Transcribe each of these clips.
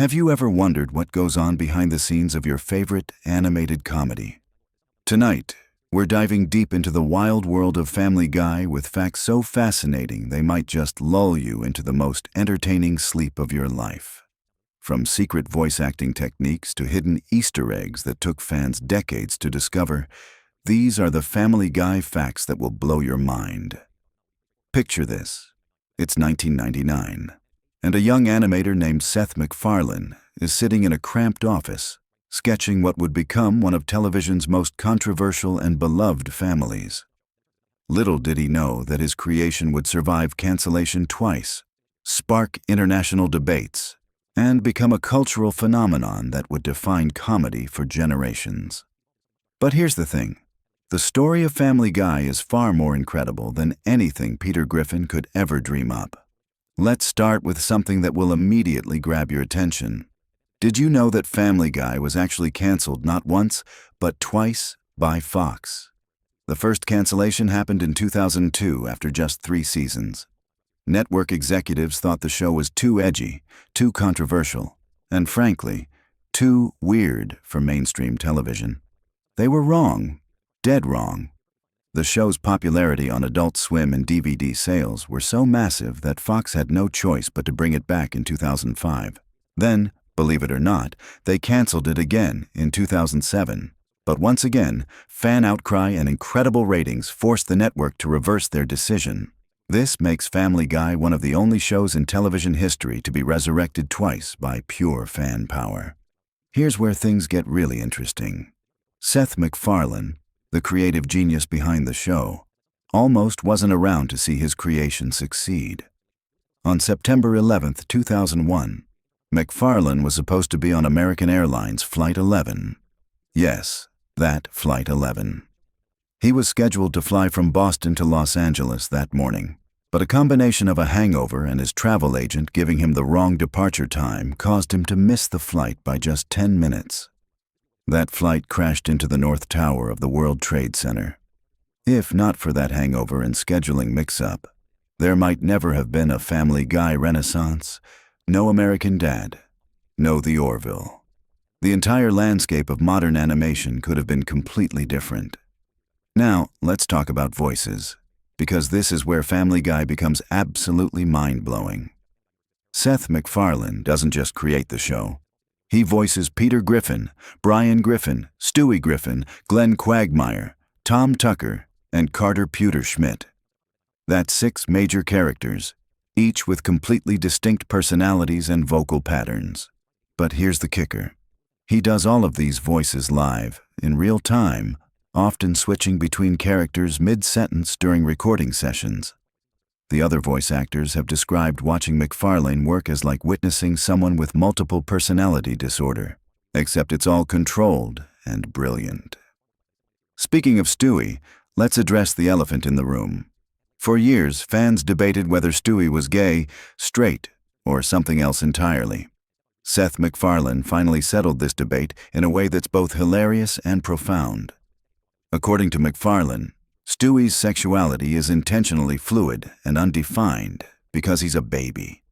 Have you ever wondered what goes on behind the scenes of your favorite animated comedy? Tonight, we're diving deep into the wild world of Family Guy with facts so fascinating they might just lull you into the most entertaining sleep of your life. From secret voice acting techniques to hidden Easter eggs that took fans decades to discover, these are the Family Guy facts that will blow your mind. Picture this. It's 1999, and a young animator named Seth MacFarlane is sitting in a cramped office, sketching what would become one of television's most controversial and beloved families. Little did he know that his creation would survive cancellation twice, spark international debates, and become a cultural phenomenon that would define comedy for generations. But here's the thing. The story of Family Guy is far more incredible than anything Peter Griffin could ever dream up. Let's start with something that will immediately grab your attention. Did you know that Family Guy was actually canceled not once, but twice by Fox? The first cancellation happened in 2002 after just 3 seasons. Network executives thought the show was too edgy, too controversial, and frankly, too weird for mainstream television. They were wrong. Dead wrong. The show's popularity on Adult Swim and DVD sales were so massive that Fox had no choice but to bring it back in 2005. Then, believe it or not, they canceled it again in 2007. But once again, fan outcry and incredible ratings forced the network to reverse their decision. This makes Family Guy one of the only shows in television history to be resurrected twice by pure fan power. Here's where things get really interesting. Seth MacFarlane, the creative genius behind the show, almost wasn't around to see his creation succeed. On September 11, 2001, MacFarlane was supposed to be on American Airlines Flight 11. Yes, that Flight 11. He was scheduled to fly from Boston to Los Angeles that morning, but a combination of a hangover and his travel agent giving him the wrong departure time caused him to miss the flight by just 10 minutes. That flight crashed into the North Tower of the World Trade Center. If not for that hangover and scheduling mix-up, there might never have been a Family Guy renaissance, no American Dad, no The Orville. The entire landscape of modern animation could have been completely different. Now, let's talk about voices, because this is where Family Guy becomes absolutely mind-blowing. Seth MacFarlane doesn't just create the show. He voices Peter Griffin, Brian Griffin, Stewie Griffin, Glenn Quagmire, Tom Tucker, and Carter Pewter-Schmidt. That's 6 major characters, each with completely distinct personalities and vocal patterns. But here's the kicker. He does all of these voices live, in real time, often switching between characters mid-sentence during recording sessions. The other voice actors have described watching MacFarlane work as like witnessing someone with multiple personality disorder, except it's all controlled and brilliant. Speaking of Stewie, let's address the elephant in the room. For years, fans debated whether Stewie was gay, straight, or something else entirely. Seth MacFarlane finally settled this debate in a way that's both hilarious and profound. According to MacFarlane, Stewie's sexuality is intentionally fluid and undefined because he's a baby.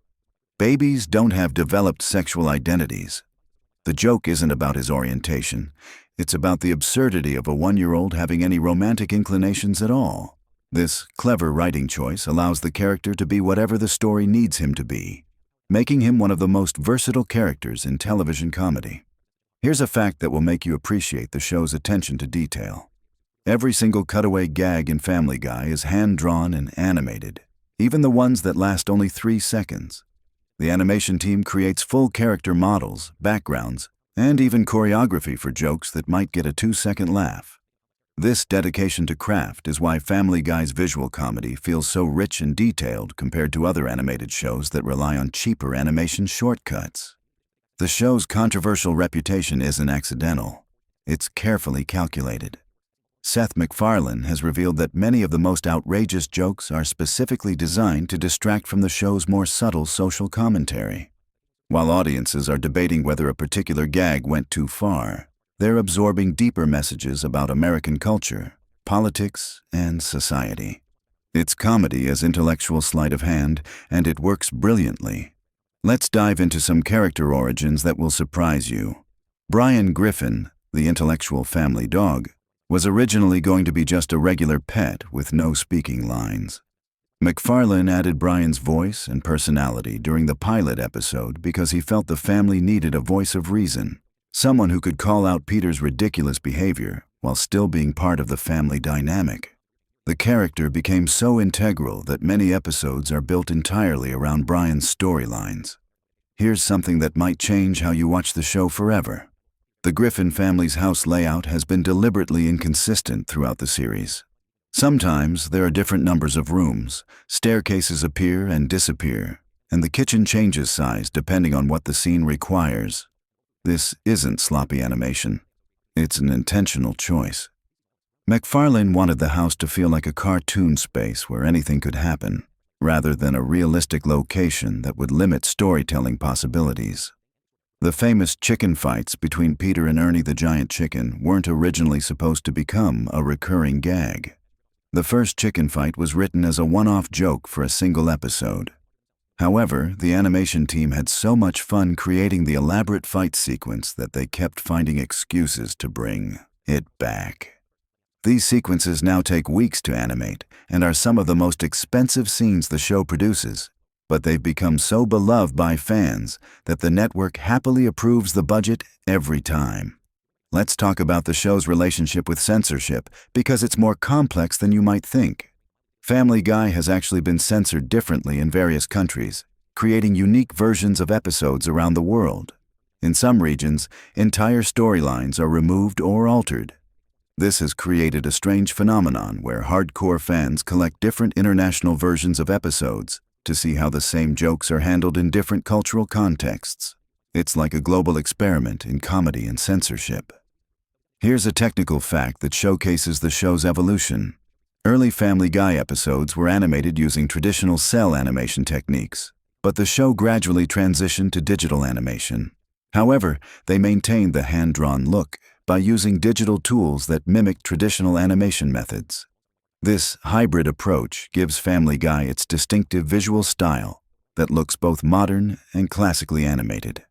Babies don't have developed sexual identities. The joke isn't about his orientation. It's about the absurdity of a 1-year-old having any romantic inclinations at all. This clever writing choice allows the character to be whatever the story needs him to be, making him one of the most versatile characters in television comedy. Here's a fact that will make you appreciate the show's attention to detail. Every single cutaway gag in Family Guy is hand-drawn and animated, even the ones that last only 3 seconds. The animation team creates full character models, backgrounds, and even choreography for jokes that might get a 2-second laugh. This dedication to craft is why Family Guy's visual comedy feels so rich and detailed compared to other animated shows that rely on cheaper animation shortcuts. The show's controversial reputation isn't accidental. It's carefully calculated. Seth MacFarlane has revealed that many of the most outrageous jokes are specifically designed to distract from the show's more subtle social commentary. While audiences are debating whether a particular gag went too far, they're absorbing deeper messages about American culture, politics, and society. It's comedy as intellectual sleight of hand, and it works brilliantly. Let's dive into some character origins that will surprise you. Brian Griffin, the intellectual family dog, was originally going to be just a regular pet with no speaking lines. MacFarlane added Brian's voice and personality during the pilot episode because he felt the family needed a voice of reason, someone who could call out Peter's ridiculous behavior while still being part of the family dynamic. The character became so integral that many episodes are built entirely around Brian's storylines. Here's something that might change how you watch the show forever. The Griffin family's house layout has been deliberately inconsistent throughout the series. Sometimes there are different numbers of rooms, staircases appear and disappear, and the kitchen changes size depending on what the scene requires. This isn't sloppy animation. It's an intentional choice. MacFarlane wanted the house to feel like a cartoon space where anything could happen, rather than a realistic location that would limit storytelling possibilities. The famous chicken fights between Peter and Ernie the giant chicken weren't originally supposed to become a recurring gag. The first chicken fight was written as a one-off joke for a single episode. However, the animation team had so much fun creating the elaborate fight sequence that they kept finding excuses to bring it back. These sequences now take weeks to animate and are some of the most expensive scenes the show produces, but they've become so beloved by fans that the network happily approves the budget every time. Let's talk about the show's relationship with censorship because it's more complex than you might think. Family Guy has actually been censored differently in various countries, creating unique versions of episodes around the world. In some regions, entire storylines are removed or altered. This has created a strange phenomenon where hardcore fans collect different international versions of episodes to see how the same jokes are handled in different cultural contexts. It's like a global experiment in comedy and censorship. Here's a technical fact that showcases the show's evolution. Early Family Guy episodes were animated using traditional cell animation techniques, but the show gradually transitioned to digital animation. However, they maintained the hand-drawn look by using digital tools that mimic traditional animation methods. This hybrid approach gives Family Guy its distinctive visual style that looks both modern and classically animated.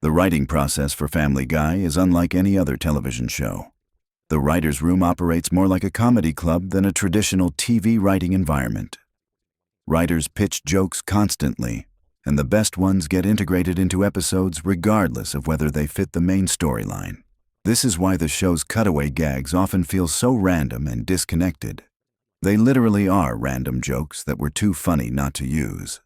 The writing process for Family Guy is unlike any other television show. The writer's room operates more like a comedy club than a traditional TV writing environment. Writers pitch jokes constantly, and the best ones get integrated into episodes regardless of whether they fit the main storyline. This is why the show's cutaway gags often feel so random and disconnected. They literally are random jokes that were too funny not to use.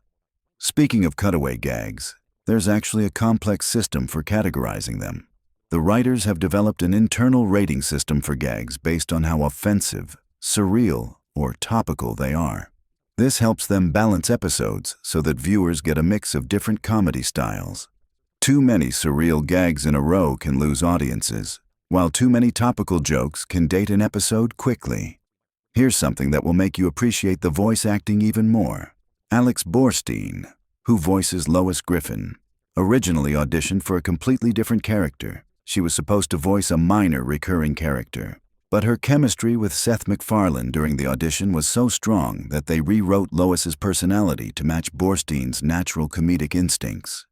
Speaking of cutaway gags, there's actually a complex system for categorizing them. The writers have developed an internal rating system for gags based on how offensive, surreal, or topical they are. This helps them balance episodes so that viewers get a mix of different comedy styles. Too many surreal gags in a row can lose audiences, while too many topical jokes can date an episode quickly. Here's something that will make you appreciate the voice acting even more. Alex Borstein, who voices Lois Griffin, originally auditioned for a completely different character. She was supposed to voice a minor recurring character, but her chemistry with Seth MacFarlane during the audition was so strong that they rewrote Lois's personality to match Borstein's natural comedic instincts.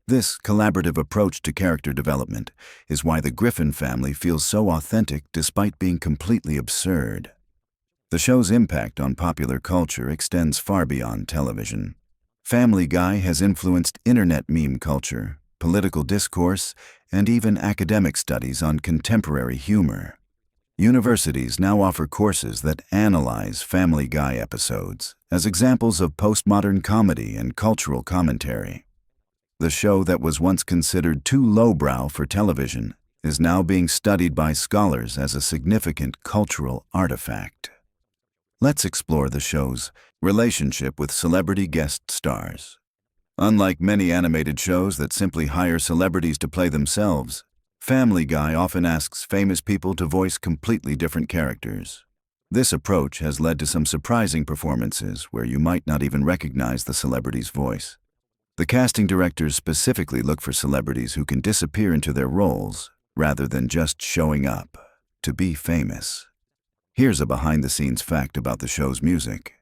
This collaborative approach to character development is why the Griffin family feels so authentic despite being completely absurd. The show's impact on popular culture extends far beyond television. Family Guy has influenced internet meme culture, political discourse, and even academic studies on contemporary humor. Universities now offer courses that analyze Family Guy episodes as examples of postmodern comedy and cultural commentary. The show that was once considered too lowbrow for television is now being studied by scholars as a significant cultural artifact. Let's explore the show's relationship with celebrity guest stars. Unlike many animated shows that simply hire celebrities to play themselves, Family Guy often asks famous people to voice completely different characters. This approach has led to some surprising performances where you might not even recognize the celebrity's voice. The casting directors specifically look for celebrities who can disappear into their roles rather than just showing up to be famous. Here's a behind-the-scenes fact about the show's music.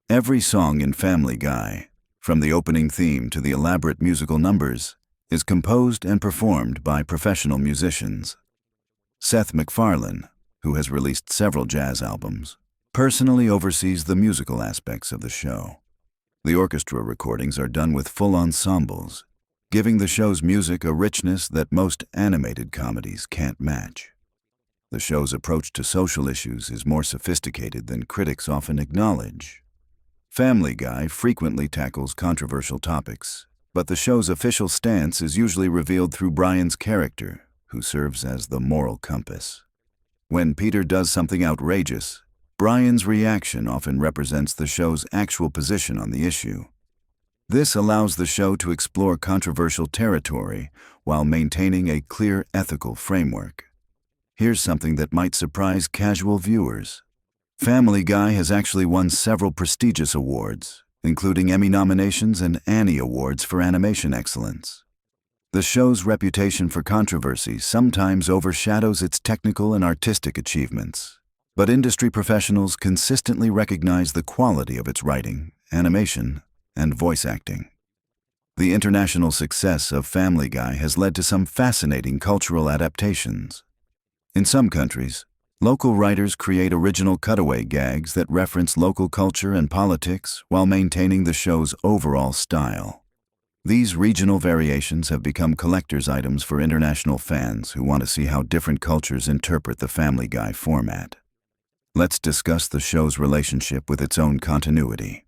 Every song in Family Guy, from the opening theme to the elaborate musical numbers, is composed and performed by professional musicians. Seth MacFarlane, who has released several jazz albums, personally oversees the musical aspects of the show. The orchestra recordings are done with full ensembles, giving the show's music a richness that most animated comedies can't match. The show's approach to social issues is more sophisticated than critics often acknowledge. Family Guy frequently tackles controversial topics, but the show's official stance is usually revealed through Brian's character, who serves as the moral compass. When Peter does something outrageous, Brian's reaction often represents the show's actual position on the issue. This allows the show to explore controversial territory while maintaining a clear ethical framework. Here's something that might surprise casual viewers. Family Guy has actually won several prestigious awards, including Emmy nominations and Annie Awards for animation excellence. The show's reputation for controversy sometimes overshadows its technical and artistic achievements, but industry professionals consistently recognize the quality of its writing, animation, and voice acting. The international success of Family Guy has led to some fascinating cultural adaptations. In some countries, local writers create original cutaway gags that reference local culture and politics while maintaining the show's overall style. These regional variations have become collector's items for international fans who want to see how different cultures interpret the Family Guy format. Let's discuss the show's relationship with its own continuity.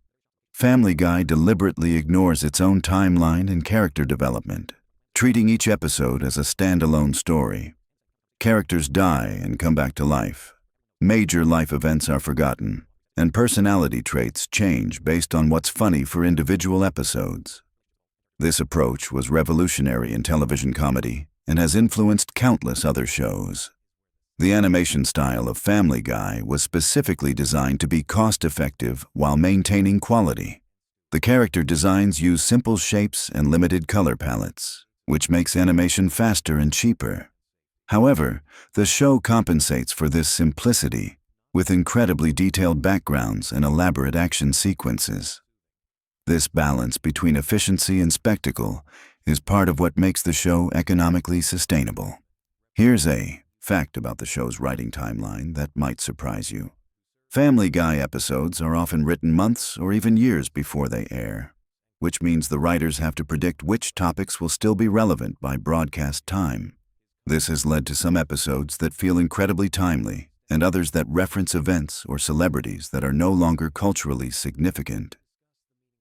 Family Guy deliberately ignores its own timeline and character development, treating each episode as a standalone story. Characters die and come back to life. Major life events are forgotten, and personality traits change based on what's funny for individual episodes. This approach was revolutionary in television comedy and has influenced countless other shows. The animation style of Family Guy was specifically designed to be cost-effective while maintaining quality. The character designs use simple shapes and limited color palettes, which makes animation faster and cheaper. However, the show compensates for this simplicity with incredibly detailed backgrounds and elaborate action sequences. This balance between efficiency and spectacle is part of what makes the show economically sustainable. Here's a fact about the show's writing timeline that might surprise you. Family Guy episodes are often written months or even years before they air, which means the writers have to predict which topics will still be relevant by broadcast time. This has led to some episodes that feel incredibly timely and others that reference events or celebrities that are no longer culturally significant.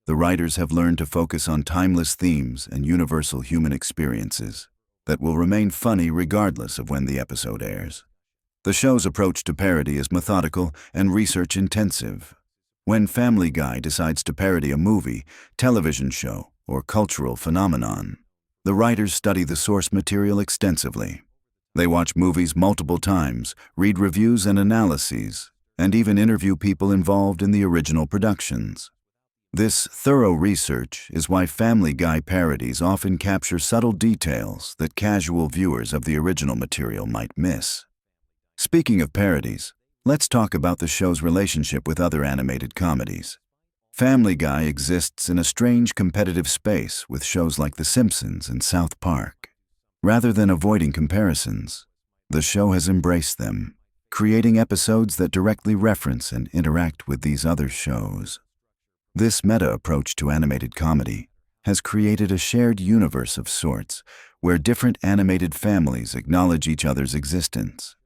The writers have learned to focus on timeless themes and universal human experiences that will remain funny regardless of when the episode airs. The show's approach to parody is methodical and research-intensive. When Family Guy decides to parody a movie, television show, or cultural phenomenon, the writers study the source material extensively. They watch movies multiple times, read reviews and analyses, and even interview people involved in the original productions. This thorough research is why Family Guy parodies often capture subtle details that casual viewers of the original material might miss. Speaking of parodies, let's talk about the show's relationship with other animated comedies. Family Guy exists in a strange competitive space with shows like The Simpsons and South Park. Rather than avoiding comparisons, the show has embraced them, creating episodes that directly reference and interact with these other shows. This meta approach to animated comedy has created a shared universe of sorts where different animated families acknowledge each other's existence.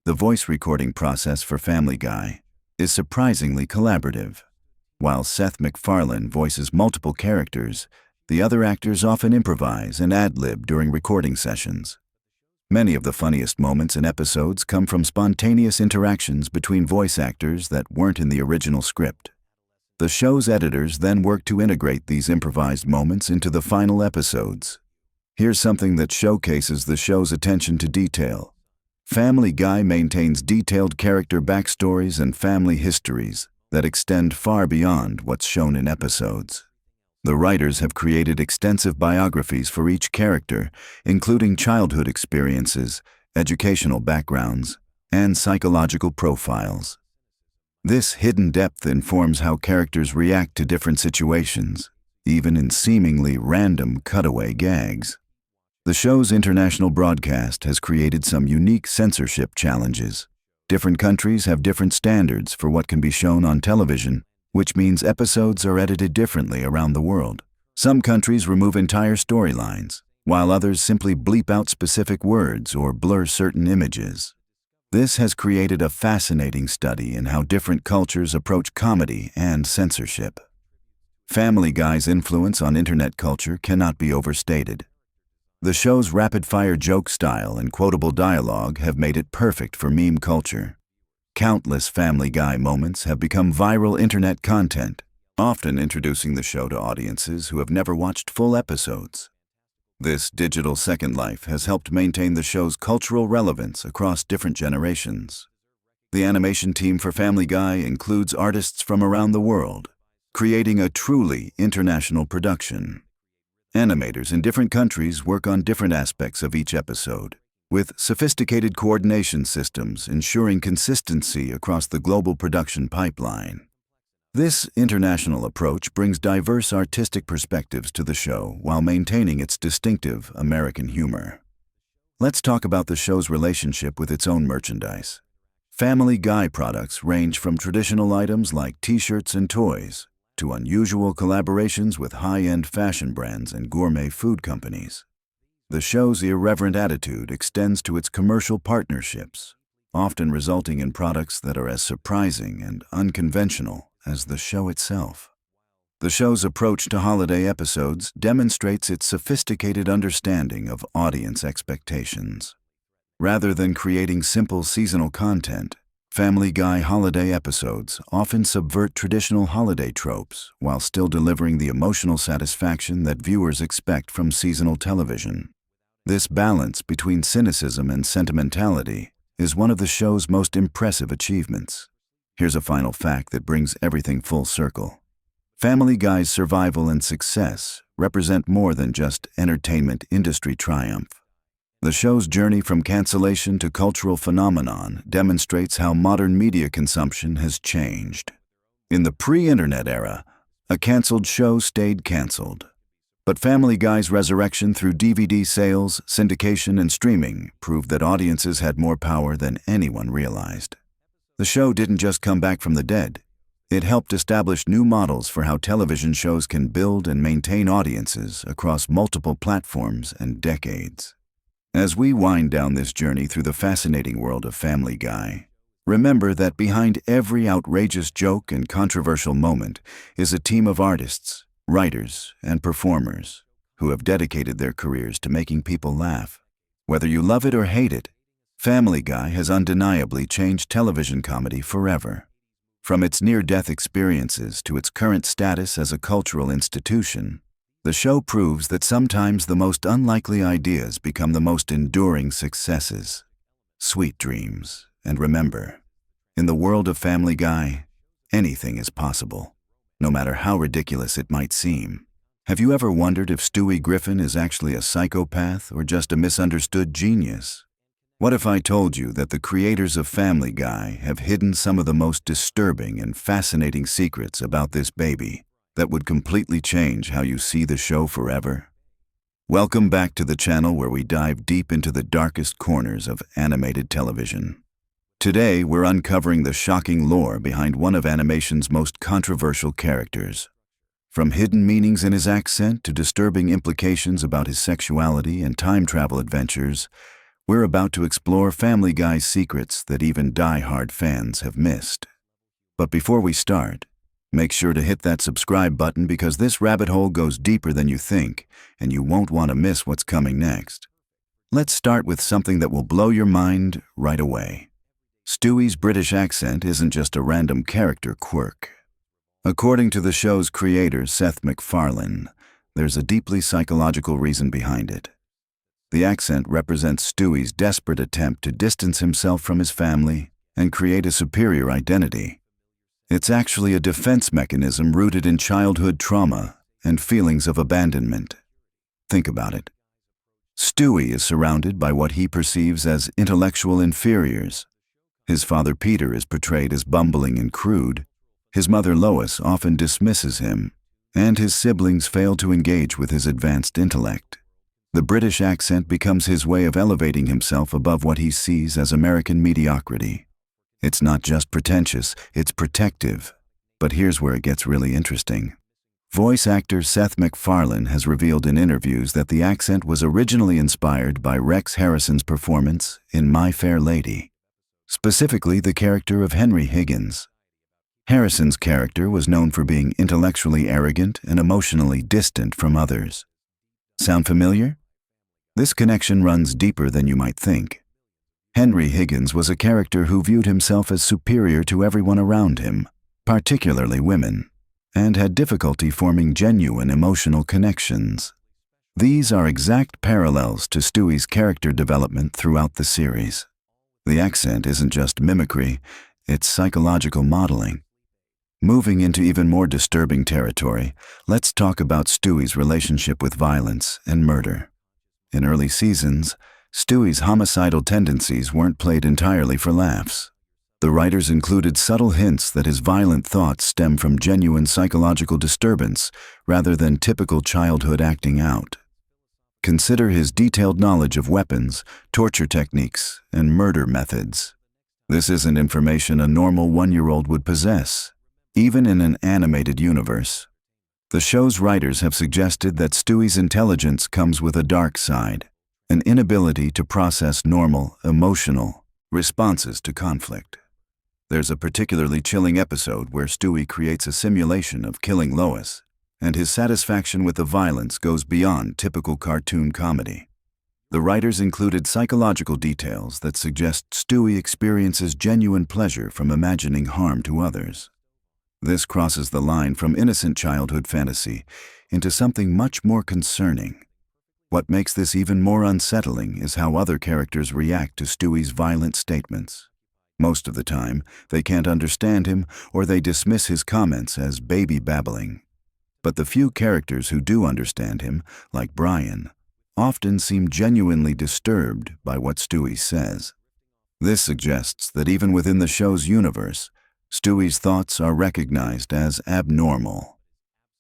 The voice recording process for Family Guy is surprisingly collaborative. While Seth MacFarlane voices multiple characters, the other actors often improvise and ad-lib during recording sessions. Many of the funniest moments in episodes come from spontaneous interactions between voice actors that weren't in the original script. The show's editors then work to integrate these improvised moments into the final episodes. Here's something that showcases the show's attention to detail. Family Guy maintains detailed character backstories and family histories that extend far beyond what's shown in episodes. The writers have created extensive biographies for each character, including childhood experiences, educational backgrounds, and psychological profiles. This hidden depth informs how characters react to different situations even in seemingly random cutaway gags. The show's international broadcast has created some unique censorship challenges. Different countries have different standards for what can be shown on television, which means episodes are edited differently around the world. Some countries remove entire storylines, while others simply bleep out specific words or blur certain images. This has created a fascinating study in how different cultures approach comedy and censorship. Family Guy's influence on internet culture cannot be overstated. The show's rapid-fire joke style and quotable dialogue have made it perfect for meme culture. Countless Family Guy moments have become viral internet content, often introducing the show to audiences who have never watched full episodes. This digital second life has helped maintain the show's cultural relevance across different generations. The animation team for Family Guy includes artists from around the world, creating a truly international production. Animators in different countries work on different aspects of each episode, with sophisticated coordination systems ensuring consistency across the global production pipeline. This international approach brings diverse artistic perspectives to the show while maintaining its distinctive American humor. Let's talk about the show's relationship with its own merchandise. Family Guy products range from traditional items like t-shirts and toys to unusual collaborations with high-end fashion brands and gourmet food companies. The show's irreverent attitude extends to its commercial partnerships, often resulting in products that are as surprising and unconventional as the show itself. The show's approach to holiday episodes demonstrates its sophisticated understanding of audience expectations. Rather than creating simple seasonal content, Family Guy holiday episodes often subvert traditional holiday tropes while still delivering the emotional satisfaction that viewers expect from seasonal television. This balance between cynicism and sentimentality is one of the show's most impressive achievements. Here's a final fact that brings everything full circle. Family Guy's survival and success represent more than just entertainment industry triumph. The show's journey from cancellation to cultural phenomenon demonstrates how modern media consumption has changed. In the pre-internet era, a canceled show stayed canceled. But Family Guy's resurrection through DVD sales, syndication, and streaming proved that audiences had more power than anyone realized. The show didn't just come back from the dead. It helped establish new models for how television shows can build and maintain audiences across multiple platforms and decades. As we wind down this journey through the fascinating world of Family Guy, remember that behind every outrageous joke and controversial moment is a team of artists, writers, and performers who have dedicated their careers to making people laugh. Whether you love it or hate it, Family Guy has undeniably changed television comedy forever. From its near-death experiences to its current status as a cultural institution, the show proves that sometimes the most unlikely ideas become the most enduring successes. Sweet dreams, and remember, in the world of Family Guy, anything is possible, no matter how ridiculous it might seem. Have you ever wondered if Stewie Griffin is actually a psychopath or just a misunderstood genius? What if I told you that the creators of Family Guy have hidden some of the most disturbing and fascinating secrets about this baby that would completely change how you see the show forever? Welcome back to the channel where we dive deep into the darkest corners of animated television. Today, we're uncovering the shocking lore behind one of animation's most controversial characters. From hidden meanings in his accent to disturbing implications about his sexuality and time travel adventures, we're about to explore Family Guy's secrets that even die-hard fans have missed. But before we start, make sure to hit that subscribe button because this rabbit hole goes deeper than you think, and you won't want to miss what's coming next. Let's start with something that will blow your mind right away. Stewie's British accent isn't just a random character quirk. According to the show's creator, Seth MacFarlane, there's a deeply psychological reason behind it. The accent represents Stewie's desperate attempt to distance himself from his family and create a superior identity. It's actually a defense mechanism rooted in childhood trauma and feelings of abandonment. Think about it. Stewie is surrounded by what he perceives as intellectual inferiors. His father Peter is portrayed as bumbling and crude. His mother Lois often dismisses him, and his siblings fail to engage with his advanced intellect. The British accent becomes his way of elevating himself above what he sees as American mediocrity. It's not just pretentious, it's protective. But here's where it gets really interesting. Voice actor Seth MacFarlane has revealed in interviews that the accent was originally inspired by Rex Harrison's performance in My Fair Lady, specifically the character of Henry Higgins. Harrison's character was known for being intellectually arrogant and emotionally distant from others. Sound familiar? This connection runs deeper than you might think. Henry Higgins was a character who viewed himself as superior to everyone around him, particularly women, and had difficulty forming genuine emotional connections. These are exact parallels to Stewie's character development throughout the series. The accent isn't just mimicry, it's psychological modeling. Moving into even more disturbing territory, let's talk about Stewie's relationship with violence and murder. In early seasons, Stewie's homicidal tendencies weren't played entirely for laughs. The writers included subtle hints that his violent thoughts stem from genuine psychological disturbance rather than typical childhood acting out. Consider his detailed knowledge of weapons, torture techniques, and murder methods. This isn't information a normal one-year-old would possess, even in an animated universe. The show's writers have suggested that Stewie's intelligence comes with a dark side, an inability to process normal, emotional responses to conflict. There's a particularly chilling episode where Stewie creates a simulation of killing Lois, and his satisfaction with the violence goes beyond typical cartoon comedy. The writers included psychological details that suggest Stewie experiences genuine pleasure from imagining harm to others. This crosses the line from innocent childhood fantasy into something much more concerning. What makes this even more unsettling is how other characters react to Stewie's violent statements. Most of the time, they can't understand him or they dismiss his comments as baby babbling. But the few characters who do understand him, like Brian, often seem genuinely disturbed by what Stewie says. This suggests that even within the show's universe, Stewie's thoughts are recognized as abnormal.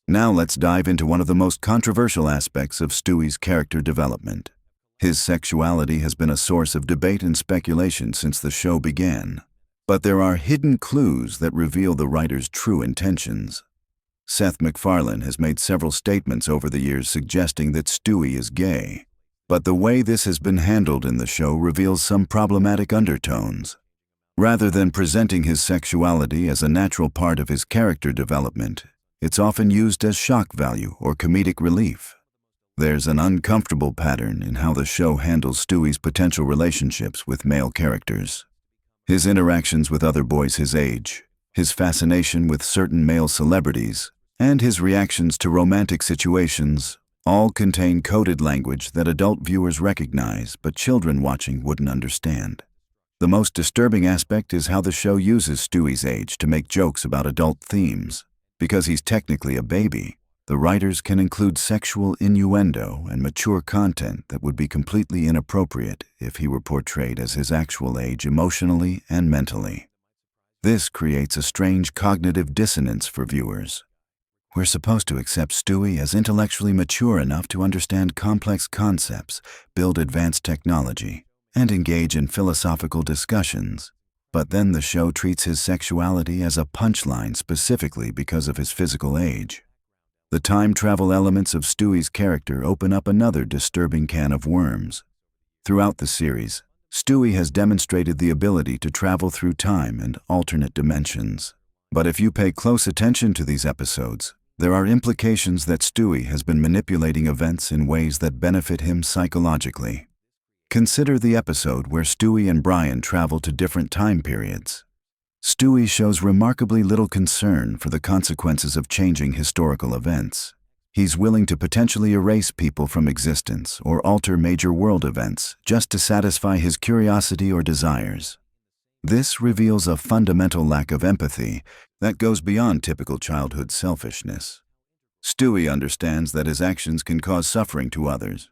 Now let's dive into one of the most controversial aspects of Stewie's character development. His sexuality has been a source of debate and speculation since the show began. But there are hidden clues that reveal the writer's true intentions. Seth MacFarlane has made several statements over the years suggesting that Stewie is gay. But the way this has been handled in the show reveals some problematic undertones. Rather than presenting his sexuality as a natural part of his character development, it's often used as shock value or comedic relief. There's an uncomfortable pattern in how the show handles Stewie's potential relationships with male characters. His interactions with other boys his age, his fascination with certain male celebrities, and his reactions to romantic situations all contain coded language that adult viewers recognize but children watching wouldn't understand. The most disturbing aspect is how the show uses Stewie's age to make jokes about adult themes. Because he's technically a baby, the writers can include sexual innuendo and mature content that would be completely inappropriate if he were portrayed as his actual age emotionally and mentally. This creates a strange cognitive dissonance for viewers. We're supposed to accept Stewie as intellectually mature enough to understand complex concepts, build advanced technology, and engage in philosophical discussions. But then the show treats his sexuality as a punchline specifically because of his physical age. The time travel elements of Stewie's character open up another disturbing can of worms. Throughout the series, Stewie has demonstrated the ability to travel through time and alternate dimensions. But if you pay close attention to these episodes, there are implications that Stewie has been manipulating events in ways that benefit him psychologically. Consider the episode where Stewie and Brian travel to different time periods. Stewie shows remarkably little concern for the consequences of changing historical events. He's willing to potentially erase people from existence or alter major world events just to satisfy his curiosity or desires. This reveals a fundamental lack of empathy that goes beyond typical childhood selfishness. Stewie understands that his actions can cause suffering to others,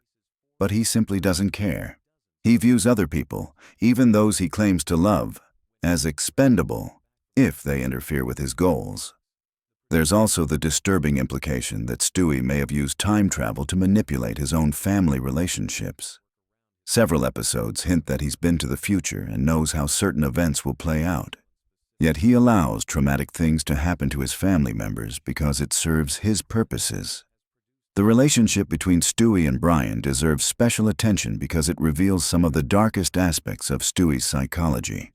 but he simply doesn't care. He views other people, even those he claims to love, as expendable if they interfere with his goals. There's also the disturbing implication that Stewie may have used time travel to manipulate his own family relationships. Several episodes hint that he's been to the future and knows how certain events will play out. Yet he allows traumatic things to happen to his family members because it serves his purposes. The relationship between Stewie and Brian deserves special attention because it reveals some of the darkest aspects of Stewie's psychology.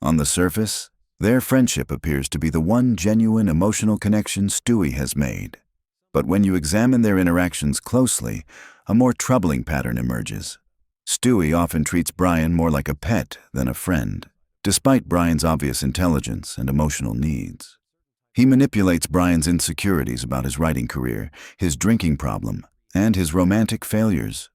On the surface, their friendship appears to be the one genuine emotional connection Stewie has made. But when you examine their interactions closely, a more troubling pattern emerges. Stewie often treats Brian more like a pet than a friend, despite Brian's obvious intelligence and emotional needs. He manipulates Brian's insecurities about his writing career, his drinking problem, and his romantic failures.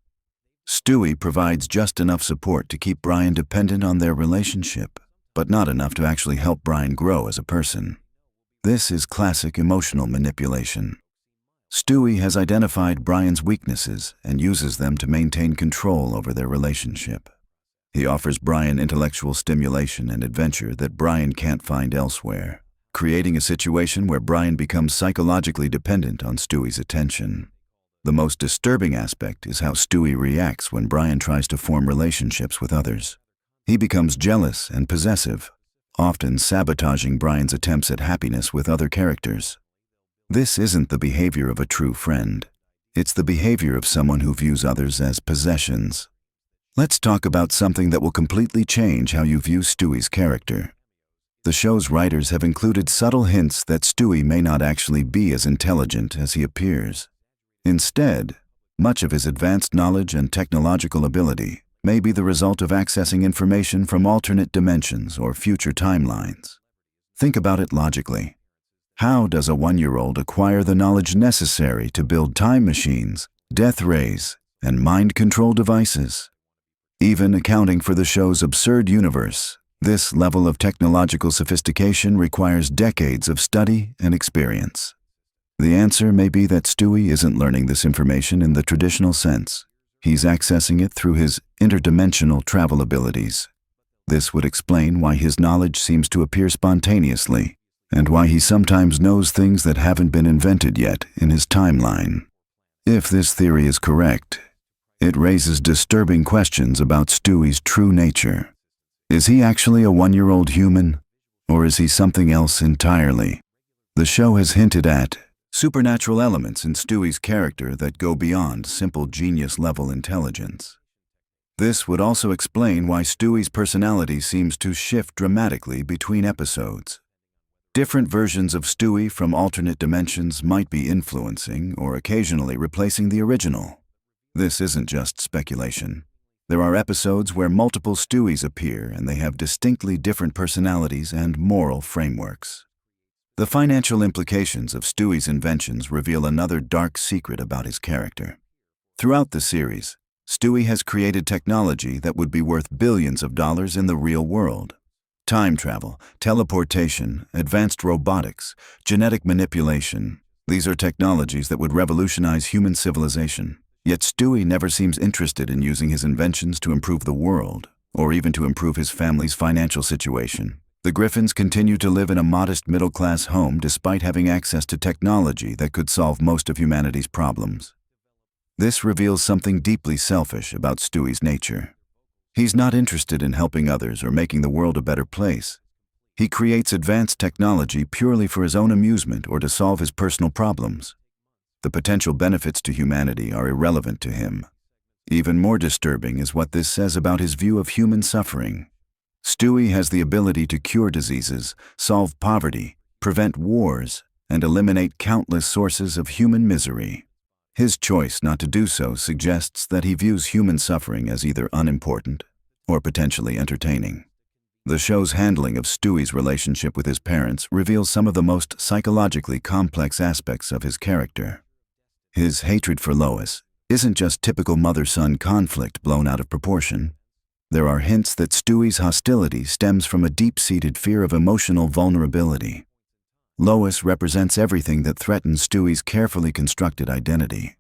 Stewie provides just enough support to keep Brian dependent on their relationship, but not enough to actually help Brian grow as a person. This is classic emotional manipulation. Stewie has identified Brian's weaknesses and uses them to maintain control over their relationship. He offers Brian intellectual stimulation and adventure that Brian can't find elsewhere, creating a situation where Brian becomes psychologically dependent on Stewie's attention. The most disturbing aspect is how Stewie reacts when Brian tries to form relationships with others. He becomes jealous and possessive, often sabotaging Brian's attempts at happiness with other characters. This isn't the behavior of a true friend. It's the behavior of someone who views others as possessions. Let's talk about something that will completely change how you view Stewie's character. The show's writers have included subtle hints that Stewie may not actually be as intelligent as he appears. Instead, much of his advanced knowledge and technological ability may be the result of accessing information from alternate dimensions or future timelines. Think about it logically. How does a 1-year-old acquire the knowledge necessary to build time machines, death rays, and mind control devices? Even accounting for the show's absurd universe, this level of technological sophistication requires decades of study and experience. The answer may be that Stewie isn't learning this information in the traditional sense. He's accessing it through his interdimensional travel abilities. This would explain why his knowledge seems to appear spontaneously, and why he sometimes knows things that haven't been invented yet in his timeline. If this theory is correct, it raises disturbing questions about Stewie's true nature. Is he actually a 1-year-old human, or is he something else entirely? The show has hinted at supernatural elements in Stewie's character that go beyond simple genius-level intelligence. This would also explain why Stewie's personality seems to shift dramatically between episodes. Different versions of Stewie from alternate dimensions might be influencing or occasionally replacing the original. This isn't just speculation. There are episodes where multiple Stewies appear and they have distinctly different personalities and moral frameworks. The financial implications of Stewie's inventions reveal another dark secret about his character. Throughout the series, Stewie has created technology that would be worth billions of dollars in the real world. Time travel, teleportation, advanced robotics, genetic manipulation. These are technologies that would revolutionize human civilization. Yet Stewie never seems interested in using his inventions to improve the world, or even to improve his family's financial situation. The Griffins continue to live in a modest middle-class home despite having access to technology that could solve most of humanity's problems. This reveals something deeply selfish about Stewie's nature. He's not interested in helping others or making the world a better place. He creates advanced technology purely for his own amusement or to solve his personal problems. The potential benefits to humanity are irrelevant to him. Even more disturbing is what this says about his view of human suffering. Stewie has the ability to cure diseases, solve poverty, prevent wars, and eliminate countless sources of human misery. His choice not to do so suggests that he views human suffering as either unimportant or potentially entertaining. The show's handling of Stewie's relationship with his parents reveals some of the most psychologically complex aspects of his character. His hatred for Lois isn't just typical mother-son conflict blown out of proportion. There are hints that Stewie's hostility stems from a deep-seated fear of emotional vulnerability. Lois represents everything that threatens Stewie's carefully constructed identity.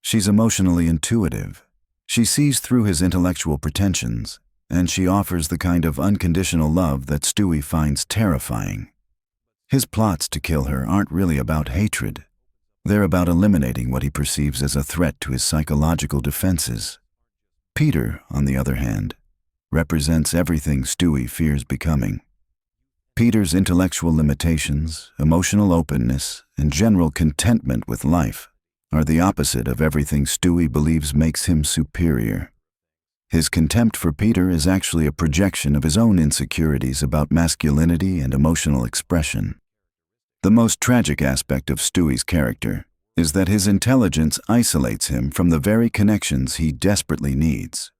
She's emotionally intuitive. She sees through his intellectual pretensions, and she offers the kind of unconditional love that Stewie finds terrifying. His plots to kill her aren't really about hatred. They're about eliminating what he perceives as a threat to his psychological defenses. Peter, on the other hand, represents everything Stewie fears becoming. Peter's intellectual limitations, emotional openness, and general contentment with life are the opposite of everything Stewie believes makes him superior. His contempt for Peter is actually a projection of his own insecurities about masculinity and emotional expression. The most tragic aspect of Stewie's character is that his intelligence isolates him from the very connections he desperately needs.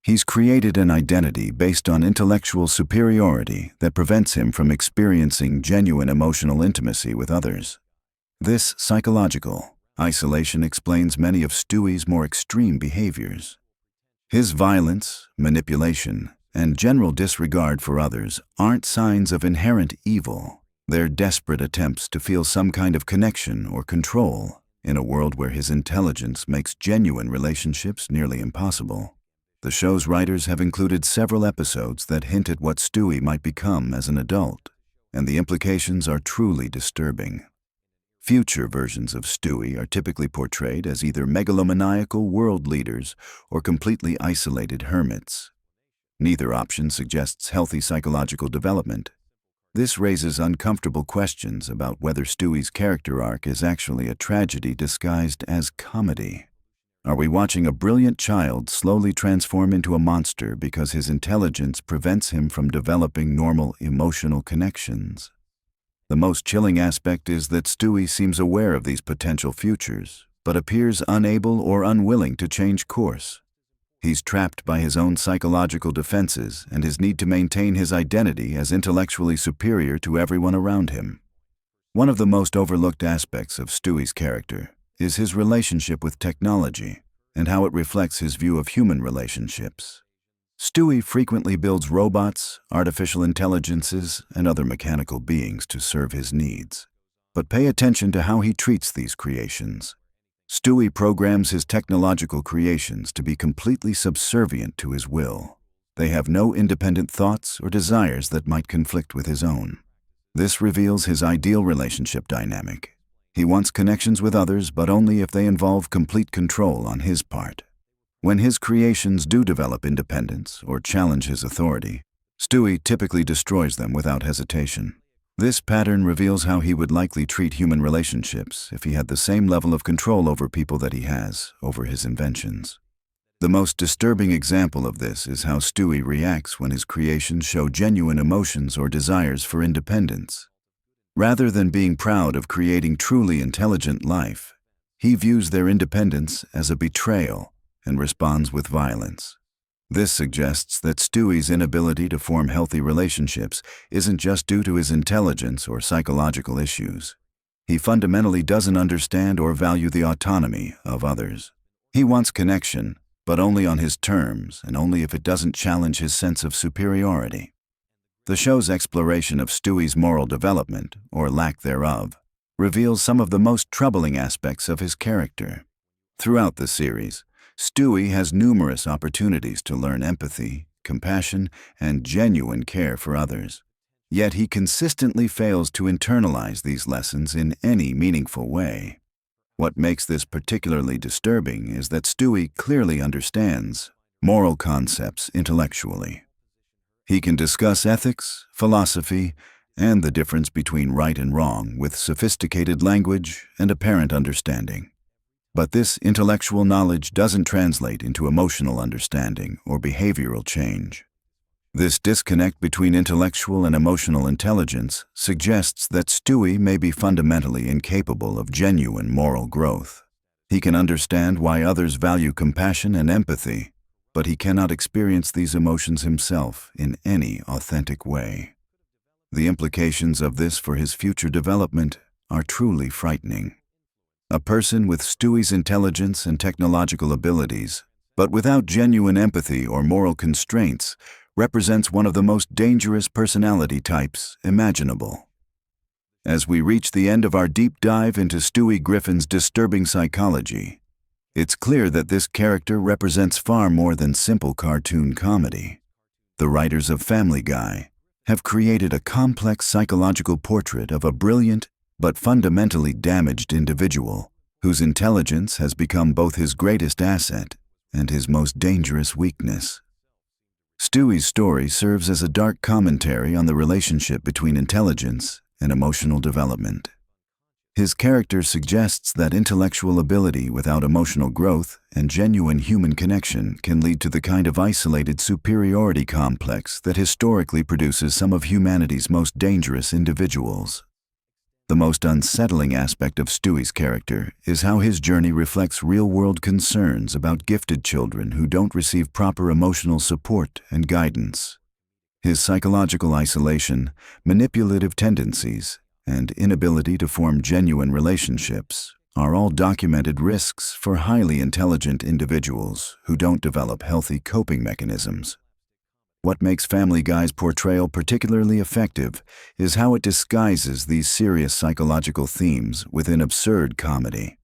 He's created an identity based on intellectual superiority that prevents him from experiencing genuine emotional intimacy with others. This psychological isolation explains many of Stewie's more extreme behaviors. His violence, manipulation, and general disregard for others aren't signs of inherent evil. They're desperate attempts to feel some kind of connection or control in a world where his intelligence makes genuine relationships nearly impossible. The show's writers have included several episodes that hint at what Stewie might become as an adult, and the implications are truly disturbing. Future versions of Stewie are typically portrayed as either megalomaniacal world leaders or completely isolated hermits. Neither option suggests healthy psychological development. This raises uncomfortable questions about whether Stewie's character arc is actually a tragedy disguised as comedy. Are we watching a brilliant child slowly transform into a monster because his intelligence prevents him from developing normal emotional connections? The most chilling aspect is that Stewie seems aware of these potential futures, but appears unable or unwilling to change course. He's trapped by his own psychological defenses and his need to maintain his identity as intellectually superior to everyone around him. One of the most overlooked aspects of Stewie's character is his relationship with technology and how it reflects his view of human relationships. Stewie frequently builds robots, artificial intelligences, and other mechanical beings to serve his needs. But pay attention to how he treats these creations. Stewie programs his technological creations to be completely subservient to his will. They have no independent thoughts or desires that might conflict with his own. This reveals his ideal relationship dynamic. He wants connections with others, but only if they involve complete control on his part. When his creations do develop independence or challenge his authority, Stewie typically destroys them without hesitation. This pattern reveals how he would likely treat human relationships if he had the same level of control over people that he has over his inventions. The most disturbing example of this is how Stewie reacts when his creations show genuine emotions or desires for independence. Rather than being proud of creating truly intelligent life, he views their independence as a betrayal and responds with violence. This suggests that Stewie's inability to form healthy relationships isn't just due to his intelligence or psychological issues. He fundamentally doesn't understand or value the autonomy of others. He wants connection, but only on his terms and only if it doesn't challenge his sense of superiority. The show's exploration of Stewie's moral development, or lack thereof, reveals some of the most troubling aspects of his character. Throughout the series, Stewie has numerous opportunities to learn empathy, compassion, and genuine care for others. Yet he consistently fails to internalize these lessons in any meaningful way. What makes this particularly disturbing is that Stewie clearly understands moral concepts intellectually. He can discuss ethics, philosophy, and the difference between right and wrong with sophisticated language and apparent understanding. But this intellectual knowledge doesn't translate into emotional understanding or behavioral change. This disconnect between intellectual and emotional intelligence suggests that Stewie may be fundamentally incapable of genuine moral growth. He can understand why others value compassion and empathy, but he cannot experience these emotions himself in any authentic way. The implications of this for his future development are truly frightening. A person with Stewie's intelligence and technological abilities, but without genuine empathy or moral constraints, represents one of the most dangerous personality types imaginable. As we reach the end of our deep dive into Stewie Griffin's disturbing psychology, it's clear that this character represents far more than simple cartoon comedy. The writers of Family Guy have created a complex psychological portrait of a brilliant but fundamentally damaged individual whose intelligence has become both his greatest asset and his most dangerous weakness. Stewie's story serves as a dark commentary on the relationship between intelligence and emotional development. His character suggests that intellectual ability without emotional growth and genuine human connection can lead to the kind of isolated superiority complex that historically produces some of humanity's most dangerous individuals. The most unsettling aspect of Stewie's character is how his journey reflects real-world concerns about gifted children who don't receive proper emotional support and guidance. His psychological isolation, manipulative tendencies, and inability to form genuine relationships are all documented risks for highly intelligent individuals who don't develop healthy coping mechanisms. What makes Family Guy's portrayal particularly effective is how it disguises these serious psychological themes within absurd comedy.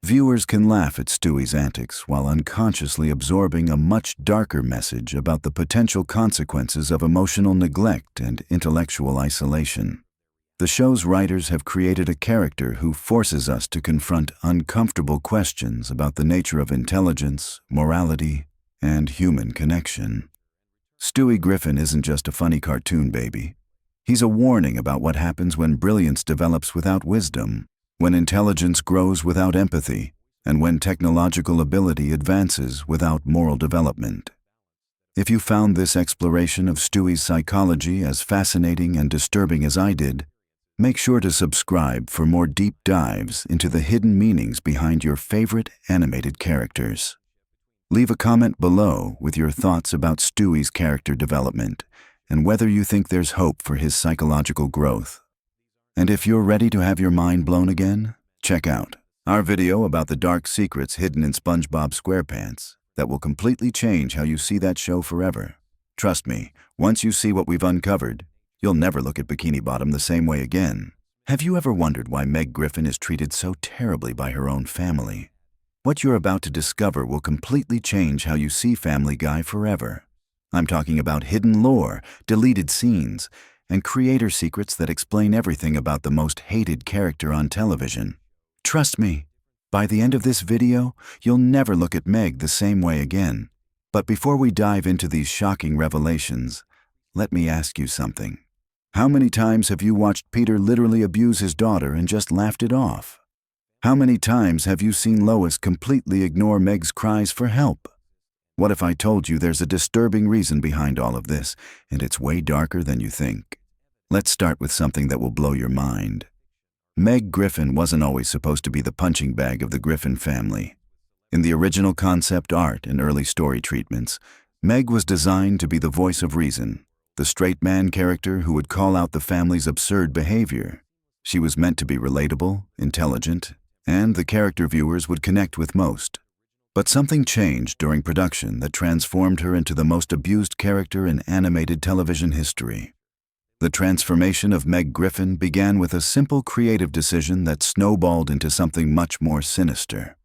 Viewers can laugh at Stewie's antics while unconsciously absorbing a much darker message about the potential consequences of emotional neglect and intellectual isolation. The show's writers have created a character who forces us to confront uncomfortable questions about the nature of intelligence, morality, and human connection. Stewie Griffin isn't just a funny cartoon baby. He's a warning about what happens when brilliance develops without wisdom, when intelligence grows without empathy, and when technological ability advances without moral development. If you found this exploration of Stewie's psychology as fascinating and disturbing as I did, make sure to subscribe for more deep dives into the hidden meanings behind your favorite animated characters. Leave a comment below with your thoughts about Stewie's character development and whether you think there's hope for his psychological growth. And if you're ready to have your mind blown again, check out our video about the dark secrets hidden in SpongeBob SquarePants that will completely change how you see that show forever. Trust me, once you see what we've uncovered, you'll never look at Bikini Bottom the same way again. Have you ever wondered why Meg Griffin is treated so terribly by her own family? What you're about to discover will completely change how you see Family Guy forever. I'm talking about hidden lore, deleted scenes, and creator secrets that explain everything about the most hated character on television. Trust me, by the end of this video, you'll never look at Meg the same way again. But before we dive into these shocking revelations, let me ask you something. How many times have you watched Peter literally abuse his daughter and just laughed it off? How many times have you seen Lois completely ignore Meg's cries for help? What if I told you there's a disturbing reason behind all of this, and it's way darker than you think? Let's start with something that will blow your mind. Meg Griffin wasn't always supposed to be the punching bag of the Griffin family. In the original concept art and early story treatments, Meg was designed to be the voice of reason, the straight man character who would call out the family's absurd behavior. She was meant to be relatable, intelligent, and the character viewers would connect with most. But something changed during production that transformed her into the most abused character in animated television history. The transformation of Meg Griffin began with a simple creative decision that snowballed into something much more sinister.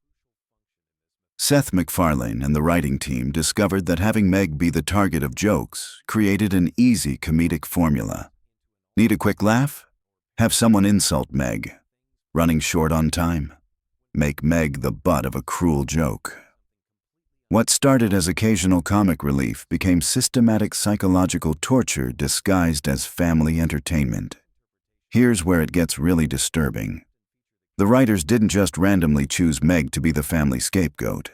Seth MacFarlane and the writing team discovered that having Meg be the target of jokes created an easy comedic formula. Need a quick laugh? Have someone insult Meg. Running short on time? Make Meg the butt of a cruel joke. What started as occasional comic relief became systematic psychological torture disguised as family entertainment. Here's where it gets really disturbing. The writers didn't just randomly choose Meg to be the family scapegoat.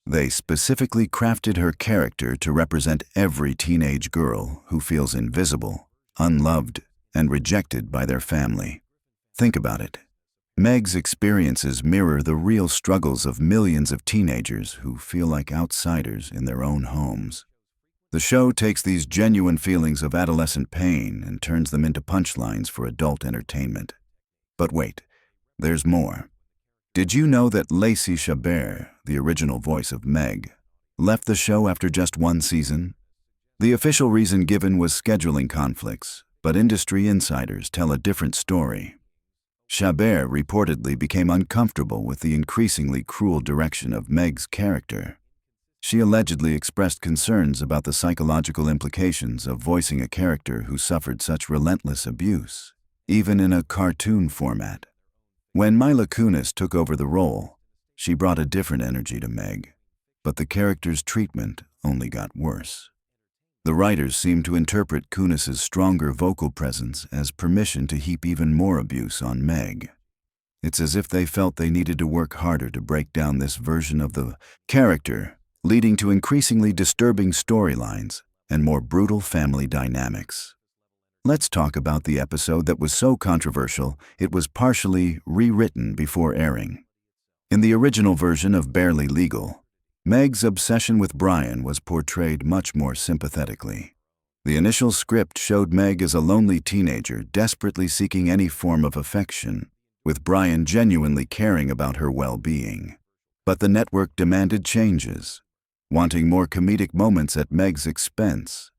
They specifically crafted her character to represent every teenage girl who feels invisible, unloved, and rejected by their family. Think about it. Meg's experiences mirror the real struggles of millions of teenagers who feel like outsiders in their own homes. The show takes these genuine feelings of adolescent pain and turns them into punchlines for adult entertainment. But wait, there's more. Did you know that Lacey Chabert, the original voice of Meg, left the show after just one season? The official reason given was scheduling conflicts, but industry insiders tell a different story. Chabert reportedly became uncomfortable with the increasingly cruel direction of Meg's character. She allegedly expressed concerns about the psychological implications of voicing a character who suffered such relentless abuse, even in a cartoon format. When Mila Kunis took over the role, she brought a different energy to Meg, but the character's treatment only got worse. The writers seemed to interpret Kunis's stronger vocal presence as permission to heap even more abuse on Meg. It's as if they felt they needed to work harder to break down this version of the character, leading to increasingly disturbing storylines and more brutal family dynamics. Let's talk about the episode that was so controversial it was partially rewritten before airing. In the original version of Barely Legal, Meg's obsession with Brian was portrayed much more sympathetically. The initial script showed Meg as a lonely teenager desperately seeking any form of affection, with Brian genuinely caring about her well-being. But the network demanded changes, wanting more comedic moments at Meg's expense.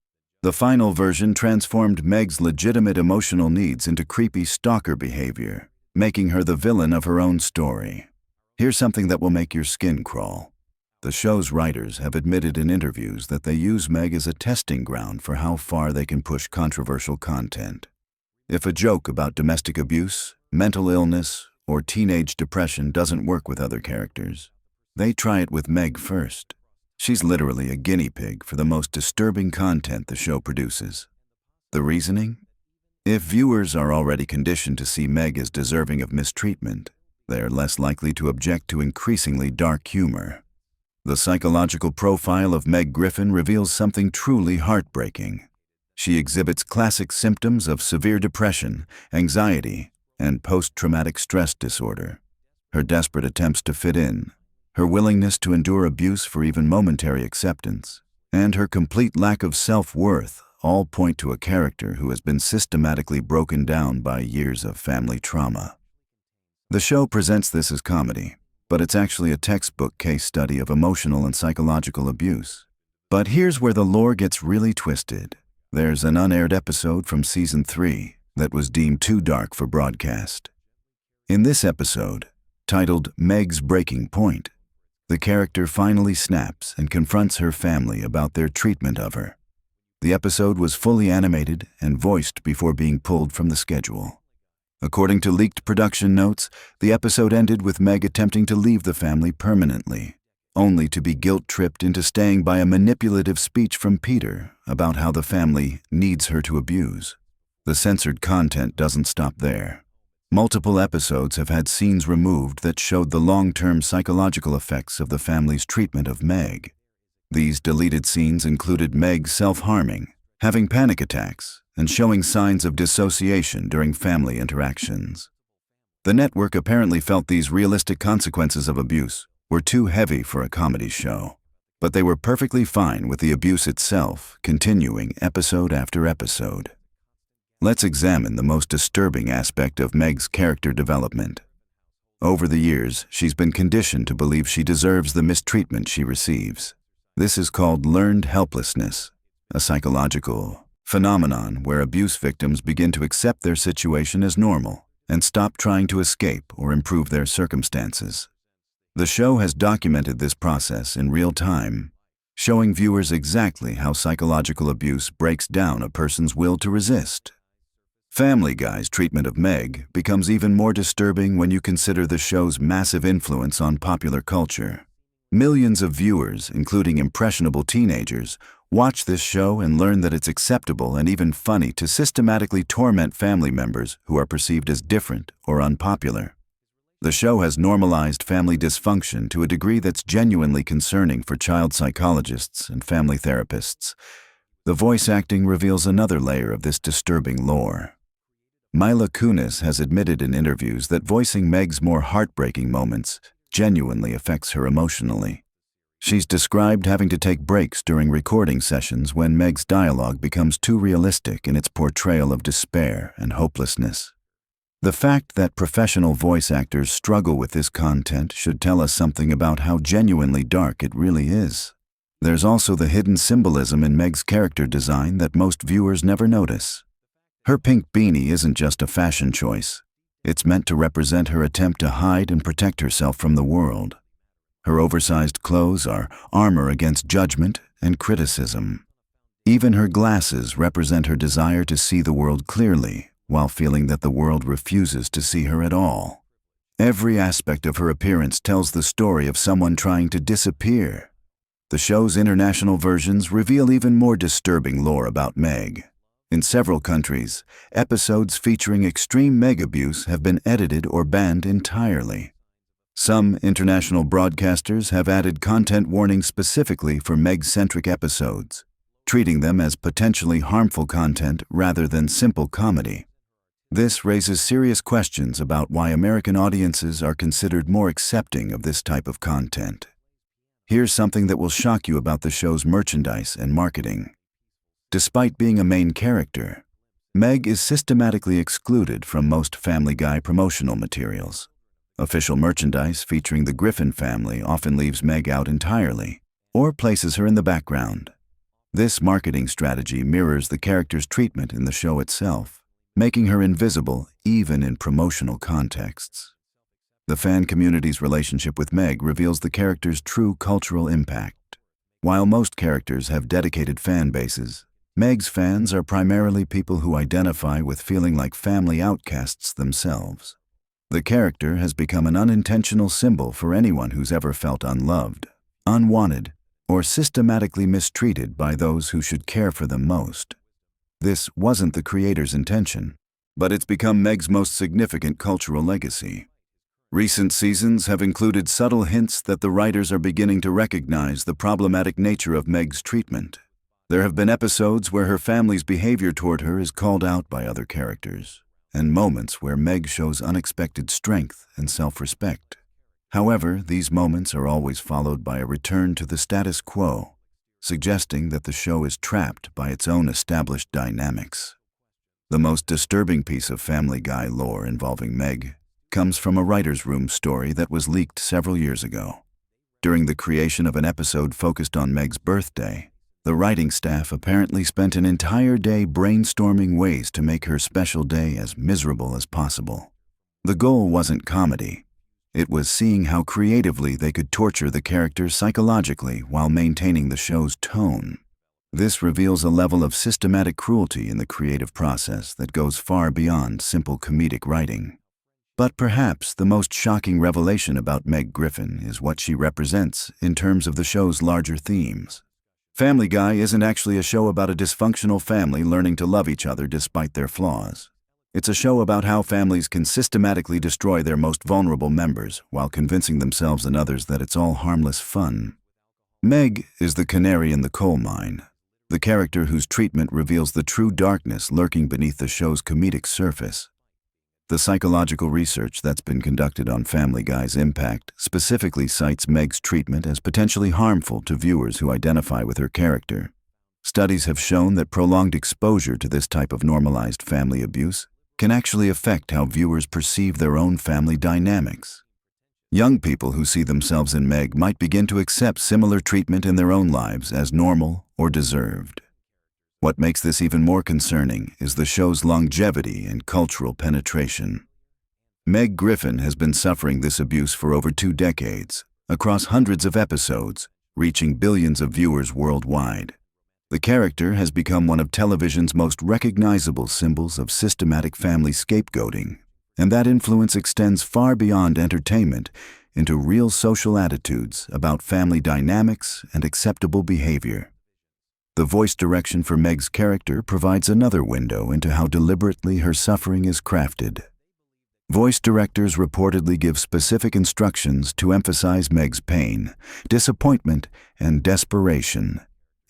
The final version transformed Meg's legitimate emotional needs into creepy stalker behavior, making her the villain of her own story. Here's something that will make your skin crawl. The show's writers have admitted in interviews that they use Meg as a testing ground for how far they can push controversial content. If a joke about domestic abuse, mental illness, or teenage depression doesn't work with other characters, they try it with Meg first. She's literally a guinea pig for the most disturbing content the show produces. The reasoning? If viewers are already conditioned to see Meg as deserving of mistreatment, they are less likely to object to increasingly dark humor. The psychological profile of Meg Griffin reveals something truly heartbreaking. She exhibits classic symptoms of severe depression, anxiety, and post-traumatic stress disorder. Her desperate attempts to fit in, her willingness to endure abuse for even momentary acceptance, and her complete lack of self-worth all point to a character who has been systematically broken down by years of family trauma. The show presents this as comedy, but it's actually a textbook case study of emotional and psychological abuse. But here's where the lore gets really twisted. There's an unaired episode from Season 3 that was deemed too dark for broadcast. In this episode, titled Meg's Breaking Point, the character finally snaps and confronts her family about their treatment of her. The episode was fully animated and voiced before being pulled from the schedule. According to leaked production notes, the episode ended with Meg attempting to leave the family permanently, only to be guilt-tripped into staying by a manipulative speech from Peter about how the family needs her to abuse. The censored content doesn't stop there. Multiple episodes have had scenes removed that showed the long-term psychological effects of the family's treatment of Meg. These deleted scenes included Meg self-harming, having panic attacks, and showing signs of dissociation during family interactions. The network apparently felt these realistic consequences of abuse were too heavy for a comedy show, but they were perfectly fine with the abuse itself continuing episode after episode. Let's examine the most disturbing aspect of Meg's character development. Over the years, she's been conditioned to believe she deserves the mistreatment she receives. This is called learned helplessness, a psychological phenomenon where abuse victims begin to accept their situation as normal and stop trying to escape or improve their circumstances. The show has documented this process in real time, showing viewers exactly how psychological abuse breaks down a person's will to resist. Family Guy's treatment of Meg becomes even more disturbing when you consider the show's massive influence on popular culture. Millions of viewers, including impressionable teenagers, watch this show and learn that it's acceptable and even funny to systematically torment family members who are perceived as different or unpopular. The show has normalized family dysfunction to a degree that's genuinely concerning for child psychologists and family therapists. The voice acting reveals another layer of this disturbing lore. Mila Kunis has admitted in interviews that voicing Meg's more heartbreaking moments genuinely affects her emotionally. She's described having to take breaks during recording sessions when Meg's dialogue becomes too realistic in its portrayal of despair and hopelessness. The fact that professional voice actors struggle with this content should tell us something about how genuinely dark it really is. There's also the hidden symbolism in Meg's character design that most viewers never notice. Her pink beanie isn't just a fashion choice. It's meant to represent her attempt to hide and protect herself from the world. Her oversized clothes are armor against judgment and criticism. Even her glasses represent her desire to see the world clearly, while feeling that the world refuses to see her at all. Every aspect of her appearance tells the story of someone trying to disappear. The show's international versions reveal even more disturbing lore about Meg. In several countries, episodes featuring extreme Meg abuse have been edited or banned entirely. Some international broadcasters have added content warnings specifically for Meg-centric episodes, treating them as potentially harmful content rather than simple comedy. This raises serious questions about why American audiences are considered more accepting of this type of content. Here's something that will shock you about the show's merchandise and marketing. Despite being a main character, Meg is systematically excluded from most Family Guy promotional materials. Official merchandise featuring the Griffin family often leaves Meg out entirely, or places her in the background. This marketing strategy mirrors the character's treatment in the show itself, making her invisible even in promotional contexts. The fan community's relationship with Meg reveals the character's true cultural impact. While most characters have dedicated fan bases, Meg's fans are primarily people who identify with feeling like family outcasts themselves. The character has become an unintentional symbol for anyone who's ever felt unloved, unwanted, or systematically mistreated by those who should care for them most. This wasn't the creator's intention, but it's become Meg's most significant cultural legacy. Recent seasons have included subtle hints that the writers are beginning to recognize the problematic nature of Meg's treatment. There have been episodes where her family's behavior toward her is called out by other characters, and moments where Meg shows unexpected strength and self-respect. However, these moments are always followed by a return to the status quo, suggesting that the show is trapped by its own established dynamics. The most disturbing piece of Family Guy lore involving Meg comes from a writer's room story that was leaked several years ago. During the creation of an episode focused on Meg's birthday, the writing staff apparently spent an entire day brainstorming ways to make her special day as miserable as possible. The goal wasn't comedy. It was seeing how creatively they could torture the character psychologically while maintaining the show's tone. This reveals a level of systematic cruelty in the creative process that goes far beyond simple comedic writing. But perhaps the most shocking revelation about Meg Griffin is what she represents in terms of the show's larger themes. Family Guy isn't actually a show about a dysfunctional family learning to love each other despite their flaws. It's a show about how families can systematically destroy their most vulnerable members while convincing themselves and others that it's all harmless fun. Meg is the canary in the coal mine, the character whose treatment reveals the true darkness lurking beneath the show's comedic surface. The psychological research that's been conducted on Family Guy's impact specifically cites Meg's treatment as potentially harmful to viewers who identify with her character. Studies have shown that prolonged exposure to this type of normalized family abuse can actually affect how viewers perceive their own family dynamics. Young people who see themselves in Meg might begin to accept similar treatment in their own lives as normal or deserved. What makes this even more concerning is the show's longevity and cultural penetration. Meg Griffin has been suffering this abuse for over 2 decades, across hundreds of episodes, reaching billions of viewers worldwide. The character has become one of television's most recognizable symbols of systematic family scapegoating, and that influence extends far beyond entertainment into real social attitudes about family dynamics and acceptable behavior. The voice direction for Meg's character provides another window into how deliberately her suffering is crafted. Voice directors reportedly give specific instructions to emphasize Meg's pain, disappointment, and desperation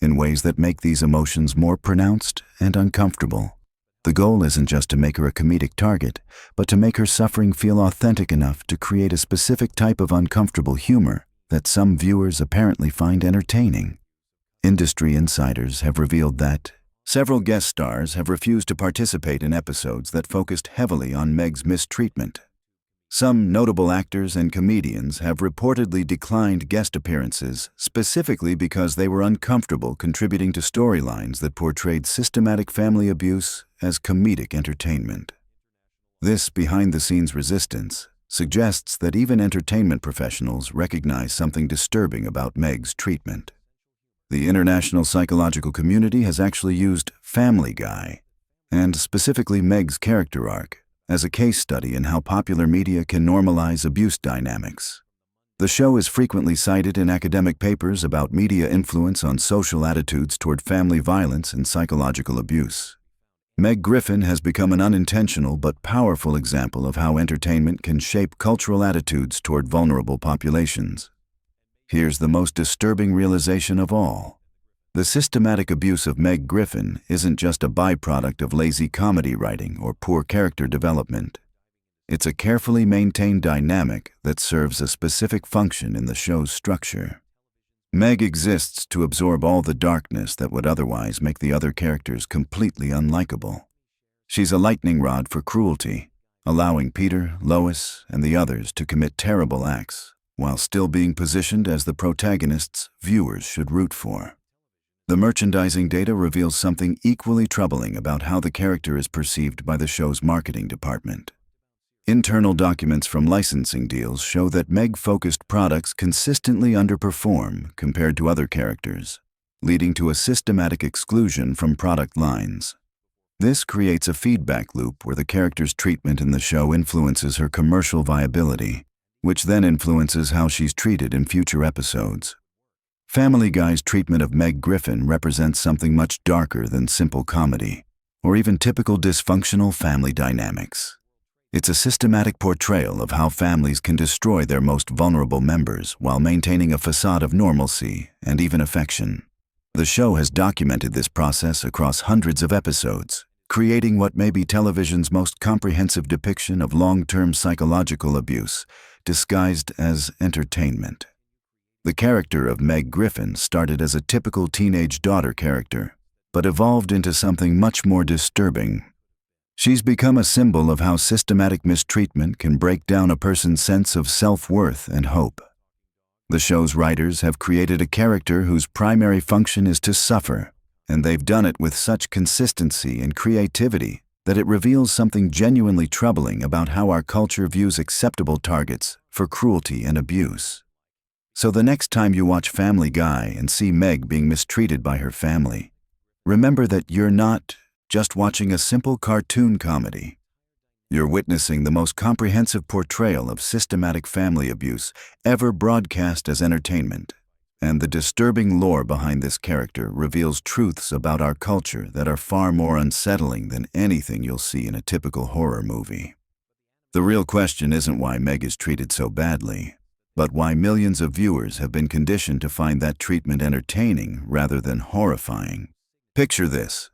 in ways that make these emotions more pronounced and uncomfortable. The goal isn't just to make her a comedic target, but to make her suffering feel authentic enough to create a specific type of uncomfortable humor that some viewers apparently find entertaining. Industry insiders have revealed that several guest stars have refused to participate in episodes that focused heavily on Meg's mistreatment. Some notable actors and comedians have reportedly declined guest appearances specifically because they were uncomfortable contributing to storylines that portrayed systematic family abuse as comedic entertainment. This behind-the-scenes resistance suggests that even entertainment professionals recognize something disturbing about Meg's treatment. The international psychological community has actually used Family Guy, and specifically Meg's character arc, as a case study in how popular media can normalize abuse dynamics. The show is frequently cited in academic papers about media influence on social attitudes toward family violence and psychological abuse. Meg Griffin has become an unintentional but powerful example of how entertainment can shape cultural attitudes toward vulnerable populations. Here's the most disturbing realization of all. The systematic abuse of Meg Griffin isn't just a byproduct of lazy comedy writing or poor character development. It's a carefully maintained dynamic that serves a specific function in the show's structure. Meg exists to absorb all the darkness that would otherwise make the other characters completely unlikable. She's a lightning rod for cruelty, allowing Peter, Lois, and the others to commit terrible acts, while still being positioned as the protagonists viewers should root for. The merchandising data reveals something equally troubling about how the character is perceived by the show's marketing department. Internal documents from licensing deals show that Meg-focused products consistently underperform compared to other characters, leading to a systematic exclusion from product lines. This creates a feedback loop where the character's treatment in the show influences her commercial viability, which then influences how she's treated in future episodes. Family Guy's treatment of Meg Griffin represents something much darker than simple comedy, or even typical dysfunctional family dynamics. It's a systematic portrayal of how families can destroy their most vulnerable members while maintaining a facade of normalcy and even affection. The show has documented this process across hundreds of episodes, creating what may be television's most comprehensive depiction of long-term psychological abuse, disguised as entertainment. The character of Meg Griffin started as a typical teenage daughter character, but evolved into something much more disturbing. She's become a symbol of how systematic mistreatment can break down a person's sense of self-worth and hope. The show's writers have created a character whose primary function is to suffer, and they've done it with such consistency and creativity that it reveals something genuinely troubling about how our culture views acceptable targets for cruelty and abuse. So the next time you watch Family Guy and see Meg being mistreated by her family, remember that you're not just watching a simple cartoon comedy. You're witnessing the most comprehensive portrayal of systematic family abuse ever broadcast as entertainment. And the disturbing lore behind this character reveals truths about our culture that are far more unsettling than anything you'll see in a typical horror movie. The real question isn't why Meg is treated so badly, but why millions of viewers have been conditioned to find that treatment entertaining rather than horrifying. Picture this.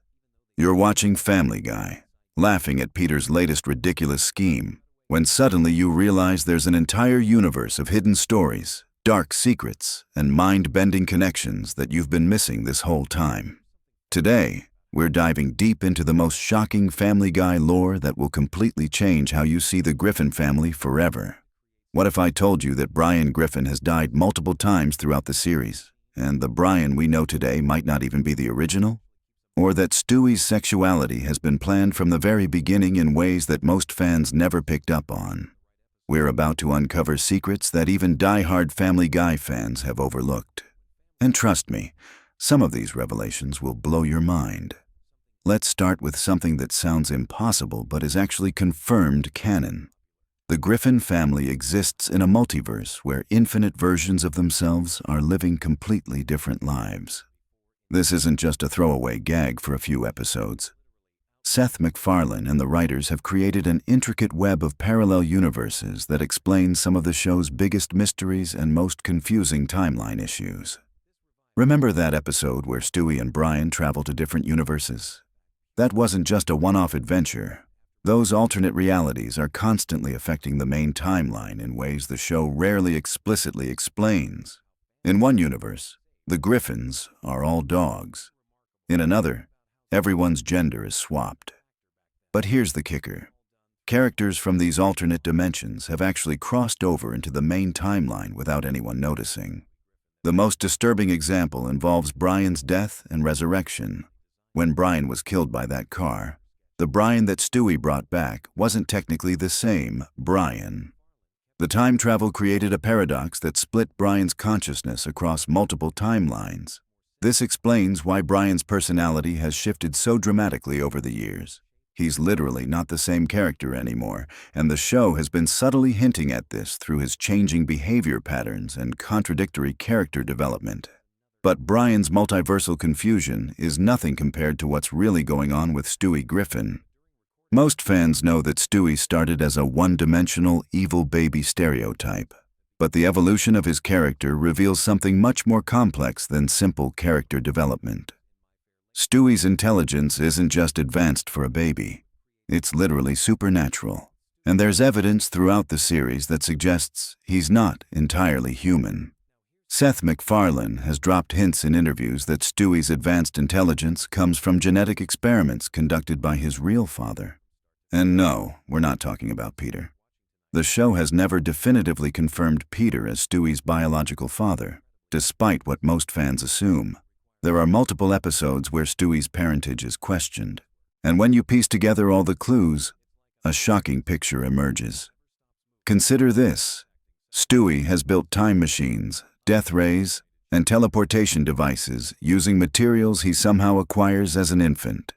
You're watching Family Guy, laughing at Peter's latest ridiculous scheme, when suddenly you realize there's an entire universe of hidden stories, dark secrets, and mind-bending connections that you've been missing this whole time. Today, we're diving deep into the most shocking Family Guy lore that will completely change how you see the Griffin family forever. What if I told you that Brian Griffin has died multiple times throughout the series, and the Brian we know today might not even be the original? Or that Stewie's sexuality has been planned from the very beginning in ways that most fans never picked up on? We're about to uncover secrets that even die-hard Family Guy fans have overlooked. And trust me, some of these revelations will blow your mind. Let's start with something that sounds impossible but is actually confirmed canon. The Griffin family exists in a multiverse where infinite versions of themselves are living completely different lives. This isn't just a throwaway gag for a few episodes. Seth MacFarlane and the writers have created an intricate web of parallel universes that explains some of the show's biggest mysteries and most confusing timeline issues. Remember that episode where Stewie and Brian travel to different universes? That wasn't just a one-off adventure. Those alternate realities are constantly affecting the main timeline in ways the show rarely explicitly explains. In one universe, the Griffins are all dogs. In another, everyone's gender is swapped. But here's the kicker. Characters from these alternate dimensions have actually crossed over into the main timeline without anyone noticing. The most disturbing example involves Brian's death and resurrection. When Brian was killed by that car, the Brian that Stewie brought back wasn't technically the same Brian. The time travel created a paradox that split Brian's consciousness across multiple timelines. This explains why Brian's personality has shifted so dramatically over the years. He's literally not the same character anymore, and the show has been subtly hinting at this through his changing behavior patterns and contradictory character development. But Brian's multiversal confusion is nothing compared to what's really going on with Stewie Griffin. Most fans know that Stewie started as a one-dimensional evil baby stereotype, but the evolution of his character reveals something much more complex than simple character development. Stewie's intelligence isn't just advanced for a baby. It's literally supernatural, and there's evidence throughout the series that suggests he's not entirely human. Seth MacFarlane has dropped hints in interviews that Stewie's advanced intelligence comes from genetic experiments conducted by his real father. And no, we're not talking about Peter. The show has never definitively confirmed Peter as Stewie's biological father, despite what most fans assume. There are multiple episodes where Stewie's parentage is questioned, and when you piece together all the clues, a shocking picture emerges. Consider this. Stewie has built time machines, death rays, and teleportation devices using materials he somehow acquires as an infant.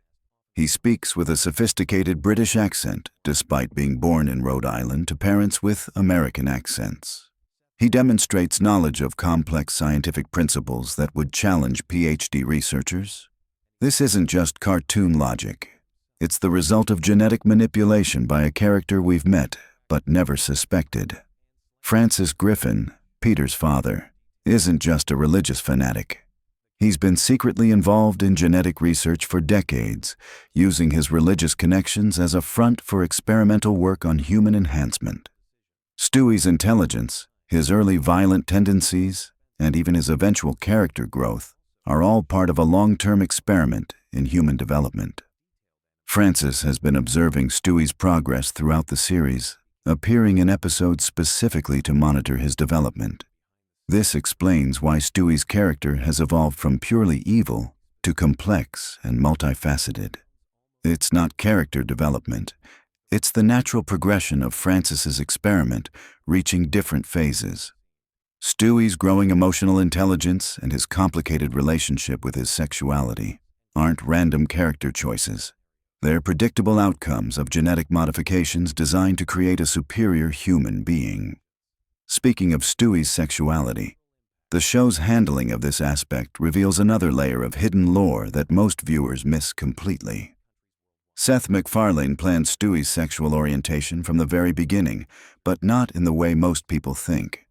He speaks with a sophisticated British accent, despite being born in Rhode Island to parents with American accents. He demonstrates knowledge of complex scientific principles that would challenge PhD researchers. This isn't just cartoon logic. It's the result of genetic manipulation by a character we've met but never suspected. Francis Griffin, Peter's father, isn't just a religious fanatic. He's been secretly involved in genetic research for decades, using his religious connections as a front for experimental work on human enhancement. Stewie's intelligence, his early violent tendencies, and even his eventual character growth are all part of a long-term experiment in human development. Francis has been observing Stewie's progress throughout the series, appearing in episodes specifically to monitor his development. This explains why Stewie's character has evolved from purely evil to complex and multifaceted. It's not character development. It's the natural progression of Francis's experiment reaching different phases. Stewie's growing emotional intelligence and his complicated relationship with his sexuality aren't random character choices. They're predictable outcomes of genetic modifications designed to create a superior human being. Speaking of Stewie's sexuality, the show's handling of this aspect reveals another layer of hidden lore that most viewers miss completely. Seth MacFarlane planned Stewie's sexual orientation from the very beginning, but not in the way most people think.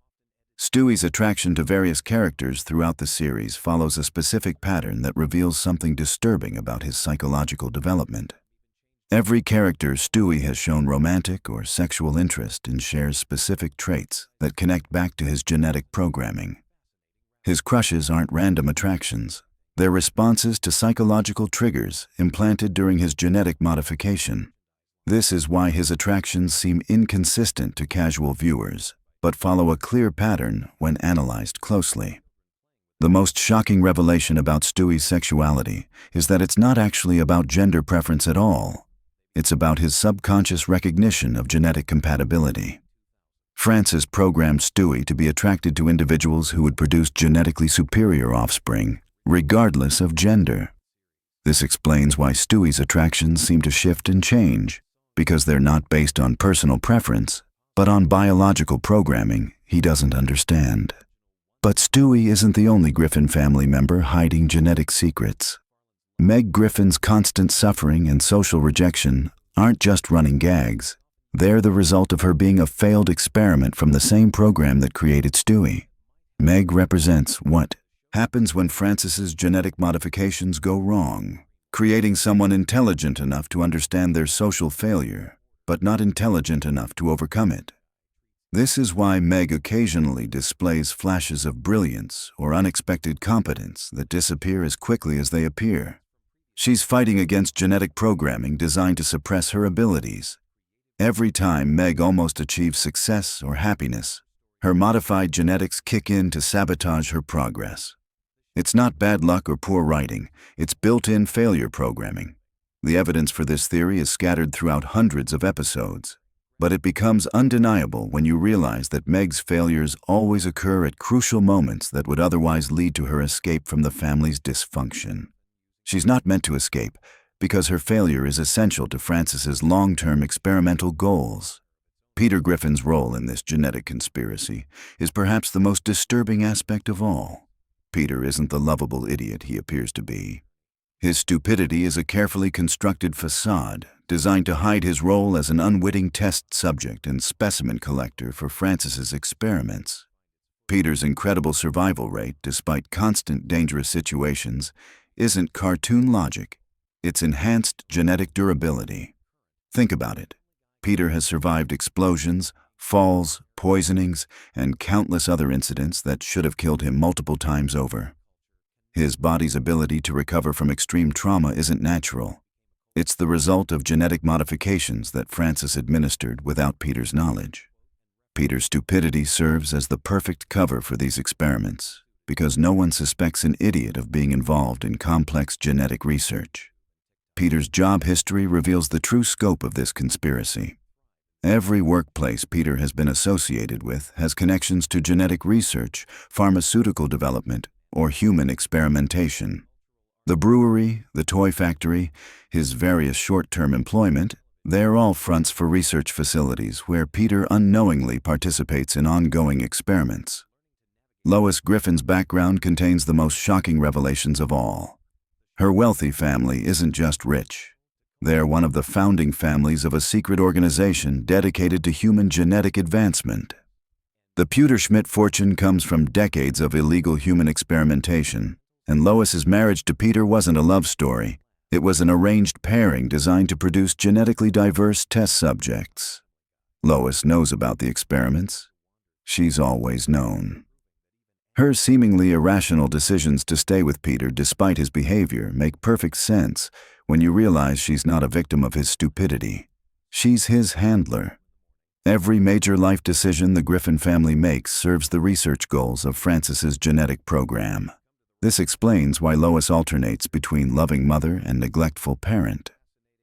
Stewie's attraction to various characters throughout the series follows a specific pattern that reveals something disturbing about his psychological development. Every character Stewie has shown romantic or sexual interest and shares specific traits that connect back to his genetic programming. His crushes aren't random attractions. They're responses to psychological triggers implanted during his genetic modification. This is why his attractions seem inconsistent to casual viewers, but follow a clear pattern when analyzed closely. The most shocking revelation about Stewie's sexuality is that it's not actually about gender preference at all. It's about his subconscious recognition of genetic compatibility. Francis programmed Stewie to be attracted to individuals who would produce genetically superior offspring, regardless of gender. This explains why Stewie's attractions seem to shift and change, because they're not based on personal preference, but on biological programming he doesn't understand. But Stewie isn't the only Griffin family member hiding genetic secrets. Meg Griffin's constant suffering and social rejection aren't just running gags. They're the result of her being a failed experiment from the same program that created Stewie. Meg represents what happens when Francis's genetic modifications go wrong, creating someone intelligent enough to understand their social failure, but not intelligent enough to overcome it. This is why Meg occasionally displays flashes of brilliance or unexpected competence that disappear as quickly as they appear. She's fighting against genetic programming designed to suppress her abilities. Every time Meg almost achieves success or happiness, her modified genetics kick in to sabotage her progress. It's not bad luck or poor writing, it's built-in failure programming. The evidence for this theory is scattered throughout hundreds of episodes. But it becomes undeniable when you realize that Meg's failures always occur at crucial moments that would otherwise lead to her escape from the family's dysfunction. She's not meant to escape because her failure is essential to Francis's long-term experimental goals. Peter Griffin's role in this genetic conspiracy is perhaps the most disturbing aspect of all. Peter isn't the lovable idiot he appears to be. His stupidity is a carefully constructed facade designed to hide his role as an unwitting test subject and specimen collector for Francis's experiments. Peter's incredible survival rate, despite constant dangerous situations, isn't cartoon logic. It's enhanced genetic durability. Think about it. Peter has survived explosions, falls, poisonings, and countless other incidents that should have killed him multiple times over. His body's ability to recover from extreme trauma isn't natural. It's the result of genetic modifications that Francis administered without Peter's knowledge. Peter's stupidity serves as the perfect cover for these experiments, because no one suspects an idiot of being involved in complex genetic research. Peter's job history reveals the true scope of this conspiracy. Every workplace Peter has been associated with has connections to genetic research, pharmaceutical development, or human experimentation. The brewery, the toy factory, his various short-term employment, they're all fronts for research facilities where Peter unknowingly participates in ongoing experiments. Lois Griffin's background contains the most shocking revelations of all. Her wealthy family isn't just rich. They're one of the founding families of a secret organization dedicated to human genetic advancement. The Pewterschmidt fortune comes from decades of illegal human experimentation, and Lois's marriage to Peter wasn't a love story. It was an arranged pairing designed to produce genetically diverse test subjects. Lois knows about the experiments. She's always known. Her seemingly irrational decisions to stay with Peter despite his behavior make perfect sense when you realize she's not a victim of his stupidity. She's his handler. Every major life decision the Griffin family makes serves the research goals of Francis's genetic program. This explains why Lois alternates between loving mother and neglectful parent.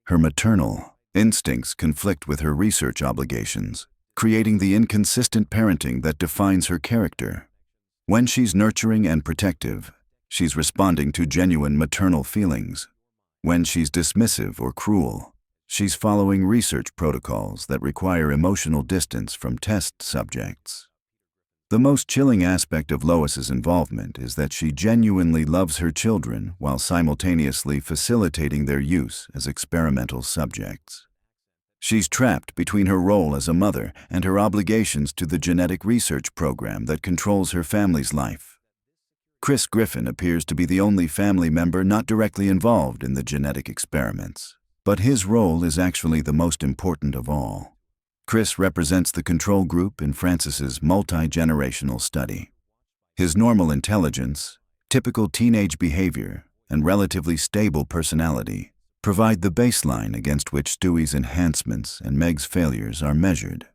Her maternal instincts conflict with her research obligations, creating the inconsistent parenting that defines her character. When she's nurturing and protective, she's responding to genuine maternal feelings. When she's dismissive or cruel, she's following research protocols that require emotional distance from test subjects. The most chilling aspect of Lois's involvement is that she genuinely loves her children while simultaneously facilitating their use as experimental subjects. She's trapped between her role as a mother and her obligations to the genetic research program that controls her family's life. Chris Griffin appears to be the only family member not directly involved in the genetic experiments, but his role is actually the most important of all. Chris represents the control group in Francis's multi-generational study. His normal intelligence, typical teenage behavior, and relatively stable personality provide the baseline against which Stewie's enhancements and Meg's failures are measured.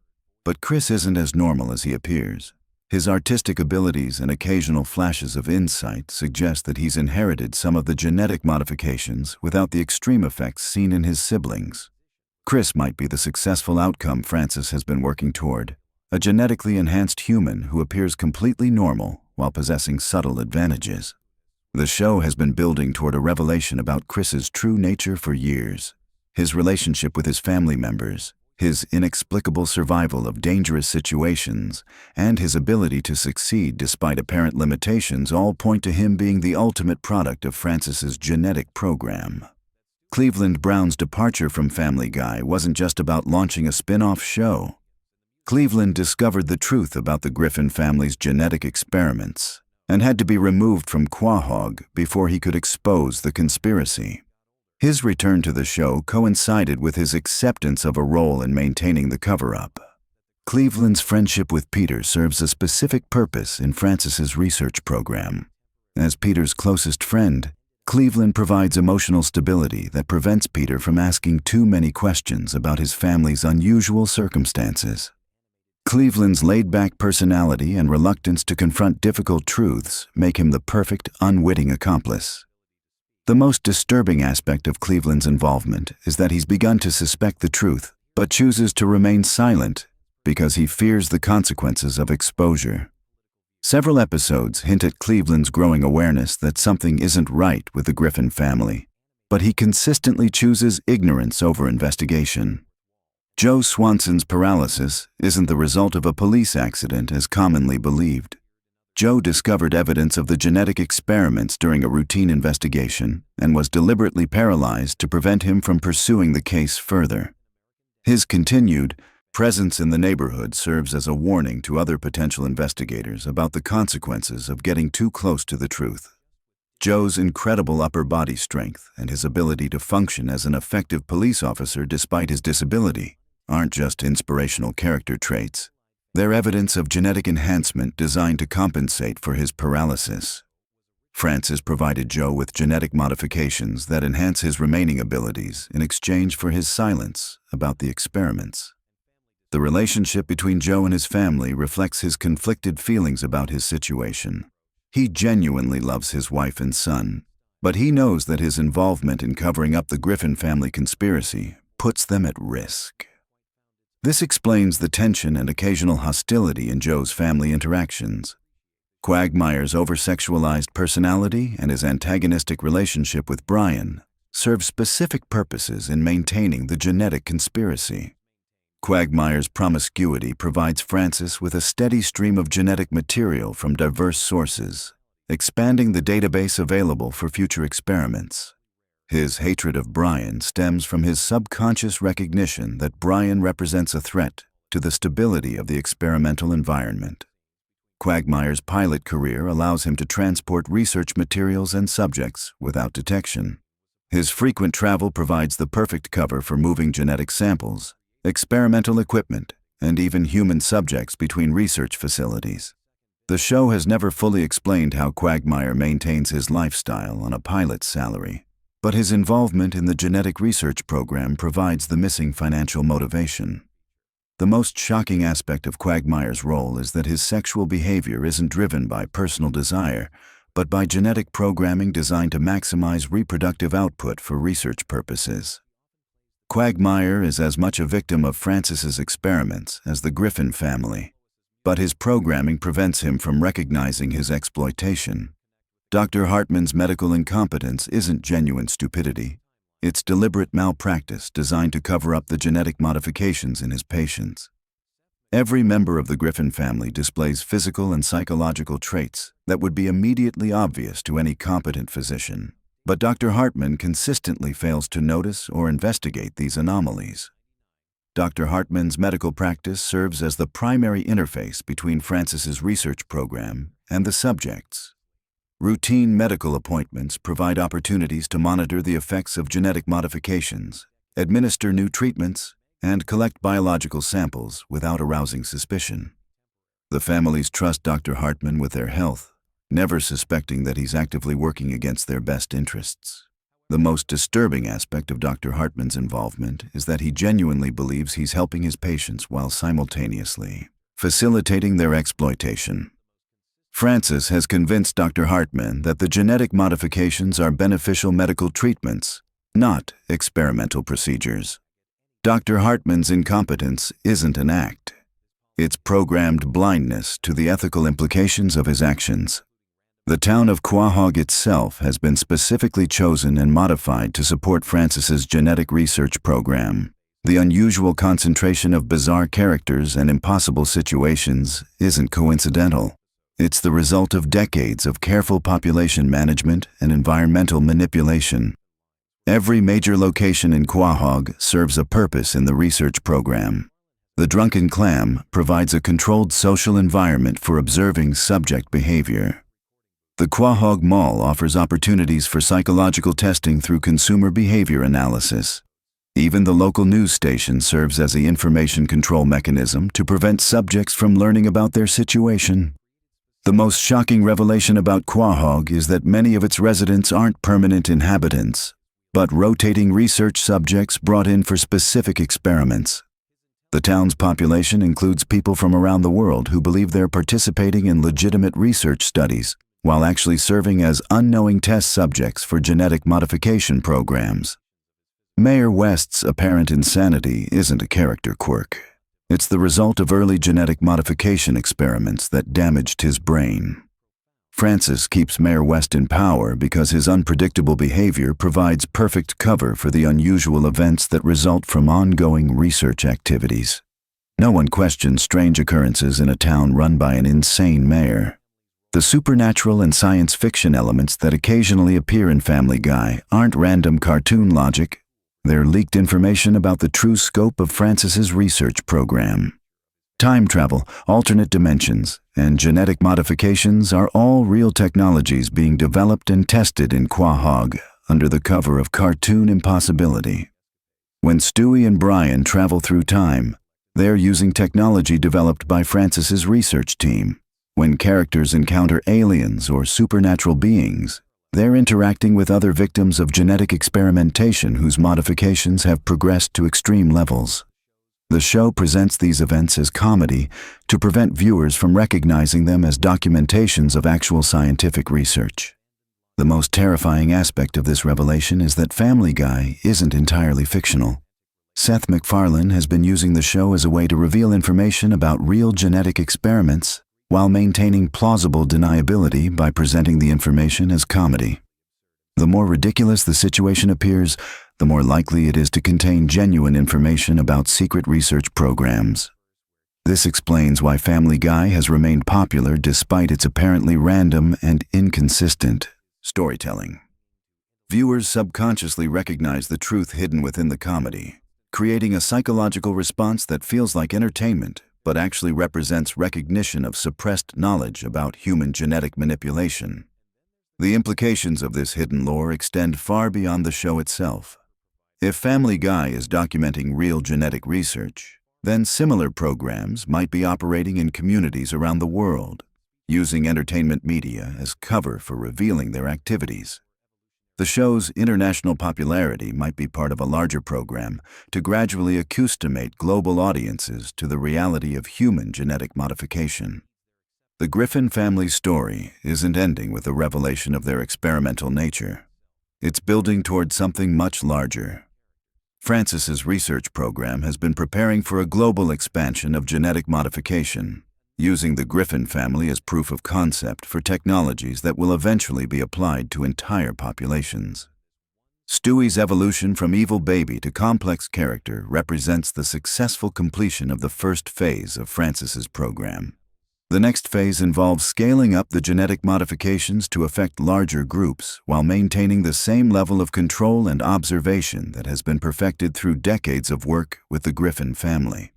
But Chris isn't as normal as he appears. His artistic abilities and occasional flashes of insight suggest that he's inherited some of the genetic modifications without the extreme effects seen in his siblings. Chris might be the successful outcome Francis has been working toward, a genetically enhanced human who appears completely normal while possessing subtle advantages. The show has been building toward a revelation about Chris's true nature for years. His relationship with his family members, his inexplicable survival of dangerous situations, and his ability to succeed despite apparent limitations all point to him being the ultimate product of Francis's genetic program. Cleveland Brown's departure from Family Guy wasn't just about launching a spin-off show. Cleveland discovered the truth about the Griffin family's genetic experiments and had to be removed from Quahog before he could expose the conspiracy. His return to the show coincided with his acceptance of a role in maintaining the cover-up. Cleveland's friendship with Peter serves a specific purpose in Francis's research program. As Peter's closest friend, Cleveland provides emotional stability that prevents Peter from asking too many questions about his family's unusual circumstances. Cleveland's laid-back personality and reluctance to confront difficult truths make him the perfect, unwitting accomplice. The most disturbing aspect of Cleveland's involvement is that he's begun to suspect the truth but chooses to remain silent because he fears the consequences of exposure. Several episodes hint at Cleveland's growing awareness that something isn't right with the Griffin family, but he consistently chooses ignorance over investigation. Joe Swanson's paralysis isn't the result of a police accident as commonly believed. Joe discovered evidence of the genetic experiments during a routine investigation and was deliberately paralyzed to prevent him from pursuing the case further. His continued presence in the neighborhood serves as a warning to other potential investigators about the consequences of getting too close to the truth. Joe's incredible upper body strength and his ability to function as an effective police officer despite his disability aren't just inspirational character traits. They're evidence of genetic enhancement designed to compensate for his paralysis. Francis provided Joe with genetic modifications that enhance his remaining abilities in exchange for his silence about the experiments. The relationship between Joe and his family reflects his conflicted feelings about his situation. He genuinely loves his wife and son, but he knows that his involvement in covering up the Griffin family conspiracy puts them at risk. This explains the tension and occasional hostility in Joe's family interactions. Quagmire's over-sexualized personality and his antagonistic relationship with Brian serve specific purposes in maintaining the genetic conspiracy. Quagmire's promiscuity provides Francis with a steady stream of genetic material from diverse sources, expanding the database available for future experiments. His hatred of Brian stems from his subconscious recognition that Brian represents a threat to the stability of the experimental environment. Quagmire's pilot career allows him to transport research materials and subjects without detection. His frequent travel provides the perfect cover for moving genetic samples, experimental equipment, and even human subjects between research facilities. The show has never fully explained how Quagmire maintains his lifestyle on a pilot's salary, but his involvement in the genetic research program provides the missing financial motivation. The most shocking aspect of Quagmire's role is that his sexual behavior isn't driven by personal desire, but by genetic programming designed to maximize reproductive output for research purposes. Quagmire is as much a victim of Francis's experiments as the Griffin family, but his programming prevents him from recognizing his exploitation. Dr. Hartman's medical incompetence isn't genuine stupidity. It's deliberate malpractice designed to cover up the genetic modifications in his patients. Every member of the Griffin family displays physical and psychological traits that would be immediately obvious to any competent physician, but Dr. Hartman consistently fails to notice or investigate these anomalies. Dr. Hartman's medical practice serves as the primary interface between Francis's research program and the subjects. Routine medical appointments provide opportunities to monitor the effects of genetic modifications, administer new treatments, and collect biological samples without arousing suspicion. The families trust Dr. Hartman with their health, never suspecting that he's actively working against their best interests. The most disturbing aspect of Dr. Hartman's involvement is that he genuinely believes he's helping his patients while simultaneously facilitating their exploitation. Francis has convinced Dr. Hartman that the genetic modifications are beneficial medical treatments, not experimental procedures. Dr. Hartman's incompetence isn't an act. It's programmed blindness to the ethical implications of his actions. The town of Quahog itself has been specifically chosen and modified to support Francis's genetic research program. The unusual concentration of bizarre characters and impossible situations isn't coincidental. It's the result of decades of careful population management and environmental manipulation. Every major location in Quahog serves a purpose in the research program. The Drunken Clam provides a controlled social environment for observing subject behavior. The Quahog Mall offers opportunities for psychological testing through consumer behavior analysis. Even the local news station serves as the information control mechanism to prevent subjects from learning about their situation. The most shocking revelation about Quahog is that many of its residents aren't permanent inhabitants, but rotating research subjects brought in for specific experiments. The town's population includes people from around the world who believe they're participating in legitimate research studies, while actually serving as unknowing test subjects for genetic modification programs. Mayor West's apparent insanity isn't a character quirk. It's the result of early genetic modification experiments that damaged his brain. Francis keeps Mayor West in power because his unpredictable behavior provides perfect cover for the unusual events that result from ongoing research activities. No one questions strange occurrences in a town run by an insane mayor. The supernatural and science fiction elements that occasionally appear in Family Guy aren't random cartoon logic. They're leaked information about the true scope of Francis's research program. Time travel, alternate dimensions, and genetic modifications are all real technologies being developed and tested in Quahog under the cover of cartoon impossibility. When Stewie and Brian travel through time, they're using technology developed by Francis's research team. When characters encounter aliens or supernatural beings, they're interacting with other victims of genetic experimentation whose modifications have progressed to extreme levels. The show presents these events as comedy to prevent viewers from recognizing them as documentations of actual scientific research. The most terrifying aspect of this revelation is that Family Guy isn't entirely fictional. Seth MacFarlane has been using the show as a way to reveal information about real genetic experiments while maintaining plausible deniability by presenting the information as comedy. The more ridiculous the situation appears, the more likely it is to contain genuine information about secret research programs. This explains why Family Guy has remained popular despite its apparently random and inconsistent storytelling. Viewers subconsciously recognize the truth hidden within the comedy, creating a psychological response that feels like entertainment but actually represents recognition of suppressed knowledge about human genetic manipulation. The implications of this hidden lore extend far beyond the show itself. If Family Guy is documenting real genetic research, then similar programs might be operating in communities around the world, using entertainment media as cover for revealing their activities. The show's international popularity might be part of a larger program to gradually accustomate global audiences to the reality of human genetic modification. The Griffin family's story isn't ending with the revelation of their experimental nature. It's building toward something much larger. Francis's research program has been preparing for a global expansion of genetic modification, using the Griffin family as proof of concept for technologies that will eventually be applied to entire populations. Stewie's evolution from evil baby to complex character represents the successful completion of the first phase of Francis's program. The next phase involves scaling up the genetic modifications to affect larger groups while maintaining the same level of control and observation that has been perfected through decades of work with the Griffin family.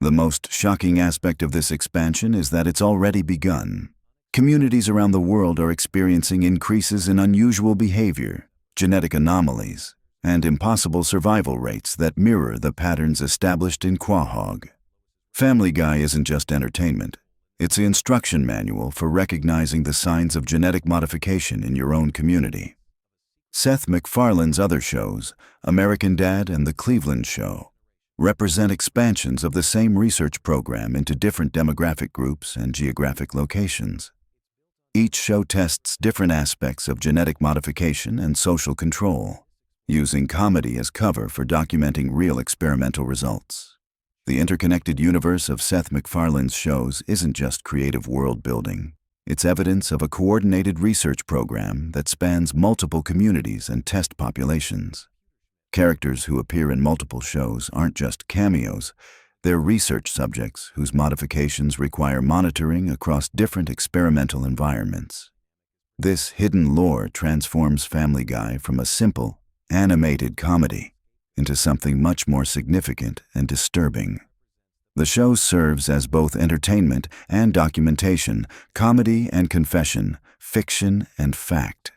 The most shocking aspect of this expansion is that it's already begun. Communities around the world are experiencing increases in unusual behavior, genetic anomalies, and impossible survival rates that mirror the patterns established in Quahog. Family Guy isn't just entertainment. It's the instruction manual for recognizing the signs of genetic modification in your own community. Seth MacFarlane's other shows, American Dad and The Cleveland Show, represent expansions of the same research program into different demographic groups and geographic locations. Each show tests different aspects of genetic modification and social control, using comedy as cover for documenting real experimental results. The interconnected universe of Seth MacFarlane's shows isn't just creative world building. It's evidence of a coordinated research program that spans multiple communities and test populations. Characters who appear in multiple shows aren't just cameos, they're research subjects whose modifications require monitoring across different experimental environments. This hidden lore transforms Family Guy from a simple, animated comedy into something much more significant and disturbing. The show serves as both entertainment and documentation, comedy and confession, fiction and fact.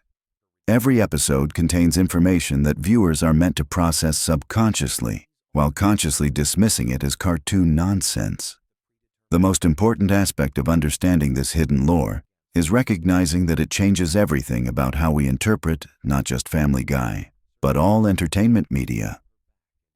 Every episode contains information that viewers are meant to process subconsciously, while consciously dismissing it as cartoon nonsense. The most important aspect of understanding this hidden lore is recognizing that it changes everything about how we interpret not just Family Guy, but all entertainment media.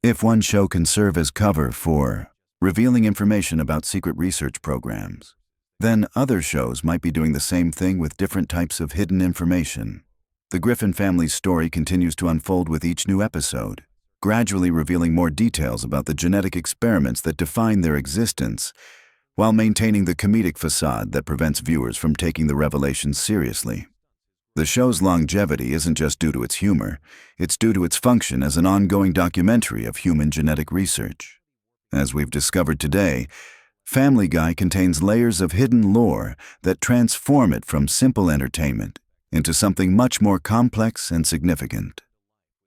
If one show can serve as cover for revealing information about secret research programs, then other shows might be doing the same thing with different types of hidden information. The Griffin family's story continues to unfold with each new episode, gradually revealing more details about the genetic experiments that define their existence, while maintaining the comedic facade that prevents viewers from taking the revelations seriously. The show's longevity isn't just due to its humor, it's due to its function as an ongoing documentary of human genetic research. As we've discovered today, Family Guy contains layers of hidden lore that transform it from simple entertainment into something much more complex and significant.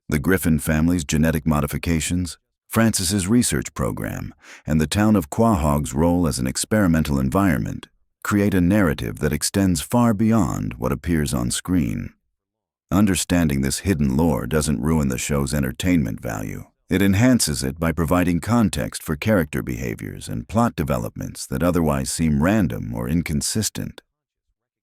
The Griffin family's genetic modifications, Francis's research program, and the town of Quahog's role as an experimental environment create a narrative that extends far beyond what appears on screen. Understanding this hidden lore doesn't ruin the show's entertainment value. It enhances it by providing context for character behaviors and plot developments that otherwise seem random or inconsistent.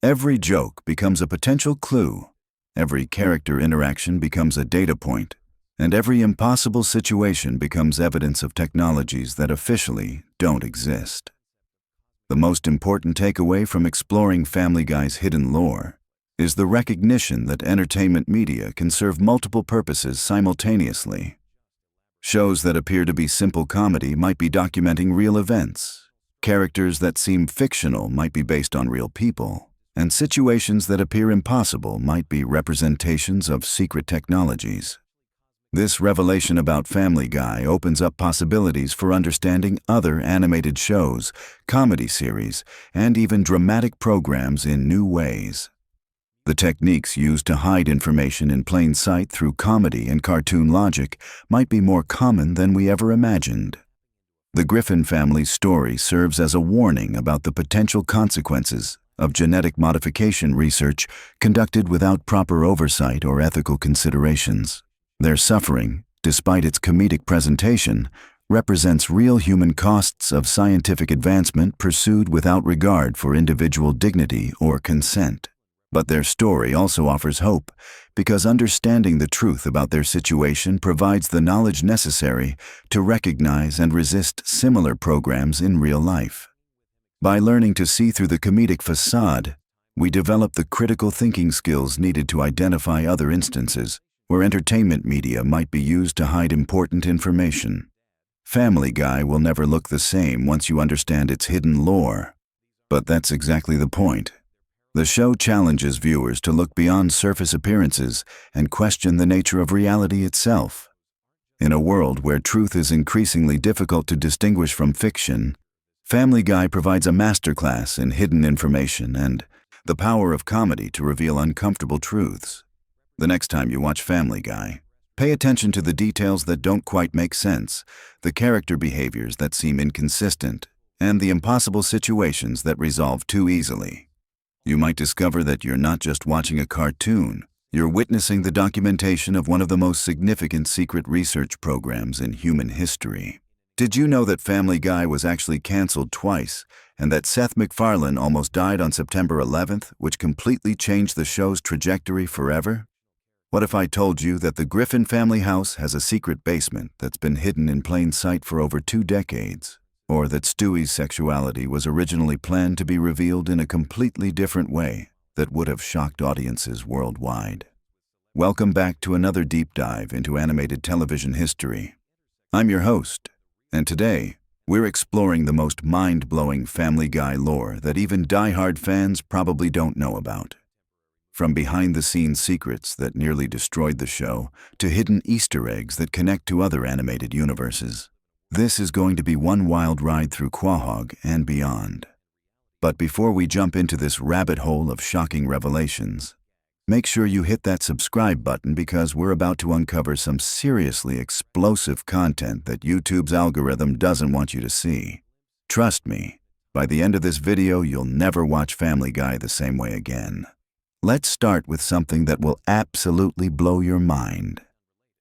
Every joke becomes a potential clue, every character interaction becomes a data point, and every impossible situation becomes evidence of technologies that officially don't exist. The most important takeaway from exploring Family Guy's hidden lore is the recognition that entertainment media can serve multiple purposes simultaneously. Shows that appear to be simple comedy might be documenting real events. Characters that seem fictional might be based on real people, and situations that appear impossible might be representations of secret technologies. This revelation about Family Guy opens up possibilities for understanding other animated shows, comedy series, and even dramatic programs in new ways. The techniques used to hide information in plain sight through comedy and cartoon logic might be more common than we ever imagined. The Griffin family's story serves as a warning about the potential consequences of genetic modification research conducted without proper oversight or ethical considerations. Their suffering, despite its comedic presentation, represents real human costs of scientific advancement pursued without regard for individual dignity or consent. But their story also offers hope, because understanding the truth about their situation provides the knowledge necessary to recognize and resist similar programs in real life. By learning to see through the comedic facade, we develop the critical thinking skills needed to identify other instances where entertainment media might be used to hide important information. Family Guy will never look the same once you understand its hidden lore. But that's exactly the point. The show challenges viewers to look beyond surface appearances and question the nature of reality itself. In a world where truth is increasingly difficult to distinguish from fiction, Family Guy provides a masterclass in hidden information and the power of comedy to reveal uncomfortable truths. The next time you watch Family Guy, pay attention to the details that don't quite make sense, the character behaviors that seem inconsistent, and the impossible situations that resolve too easily. You might discover that you're not just watching a cartoon, you're witnessing the documentation of one of the most significant secret research programs in human history. Did you know that Family Guy was actually canceled twice, and that Seth MacFarlane almost died on September 11th, which completely changed the show's trajectory forever? What if I told you that the Griffin family house has a secret basement that's been hidden in plain sight for over 2 decades? Or that Stewie's sexuality was originally planned to be revealed in a completely different way that would have shocked audiences worldwide? Welcome back to another deep dive into animated television history. I'm your host, and today we're exploring the most mind-blowing Family Guy lore that even die-hard fans probably don't know about. From behind-the-scenes secrets that nearly destroyed the show to hidden Easter eggs that connect to other animated universes, this is going to be one wild ride through Quahog and beyond. But before we jump into this rabbit hole of shocking revelations, make sure you hit that subscribe button because we're about to uncover some seriously explosive content that YouTube's algorithm doesn't want you to see. Trust me, by the end of this video, you'll never watch Family Guy the same way again. Let's start with something that will absolutely blow your mind.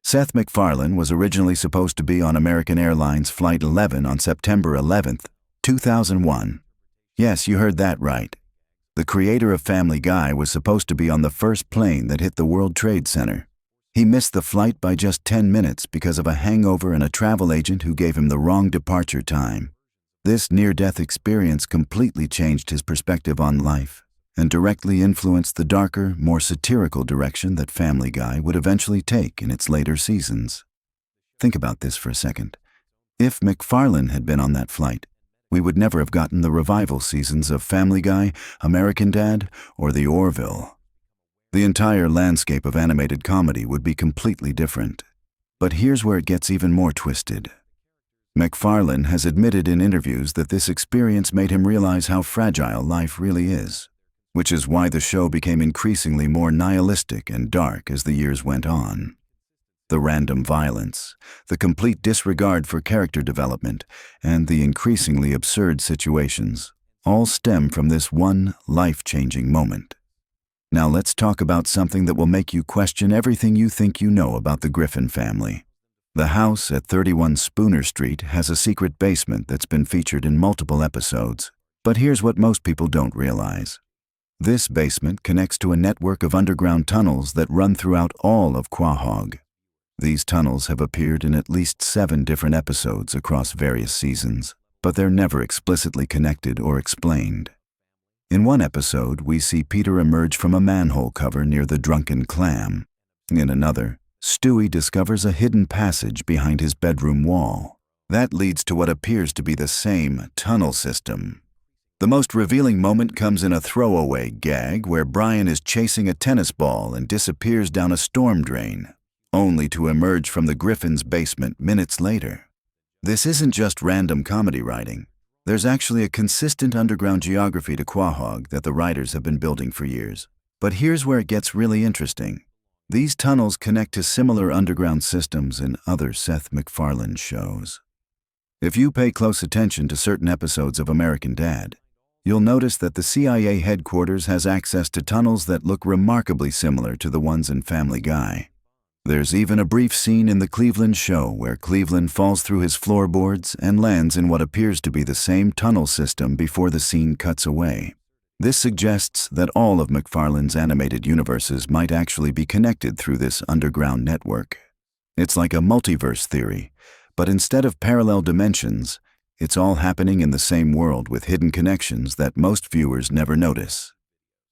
Seth MacFarlane was originally supposed to be on American Airlines Flight 11 on September 11th, 2001. Yes, you heard that right. The creator of Family Guy was supposed to be on the first plane that hit the World Trade Center. He missed the flight by just 10 minutes because of a hangover and a travel agent who gave him the wrong departure time. This near-death experience completely changed his perspective on life and directly influenced the darker, more satirical direction that Family Guy would eventually take in its later seasons. Think about this for a second. If MacFarlane had been on that flight, we would never have gotten the revival seasons of Family Guy, American Dad, or The Orville. The entire landscape of animated comedy would be completely different. But here's where it gets even more twisted. MacFarlane has admitted in interviews that this experience made him realize how fragile life really is, which is why the show became increasingly more nihilistic and dark as the years went on. The random violence, the complete disregard for character development, and the increasingly absurd situations all stem from this one life-changing moment. Now let's talk about something that will make you question everything you think you know about the Griffin family. The house at 31 Spooner Street has a secret basement that's been featured in multiple episodes. But here's what most people don't realize. This basement connects to a network of underground tunnels that run throughout all of Quahog. These tunnels have appeared in at least 7 different episodes across various seasons, but they're never explicitly connected or explained. In one episode, we see Peter emerge from a manhole cover near the drunken clam. In another, Stewie discovers a hidden passage behind his bedroom wall. That leads to what appears to be the same tunnel system. The most revealing moment comes in a throwaway gag where Brian is chasing a tennis ball and disappears down a storm drain, only to emerge from the Griffin's basement minutes later. This isn't just random comedy writing. There's actually a consistent underground geography to Quahog that the writers have been building for years. But here's where it gets really interesting. These tunnels connect to similar underground systems in other Seth MacFarlane shows. If you pay close attention to certain episodes of American Dad, you'll notice that the CIA headquarters has access to tunnels that look remarkably similar to the ones in Family Guy. There's even a brief scene in the Cleveland show where Cleveland falls through his floorboards and lands in what appears to be the same tunnel system before the scene cuts away. This suggests that all of MacFarlane's animated universes might actually be connected through this underground network. It's like a multiverse theory, but instead of parallel dimensions, it's all happening in the same world with hidden connections that most viewers never notice.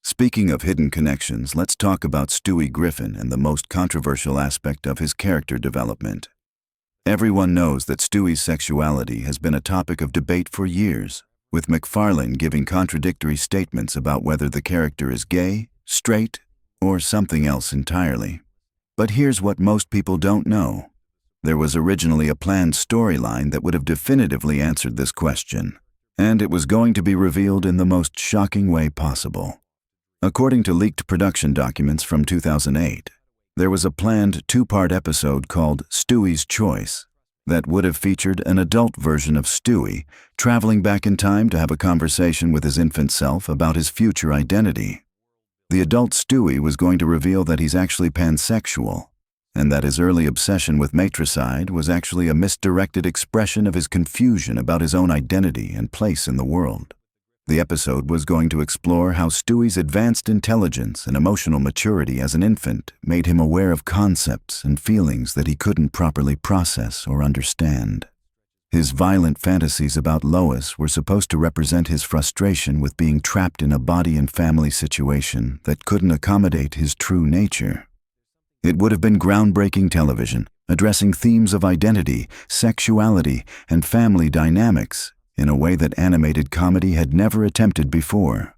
Speaking of hidden connections, let's talk about Stewie Griffin and the most controversial aspect of his character development. Everyone knows that Stewie's sexuality has been a topic of debate for years, with MacFarlane giving contradictory statements about whether the character is gay, straight, or something else entirely. But here's what most people don't know. There was originally a planned storyline that would have definitively answered this question, and it was going to be revealed in the most shocking way possible. According to leaked production documents from 2008, there was a planned 2-part episode called Stewie's Choice that would have featured an adult version of Stewie traveling back in time to have a conversation with his infant self about his future identity. The adult Stewie was going to reveal that he's actually pansexual, and that his early obsession with matricide was actually a misdirected expression of his confusion about his own identity and place in the world. The episode was going to explore how Stewie's advanced intelligence and emotional maturity as an infant made him aware of concepts and feelings that he couldn't properly process or understand. His violent fantasies about Lois were supposed to represent his frustration with being trapped in a body and family situation that couldn't accommodate his true nature. It would have been groundbreaking television, addressing themes of identity, sexuality, and family dynamics in a way that animated comedy had never attempted before.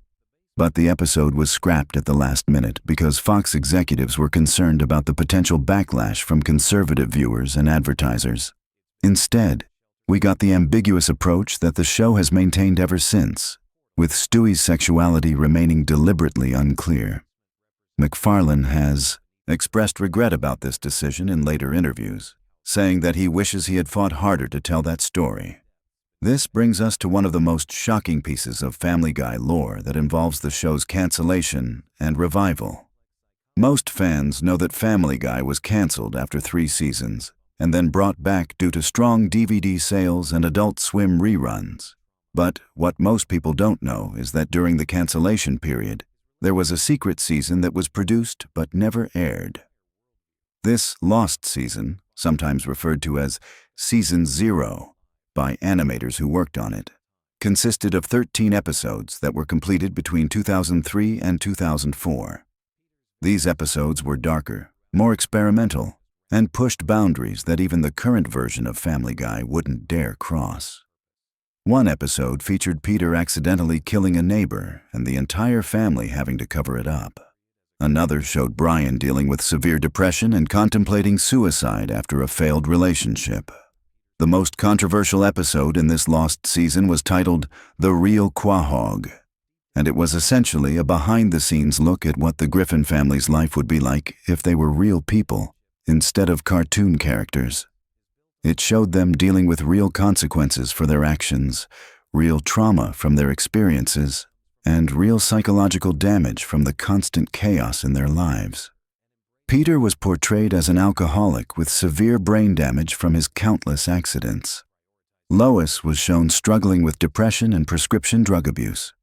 But the episode was scrapped at the last minute because Fox executives were concerned about the potential backlash from conservative viewers and advertisers. Instead, we got the ambiguous approach that the show has maintained ever since, with Stewie's sexuality remaining deliberately unclear. MacFarlane has expressed regret about this decision in later interviews, saying that he wishes he had fought harder to tell that story. This brings us to one of the most shocking pieces of Family Guy lore that involves the show's cancellation and revival. Most fans know that Family Guy was canceled after 3 seasons and then brought back due to strong DVD sales and Adult Swim reruns. But what most people don't know is that during the cancellation period, there was a secret season that was produced but never aired. This lost season, sometimes referred to as Season 0, by animators who worked on it, consisted of 13 episodes that were completed between 2003 and 2004. These episodes were darker, more experimental, and pushed boundaries that even the current version of Family Guy wouldn't dare cross. One episode featured Peter accidentally killing a neighbor and the entire family having to cover it up. Another showed Brian dealing with severe depression and contemplating suicide after a failed relationship. The most controversial episode in this lost season was titled The Real Quahog, and it was essentially a behind-the-scenes look at what the Griffin family's life would be like if they were real people instead of cartoon characters. It showed them dealing with real consequences for their actions, real trauma from their experiences, and real psychological damage from the constant chaos in their lives. Peter was portrayed as an alcoholic with severe brain damage from his countless accidents. Lois was shown struggling with depression and prescription drug abuse.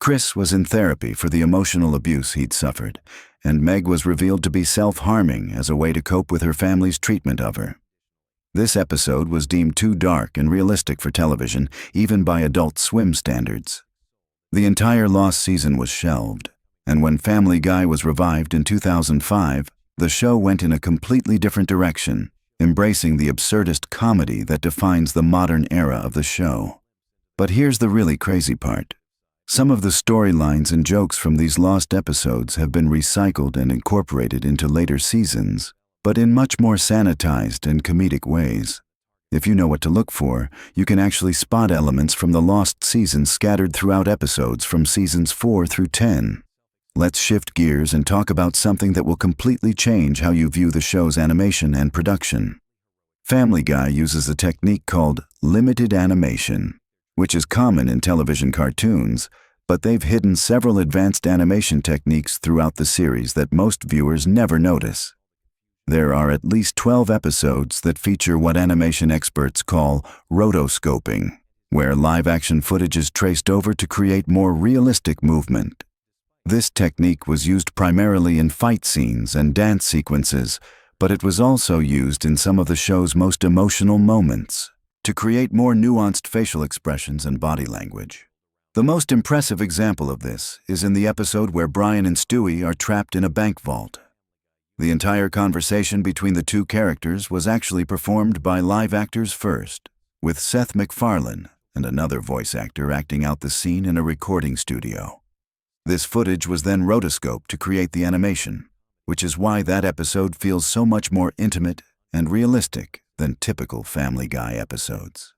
Chris was in therapy for the emotional abuse he'd suffered, and Meg was revealed to be self-harming as a way to cope with her family's treatment of her. This episode was deemed too dark and realistic for television, even by Adult Swim standards. The entire lost season was shelved, and when Family Guy was revived in 2005, the show went in a completely different direction, embracing the absurdist comedy that defines the modern era of the show. But here's the really crazy part. Some of the storylines and jokes from these lost episodes have been recycled and incorporated into later seasons, but in much more sanitized and comedic ways. If you know what to look for, you can actually spot elements from the lost seasons scattered throughout episodes from seasons 4 through 10. Let's shift gears and talk about something that will completely change how you view the show's animation and production. Family Guy uses a technique called limited animation, which is common in television cartoons, but they've hidden several advanced animation techniques throughout the series that most viewers never notice. There are at least 12 episodes that feature what animation experts call rotoscoping, where live-action footage is traced over to create more realistic movement. This technique was used primarily in fight scenes and dance sequences, but it was also used in some of the show's most emotional moments to create more nuanced facial expressions and body language. The most impressive example of this is in the episode where Brian and Stewie are trapped in a bank vault. The entire conversation between the two characters was actually performed by live actors first, with Seth MacFarlane and another voice actor acting out the scene in a recording studio. This footage was then rotoscoped to create the animation, which is why that episode feels so much more intimate and realistic than typical Family Guy episodes.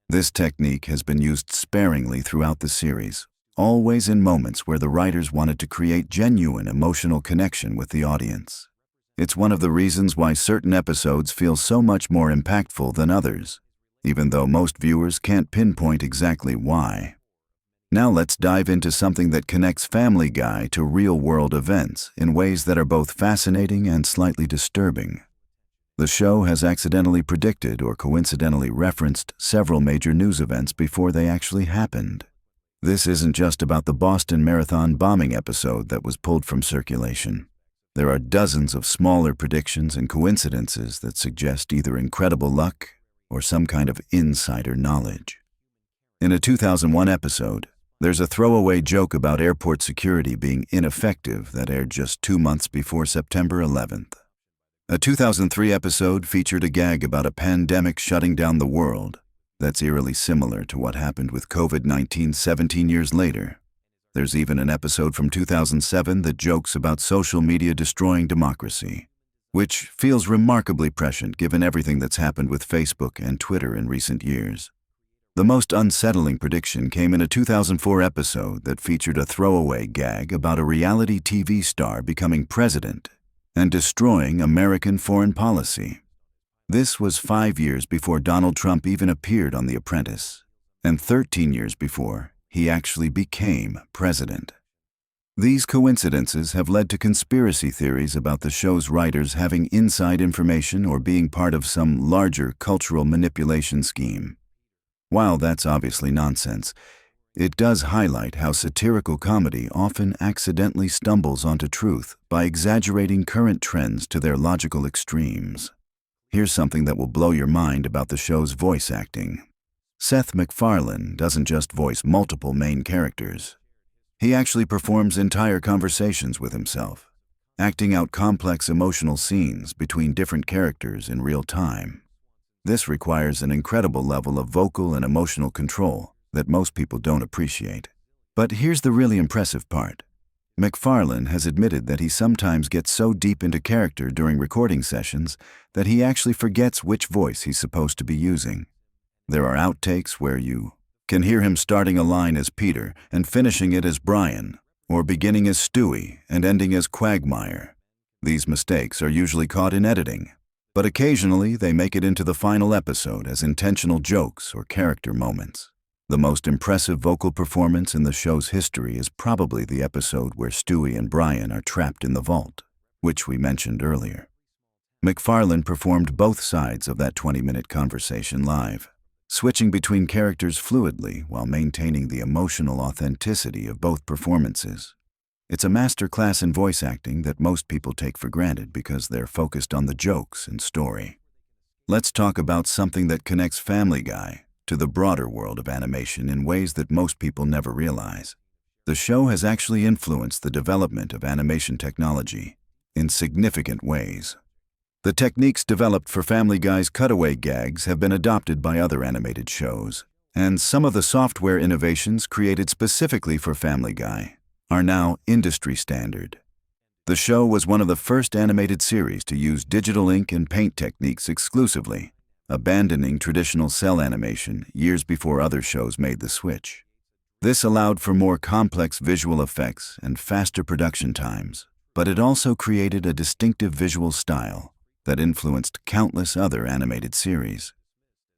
This technique has been used sparingly throughout the series, always in moments where the writers wanted to create genuine emotional connection with the audience. It's one of the reasons why certain episodes feel so much more impactful than others, even though most viewers can't pinpoint exactly why. Now let's dive into something that connects Family Guy to real-world events in ways that are both fascinating and slightly disturbing. The show has accidentally predicted or coincidentally referenced several major news events before they actually happened. This isn't just about the Boston Marathon bombing episode that was pulled from circulation. There are dozens of smaller predictions and coincidences that suggest either incredible luck or some kind of insider knowledge. In a 2001 episode, there's a throwaway joke about airport security being ineffective that aired just 2 months before September 11th. A 2003 episode featured a gag about a pandemic shutting down the world that's eerily similar to what happened with COVID-19 17 years later. There's even an episode from 2007 that jokes about social media destroying democracy, which feels remarkably prescient given everything that's happened with Facebook and Twitter in recent years. The most unsettling prediction came in a 2004 episode that featured a throwaway gag about a reality TV star becoming president and destroying American foreign policy. This was 5 years before Donald Trump even appeared on The Apprentice, and 13 years before he actually became president. These coincidences have led to conspiracy theories about the show's writers having inside information or being part of some larger cultural manipulation scheme. While that's obviously nonsense, it does highlight how satirical comedy often accidentally stumbles onto truth by exaggerating current trends to their logical extremes. Here's something that will blow your mind about the show's voice acting. Seth MacFarlane doesn't just voice multiple main characters. He actually performs entire conversations with himself. acting out complex emotional scenes between different characters in real time. This requires an incredible level of vocal and emotional control that most people don't appreciate. But here's the really impressive part. MacFarlane has admitted that he sometimes gets so deep into character during recording sessions that he actually forgets which voice he's supposed to be using. There are outtakes where you can hear him starting a line as Peter and finishing it as Brian, or beginning as Stewie and ending as Quagmire. These mistakes are usually caught in editing, but occasionally they make it into the final episode as intentional jokes or character moments. The most impressive vocal performance in the show's history is probably the episode where Stewie and Brian are trapped in the vault, which we mentioned earlier. MacFarlane performed both sides of that 20-minute conversation live, switching between characters fluidly while maintaining the emotional authenticity of both performances. It's a masterclass in voice acting that most people take for granted because they're focused on the jokes and story. Let's talk about something that connects Family Guy to the broader world of animation in ways that most people never realize. The show has actually influenced the development of animation technology in significant ways. The techniques developed for Family Guy's cutaway gags have been adopted by other animated shows, and some of the software innovations created specifically for Family Guy are now industry standard. The show was one of the first animated series to use digital ink and paint techniques exclusively, abandoning traditional cell animation years before other shows made the switch. This allowed for more complex visual effects and faster production times, but it also created a distinctive visual style that influenced countless other animated series.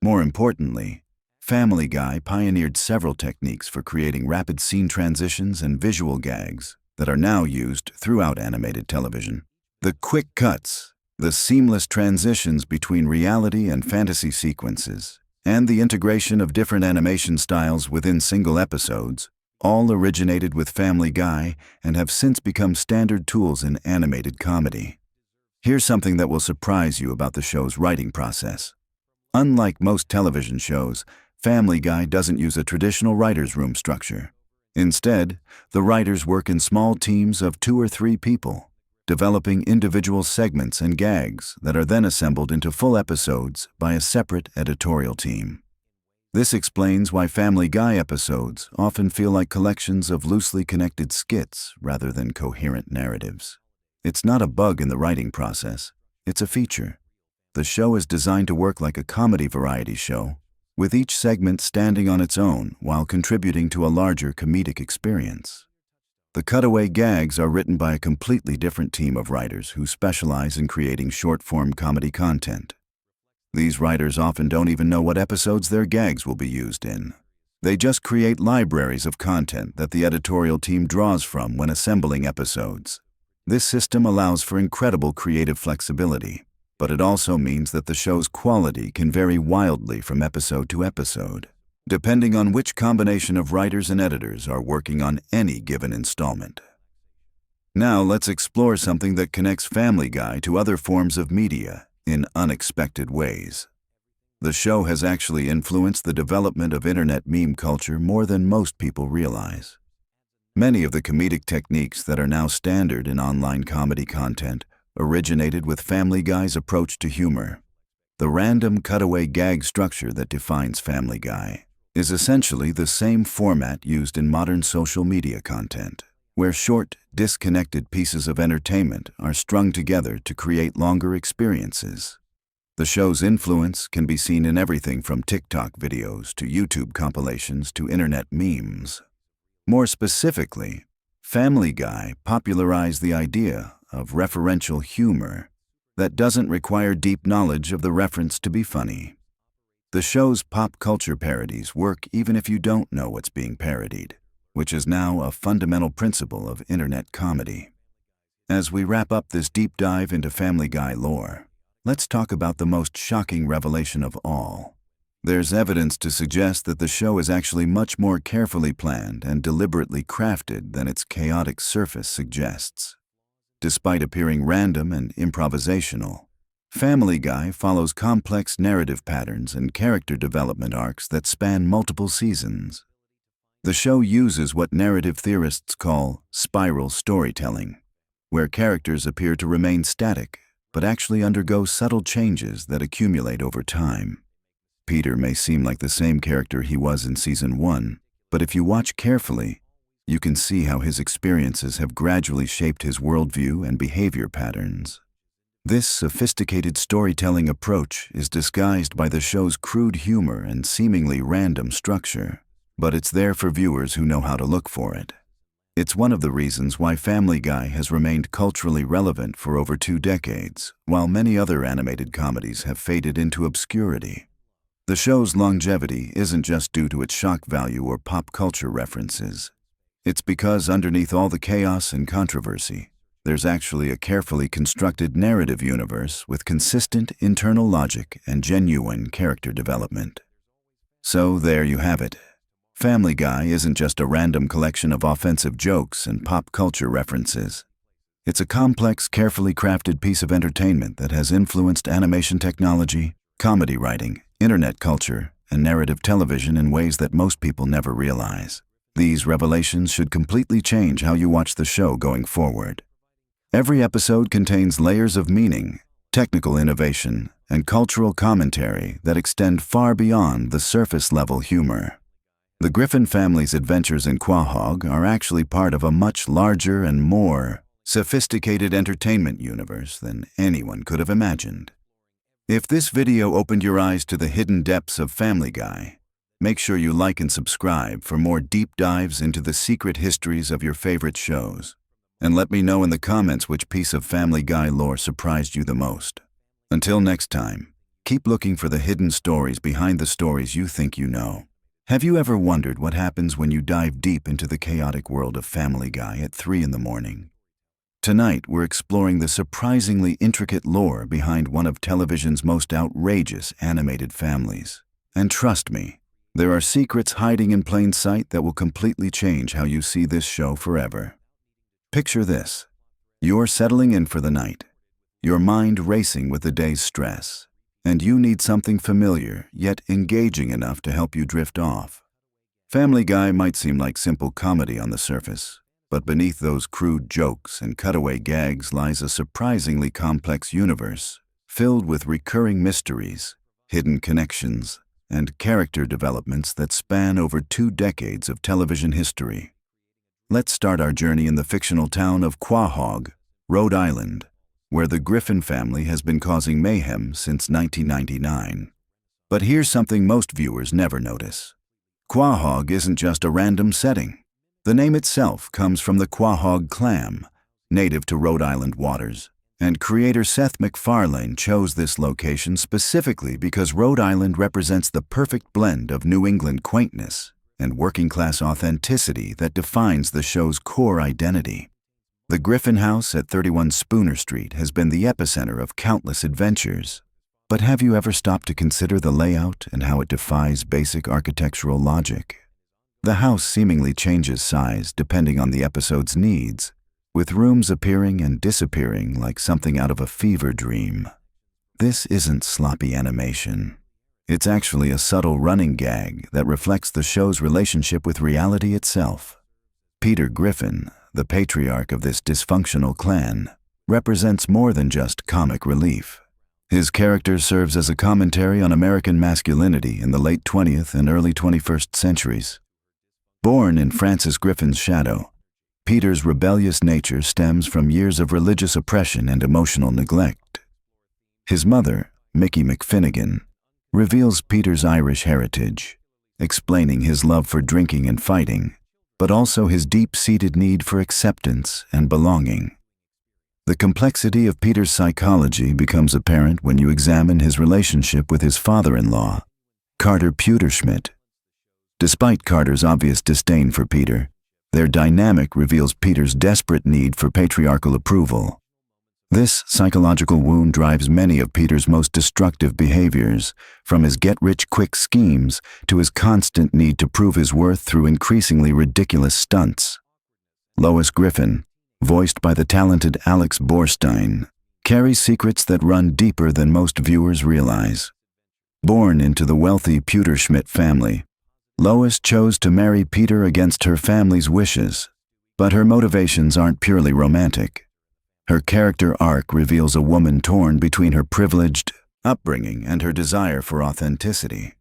More importantly, Family Guy pioneered several techniques for creating rapid scene transitions and visual gags that are now used throughout animated television. The quick cuts, the seamless transitions between reality and fantasy sequences, and the integration of different animation styles within single episodes all originated with Family Guy and have since become standard tools in animated comedy. Here's something that will surprise you about the show's writing process. Unlike most television shows, Family Guy doesn't use a traditional writer's room structure. Instead, the writers work in small teams of 2 or 3 people, developing individual segments and gags that are then assembled into full episodes by a separate editorial team. This explains why Family Guy episodes often feel like collections of loosely connected skits rather than coherent narratives. It's not a bug in the writing process, it's a feature. The show is designed to work like a comedy variety show, with each segment standing on its own while contributing to a larger comedic experience. The cutaway gags are written by a completely different team of writers who specialize in creating short-form comedy content. These writers often don't even know what episodes their gags will be used in. They just create libraries of content that the editorial team draws from when assembling episodes. This system allows for incredible creative flexibility, but it also means that the show's quality can vary wildly from episode to episode, depending on which combination of writers and editors are working on any given installment. Now let's explore something that connects Family Guy to other forms of media in unexpected ways. The show has actually influenced the development of internet meme culture more than most people realize. Many of the comedic techniques that are now standard in online comedy content originated with Family Guy's approach to humor. The random cutaway gag structure that defines Family Guy is essentially the same format used in modern social media content, where short, disconnected pieces of entertainment are strung together to create longer experiences. The show's influence can be seen in everything from TikTok videos to YouTube compilations to internet memes. More specifically, Family Guy popularized the idea of referential humor that doesn't require deep knowledge of the reference to be funny. The show's pop culture parodies work even if you don't know what's being parodied, which is now a fundamental principle of internet comedy. As we wrap up this deep dive into Family Guy lore, let's talk about the most shocking revelation of all. There's evidence to suggest that the show is actually much more carefully planned and deliberately crafted than its chaotic surface suggests. Despite appearing random and improvisational, Family Guy follows complex narrative patterns and character development arcs that span multiple seasons. The show uses what narrative theorists call spiral storytelling, where characters appear to remain static, but actually undergo subtle changes that accumulate over time. Peter may seem like the same character he was in Season 1, but if you watch carefully, you can see how his experiences have gradually shaped his worldview and behavior patterns. This sophisticated storytelling approach is disguised by the show's crude humor and seemingly random structure, but it's there for viewers who know how to look for it. It's one of the reasons why Family Guy has remained culturally relevant for over 2 decades, while many other animated comedies have faded into obscurity. The show's longevity isn't just due to its shock value or pop culture references. It's because underneath all the chaos and controversy, there's actually a carefully constructed narrative universe with consistent internal logic and genuine character development. So there you have it. Family Guy isn't just a random collection of offensive jokes and pop culture references. It's a complex, carefully crafted piece of entertainment that has influenced animation technology, comedy writing, internet culture, and narrative television in ways that most people never realize. These revelations should completely change how you watch the show going forward. Every episode contains layers of meaning, technical innovation, and cultural commentary that extend far beyond the surface-level humor. The Griffin family's adventures in Quahog are actually part of a much larger and more sophisticated entertainment universe than anyone could have imagined. If this video opened your eyes to the hidden depths of Family Guy, make sure you like and subscribe for more deep dives into the secret histories of your favorite shows. And let me know in the comments which piece of Family Guy lore surprised you the most. Until next time, keep looking for the hidden stories behind the stories you think you know. Have you ever wondered what happens when you dive deep into the chaotic world of Family Guy at 3 in the morning? Tonight, we're exploring the surprisingly intricate lore behind one of television's most outrageous animated families. And trust me, there are secrets hiding in plain sight that will completely change how you see this show forever. Picture this. You're settling in for the night, your mind racing with the day's stress, and you need something familiar yet engaging enough to help you drift off. Family Guy might seem like simple comedy on the surface, but beneath those crude jokes and cutaway gags lies a surprisingly complex universe filled with recurring mysteries, hidden connections, and character developments that span over 2 decades of television history. Let's start our journey in the fictional town of Quahog, Rhode Island, where the Griffin family has been causing mayhem since 1999. But here's something most viewers never notice. Quahog isn't just a random setting. The name itself comes from the Quahog clam, native to Rhode Island waters, and creator Seth MacFarlane chose this location specifically because Rhode Island represents the perfect blend of New England quaintness and working-class authenticity that defines the show's core identity. The Griffin house at 31 Spooner Street has been the epicenter of countless adventures. But have you ever stopped to consider the layout and how it defies basic architectural logic? The house seemingly changes size depending on the episode's needs, with rooms appearing and disappearing like something out of a fever dream. This isn't sloppy animation. It's actually a subtle running gag that reflects the show's relationship with reality itself. Peter Griffin, the patriarch of this dysfunctional clan, represents more than just comic relief. His character serves as a commentary on American masculinity in the late 20th and early 21st centuries. Born in Francis Griffin's shadow, Peter's rebellious nature stems from years of religious oppression and emotional neglect. His mother, Mickey McFinnigan, reveals Peter's Irish heritage, explaining his love for drinking and fighting, but also his deep-seated need for acceptance and belonging. The complexity of Peter's psychology becomes apparent when you examine his relationship with his father-in-law, Carter Pewterschmidt. Despite Carter's obvious disdain for Peter, their dynamic reveals Peter's desperate need for patriarchal approval. This psychological wound drives many of Peter's most destructive behaviors, from his get-rich-quick schemes to his constant need to prove his worth through increasingly ridiculous stunts. Lois Griffin, voiced by the talented Alex Borstein, carries secrets that run deeper than most viewers realize. Born into the wealthy Pewterschmidt family, Lois chose to marry Peter against her family's wishes, but her motivations aren't purely romantic. Her character arc reveals a woman torn between her privileged upbringing and her desire for authenticity.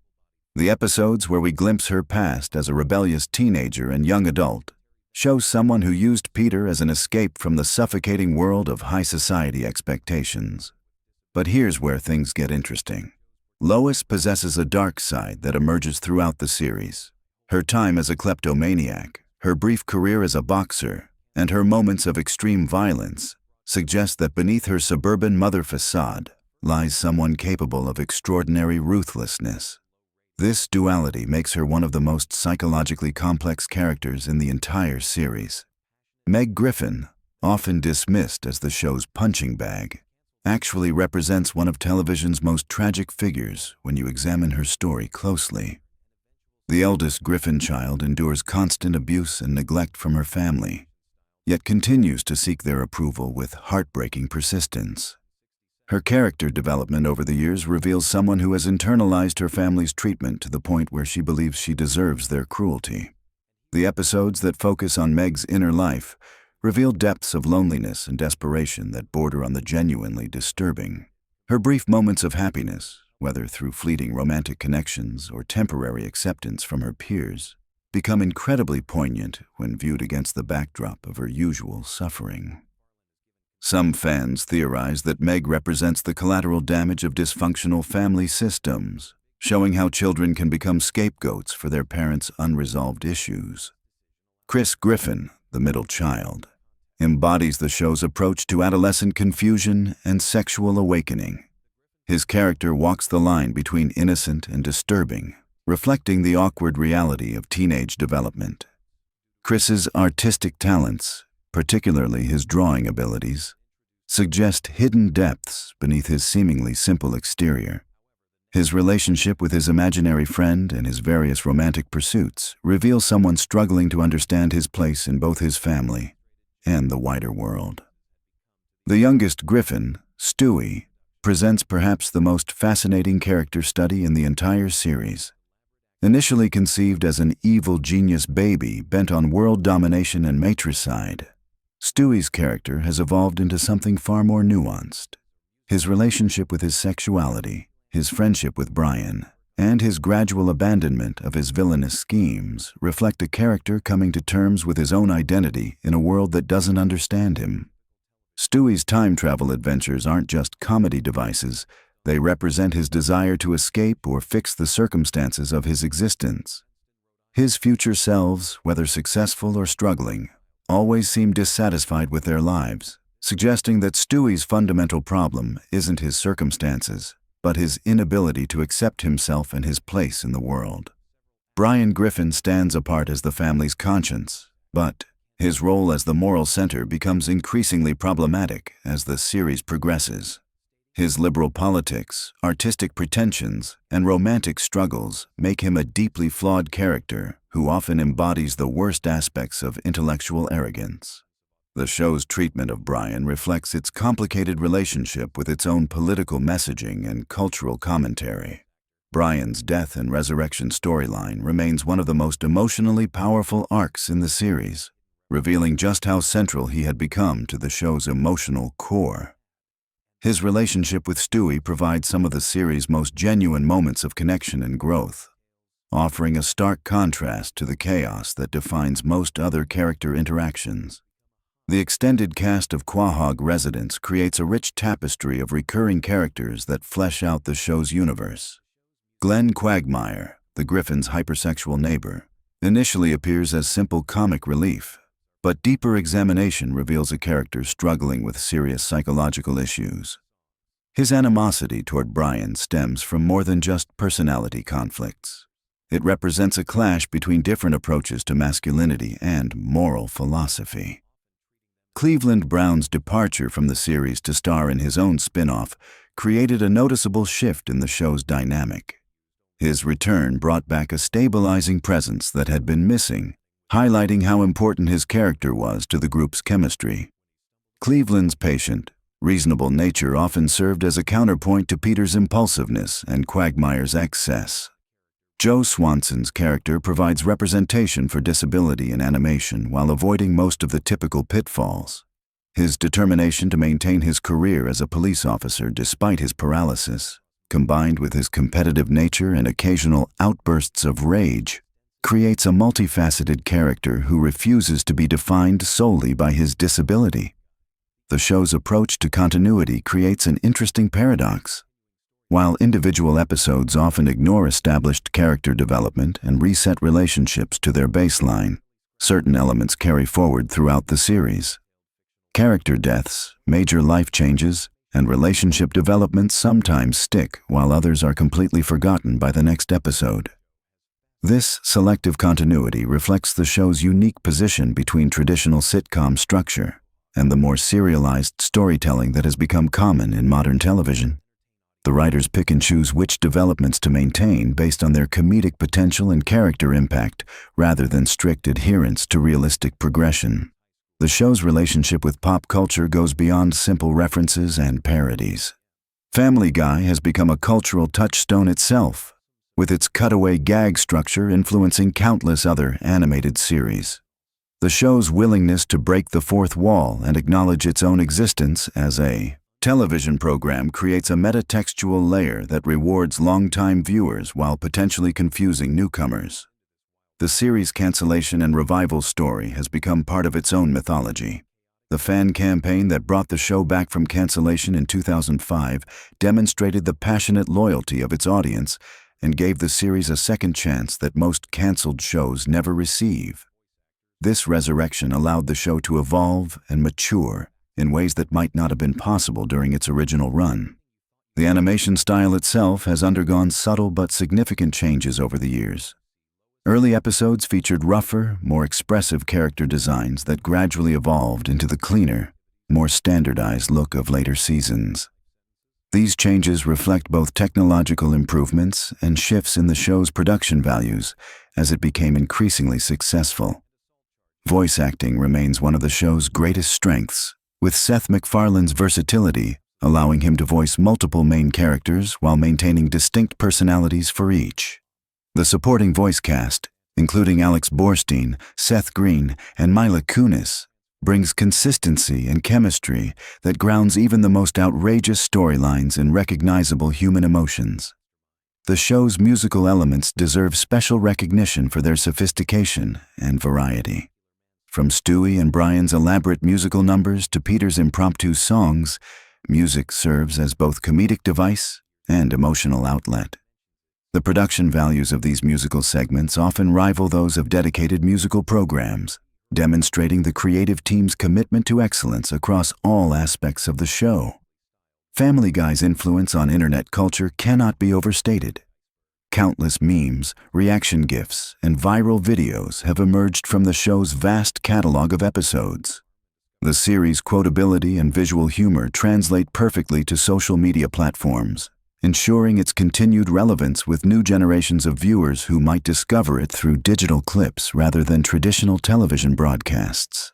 The episodes where we glimpse her past as a rebellious teenager and young adult show someone who used Peter as an escape from the suffocating world of high society expectations. But here's where things get interesting. Lois possesses a dark side that emerges throughout the series. Her time as a kleptomaniac, her brief career as a boxer, and her moments of extreme violence suggest that beneath her suburban mother facade lies someone capable of extraordinary ruthlessness. This duality makes her one of the most psychologically complex characters in the entire series. Meg Griffin, often dismissed as the show's punching bag, actually represents one of television's most tragic figures when you examine her story closely. The eldest Griffin child endures constant abuse and neglect from her family, yet continues to seek their approval with heartbreaking persistence. Her character development over the years reveals someone who has internalized her family's treatment to the point where she believes she deserves their cruelty. The episodes that focus on Meg's inner life reveal depths of loneliness and desperation that border on the genuinely disturbing. Her brief moments of happiness, whether through fleeting romantic connections or temporary acceptance from her peers, become incredibly poignant when viewed against the backdrop of her usual suffering. Some fans theorize that Meg represents the collateral damage of dysfunctional family systems, showing how children can become scapegoats for their parents' unresolved issues. Chris Griffin, the middle child, embodies the show's approach to adolescent confusion and sexual awakening. His character walks the line between innocent and disturbing, reflecting the awkward reality of teenage development. Chris's artistic talents, particularly his drawing abilities, suggest hidden depths beneath his seemingly simple exterior. His relationship with his imaginary friend and his various romantic pursuits reveal someone struggling to understand his place in both his family and the wider world. The youngest Griffin, Stewie, presents perhaps the most fascinating character study in the entire series. Initially conceived as an evil genius baby bent on world domination and matricide, Stewie's character has evolved into something far more nuanced. His relationship with his sexuality, his friendship with Brian, and his gradual abandonment of his villainous schemes reflect a character coming to terms with his own identity in a world that doesn't understand him. Stewie's time travel adventures aren't just comedy devices, they represent his desire to escape or fix the circumstances of his existence. His future selves, whether successful or struggling, always seem dissatisfied with their lives, suggesting that Stewie's fundamental problem isn't his circumstances, but his inability to accept himself and his place in the world. Brian Griffin stands apart as the family's conscience, but his role as the moral center becomes increasingly problematic as the series progresses. His liberal politics, artistic pretensions, and romantic struggles make him a deeply flawed character who often embodies the worst aspects of intellectual arrogance. The show's treatment of Brian reflects its complicated relationship with its own political messaging and cultural commentary. Brian's death and resurrection storyline remains one of the most emotionally powerful arcs in the series, revealing just how central he had become to the show's emotional core. His relationship with Stewie provides some of the series' most genuine moments of connection and growth, offering a stark contrast to the chaos that defines most other character interactions. The extended cast of Quahog residents creates a rich tapestry of recurring characters that flesh out the show's universe. Glenn Quagmire, the Griffin's hypersexual neighbor, initially appears as simple comic relief, but deeper examination reveals a character struggling with serious psychological issues. His animosity toward Brian stems from more than just personality conflicts. It represents a clash between different approaches to masculinity and moral philosophy. Cleveland Brown's departure from the series to star in his own spin-off created a noticeable shift in the show's dynamic. His return brought back a stabilizing presence that had been missing, highlighting how important his character was to the group's chemistry. Cleveland's patient, reasonable nature often served as a counterpoint to Peter's impulsiveness and Quagmire's excess. Joe Swanson's character provides representation for disability in animation while avoiding most of the typical pitfalls. His determination to maintain his career as a police officer despite his paralysis, combined with his competitive nature and occasional outbursts of rage, creates a multifaceted character who refuses to be defined solely by his disability. The show's approach to continuity creates an interesting paradox. While individual episodes often ignore established character development and reset relationships to their baseline, certain elements carry forward throughout the series. Character deaths, major life changes, and relationship developments sometimes stick while others are completely forgotten by the next episode. This selective continuity reflects the show's unique position between traditional sitcom structure and the more serialized storytelling that has become common in modern television. The writers pick and choose which developments to maintain based on their comedic potential and character impact rather than strict adherence to realistic progression. The show's relationship with pop culture goes beyond simple references and parodies. Family Guy has become a cultural touchstone itself, with its cutaway gag structure influencing countless other animated series. The show's willingness to break the fourth wall and acknowledge its own existence as a television program creates a metatextual layer that rewards longtime viewers while potentially confusing newcomers. The series' cancellation and revival story has become part of its own mythology. The fan campaign that brought the show back from cancellation in 2005 demonstrated the passionate loyalty of its audience and gave the series a second chance that most canceled shows never receive. This resurrection allowed the show to evolve and mature in ways that might not have been possible during its original run. The animation style itself has undergone subtle but significant changes over the years. Early episodes featured rougher, more expressive character designs that gradually evolved into the cleaner, more standardized look of later seasons. These changes reflect both technological improvements and shifts in the show's production values as it became increasingly successful. Voice acting remains one of the show's greatest strengths, with Seth MacFarlane's versatility allowing him to voice multiple main characters while maintaining distinct personalities for each. The supporting voice cast, including Alex Borstein, Seth Green, and Mila Kunis, brings consistency and chemistry that grounds even the most outrageous storylines in recognizable human emotions. The show's musical elements deserve special recognition for their sophistication and variety. From Stewie and Brian's elaborate musical numbers to Peter's impromptu songs, music serves as both comedic device and emotional outlet. The production values of these musical segments often rival those of dedicated musical programs, demonstrating the creative team's commitment to excellence across all aspects of the show. Family Guy's influence on internet culture cannot be overstated. Countless memes, reaction GIFs, and viral videos have emerged from the show's vast catalog of episodes. The series' quotability and visual humor translate perfectly to social media platforms, ensuring its continued relevance with new generations of viewers who might discover it through digital clips rather than traditional television broadcasts.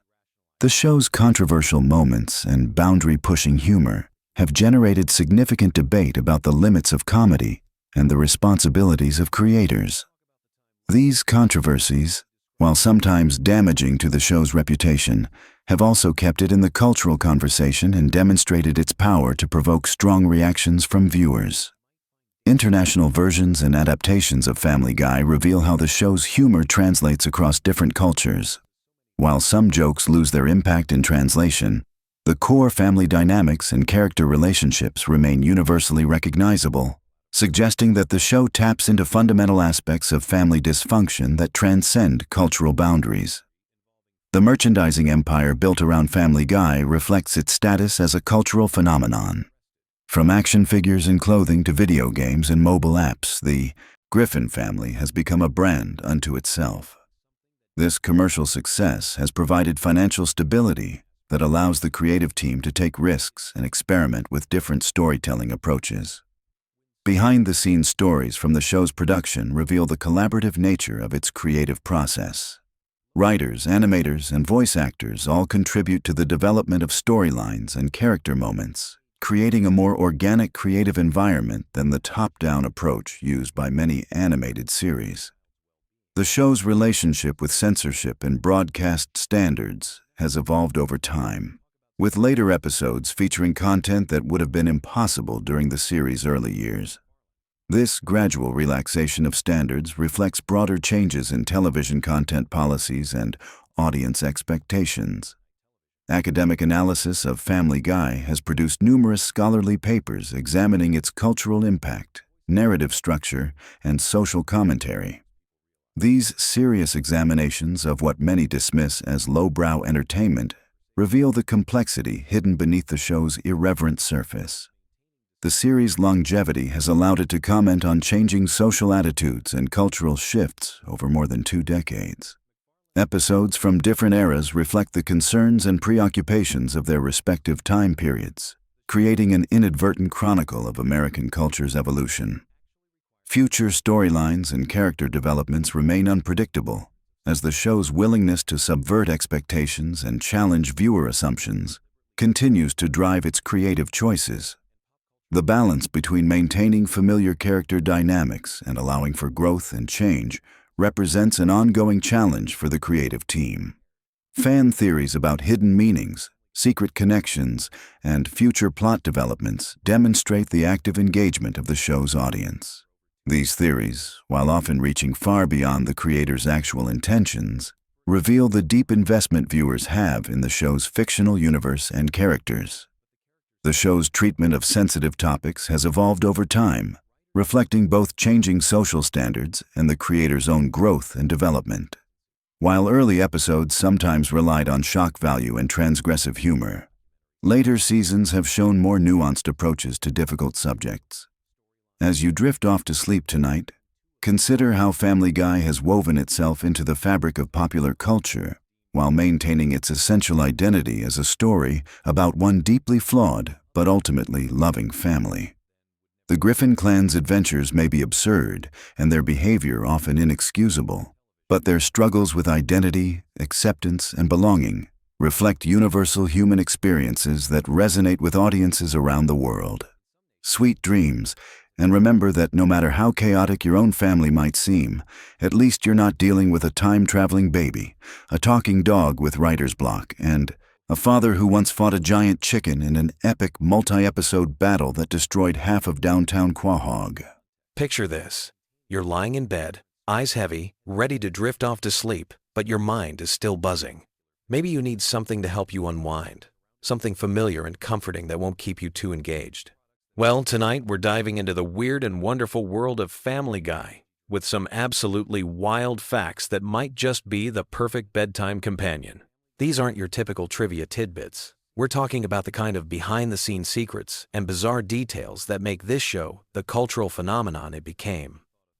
The show's controversial moments and boundary-pushing humor have generated significant debate about the limits of comedy and the responsibilities of creators. These controversies, while sometimes damaging to the show's reputation, have also kept it in the cultural conversation and demonstrated its power to provoke strong reactions from viewers. International versions and adaptations of Family Guy reveal how the show's humor translates across different cultures. While some jokes lose their impact in translation, the core family dynamics and character relationships remain universally recognizable, suggesting that the show taps into fundamental aspects of family dysfunction that transcend cultural boundaries. The merchandising empire built around Family Guy reflects its status as a cultural phenomenon. From action figures and clothing to video games and mobile apps, the Griffin family has become a brand unto itself. This commercial success has provided financial stability that allows the creative team to take risks and experiment with different storytelling approaches. Behind-the-scenes stories from the show's production reveal the collaborative nature of its creative process. Writers, animators, and voice actors all contribute to the development of storylines and character moments, creating a more organic creative environment than the top-down approach used by many animated series. The show's relationship with censorship and broadcast standards has evolved over time. with later episodes featuring content that would have been impossible during the series' early years. This gradual relaxation of standards reflects broader changes in television content policies and audience expectations. Academic analysis of Family Guy has produced numerous scholarly papers examining its cultural impact, narrative structure, and social commentary. These serious examinations of what many dismiss as lowbrow entertainment reveal the complexity hidden beneath the show's irreverent surface. The series' longevity has allowed it to comment on changing social attitudes and cultural shifts over more than 2 decades. Episodes from different eras reflect the concerns and preoccupations of their respective time periods, creating an inadvertent chronicle of American culture's evolution. Future storylines and character developments remain unpredictable, as the show's willingness to subvert expectations and challenge viewer assumptions continues to drive its creative choices. The balance between maintaining familiar character dynamics and allowing for growth and change represents an ongoing challenge for the creative team. Fan theories about hidden meanings, secret connections, and future plot developments demonstrate the active engagement of the show's audience. These theories, while often reaching far beyond the creator's actual intentions, reveal the deep investment viewers have in the show's fictional universe and characters. The show's treatment of sensitive topics has evolved over time, reflecting both changing social standards and the creator's own growth and development. While early episodes sometimes relied on shock value and transgressive humor, later seasons have shown more nuanced approaches to difficult subjects. As you drift off to sleep tonight, consider how Family Guy has woven itself into the fabric of popular culture while maintaining its essential identity as a story about one deeply flawed but ultimately loving family. The Griffin clan's adventures may be absurd and their behavior often inexcusable, but their struggles with identity, acceptance, and belonging reflect universal human experiences that resonate with audiences around the world. Sweet dreams, and remember that no matter how chaotic your own family might seem, at least you're not dealing with a time-traveling baby, a talking dog with writer's block, and a father who once fought a giant chicken in an epic multi-episode battle that destroyed half of downtown Quahog. Picture this. You're lying in bed, eyes heavy, ready to drift off to sleep, but your mind is still buzzing. Maybe you need something to help you unwind, something familiar and comforting that won't keep you too engaged. Well, tonight we're diving into the weird and wonderful world of Family Guy, with some absolutely wild facts that might just be the perfect bedtime companion. These aren't your typical trivia tidbits. We're talking about the kind of behind-the-scenes secrets and bizarre details that make this show the cultural phenomenon it became.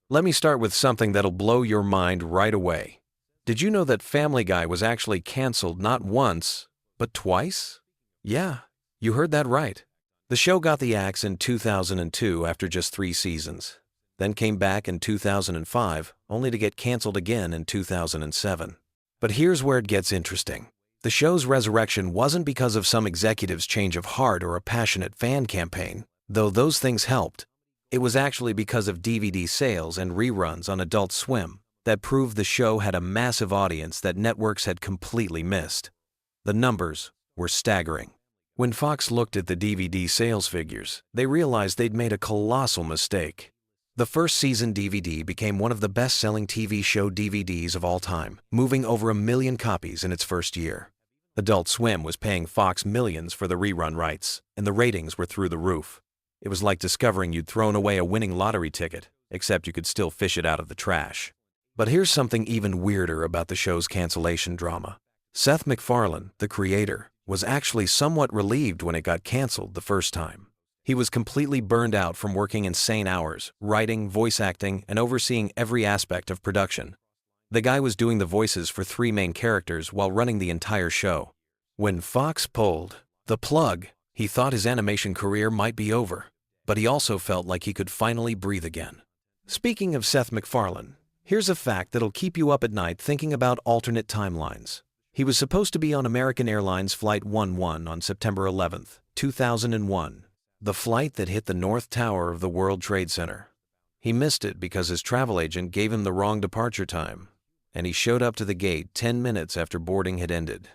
Let me start with something that'll blow your mind right away. Did you know that Family Guy was actually canceled not once, but twice? Yeah, you heard that right. The show got the axe in 2002 after just 3 seasons, then came back in 2005, only to get canceled again in 2007. But here's where it gets interesting. The show's resurrection wasn't because of some executive's change of heart or a passionate fan campaign, though those things helped. It was actually because of DVD sales and reruns on Adult Swim that proved the show had a massive audience that networks had completely missed. The numbers were staggering. When Fox looked at the DVD sales figures, they realized they'd made a colossal mistake. The first season DVD became one of the best-selling TV show DVDs of all time, moving over 1 million copies in its first year. Adult Swim was paying Fox millions for the rerun rights, and the ratings were through the roof. It was like discovering you'd thrown away a winning lottery ticket, except you could still fish it out of the trash. But here's something even weirder about the show's cancellation drama. Seth MacFarlane, the creator, was actually somewhat relieved when it got canceled the first time. He was completely burned out from working insane hours, writing, voice acting, and overseeing every aspect of production. The guy was doing the voices for 3 main characters while running the entire show. When Fox pulled the plug, he thought his animation career might be over, but he also felt like he could finally breathe again. Speaking of Seth MacFarlane, here's a fact that'll keep you up at night thinking about alternate timelines. He was supposed to be on American Airlines Flight 11 on September 11th, 2001. The flight that hit the North Tower of the World Trade Center. He missed it because his travel agent gave him the wrong departure time, and he showed up to the gate 10 minutes after boarding had ended.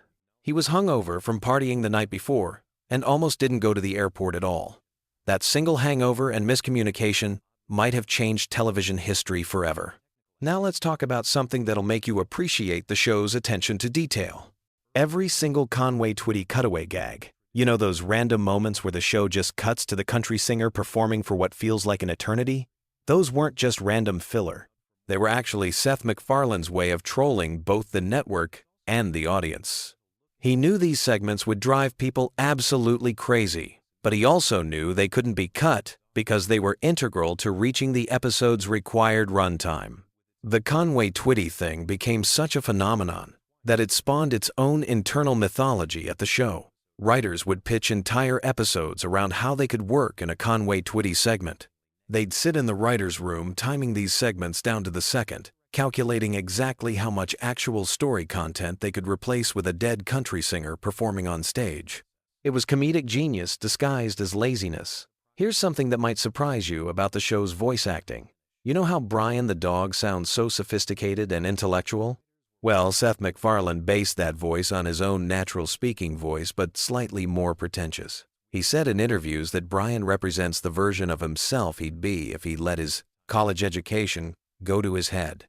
He was hungover from partying the night before and almost didn't go to the airport at all. That single hangover and miscommunication might have changed television history forever. Now let's talk about something that'll make you appreciate the show's attention to detail. Every single Conway Twitty cutaway gag. You know those random moments where the show just cuts to the country singer performing for what feels like an eternity? Those weren't just random filler. They were actually Seth MacFarlane's way of trolling both the network and the audience. He knew these segments would drive people absolutely crazy, but he also knew they couldn't be cut because they were integral to reaching the episode's required runtime. The Conway Twitty thing became such a phenomenon that it spawned its own internal mythology at the show. Writers would pitch entire episodes around how they could work in a Conway Twitty segment. They'd sit in the writer's room timing these segments down to the second, calculating exactly how much actual story content they could replace with a dead country singer performing on stage. It was comedic genius disguised as laziness. Here's something that might surprise you about the show's voice acting. You know how Brian the dog sounds so sophisticated and intellectual? Well, Seth MacFarlane based that voice on his own natural speaking voice, but slightly more pretentious. He said in interviews that Brian represents the version of himself he'd be if he let his college education go to his head.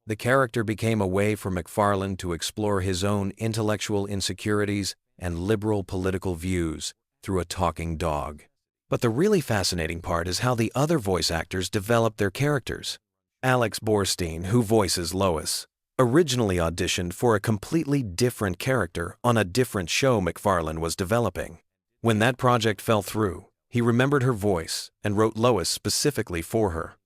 The character became a way for MacFarlane to explore his own intellectual insecurities and liberal political views through a talking dog. But the really fascinating part is how the other voice actors developed their characters. Alex Borstein, who voices Lois, originally auditioned for a completely different character on a different show MacFarlane was developing. When that project fell through, he remembered her voice and wrote Lois specifically for her.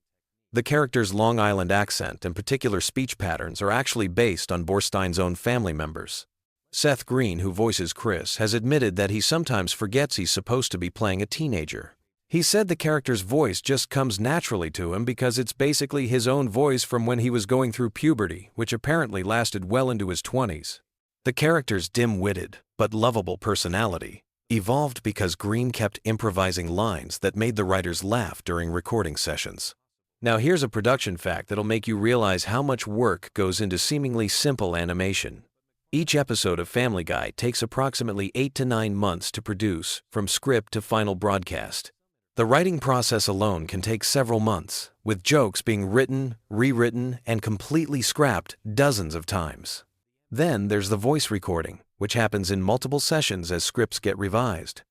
The character's Long Island accent and particular speech patterns are actually based on Borstein's own family members. Seth Green, who voices Chris, has admitted that he sometimes forgets he's supposed to be playing a teenager. He said the character's voice just comes naturally to him because it's basically his own voice from when he was going through puberty, which apparently lasted well into his 20s. The character's dim-witted but lovable personality evolved because Green kept improvising lines that made the writers laugh during recording sessions. Now here's a production fact that'll make you realize how much work goes into seemingly simple animation. Each episode of Family Guy takes approximately 8 to 9 months to produce, from script to final broadcast. The writing process alone can take several months, with jokes being written, rewritten, and completely scrapped dozens of times. Then there's the voice recording, which happens in multiple sessions as scripts get revised.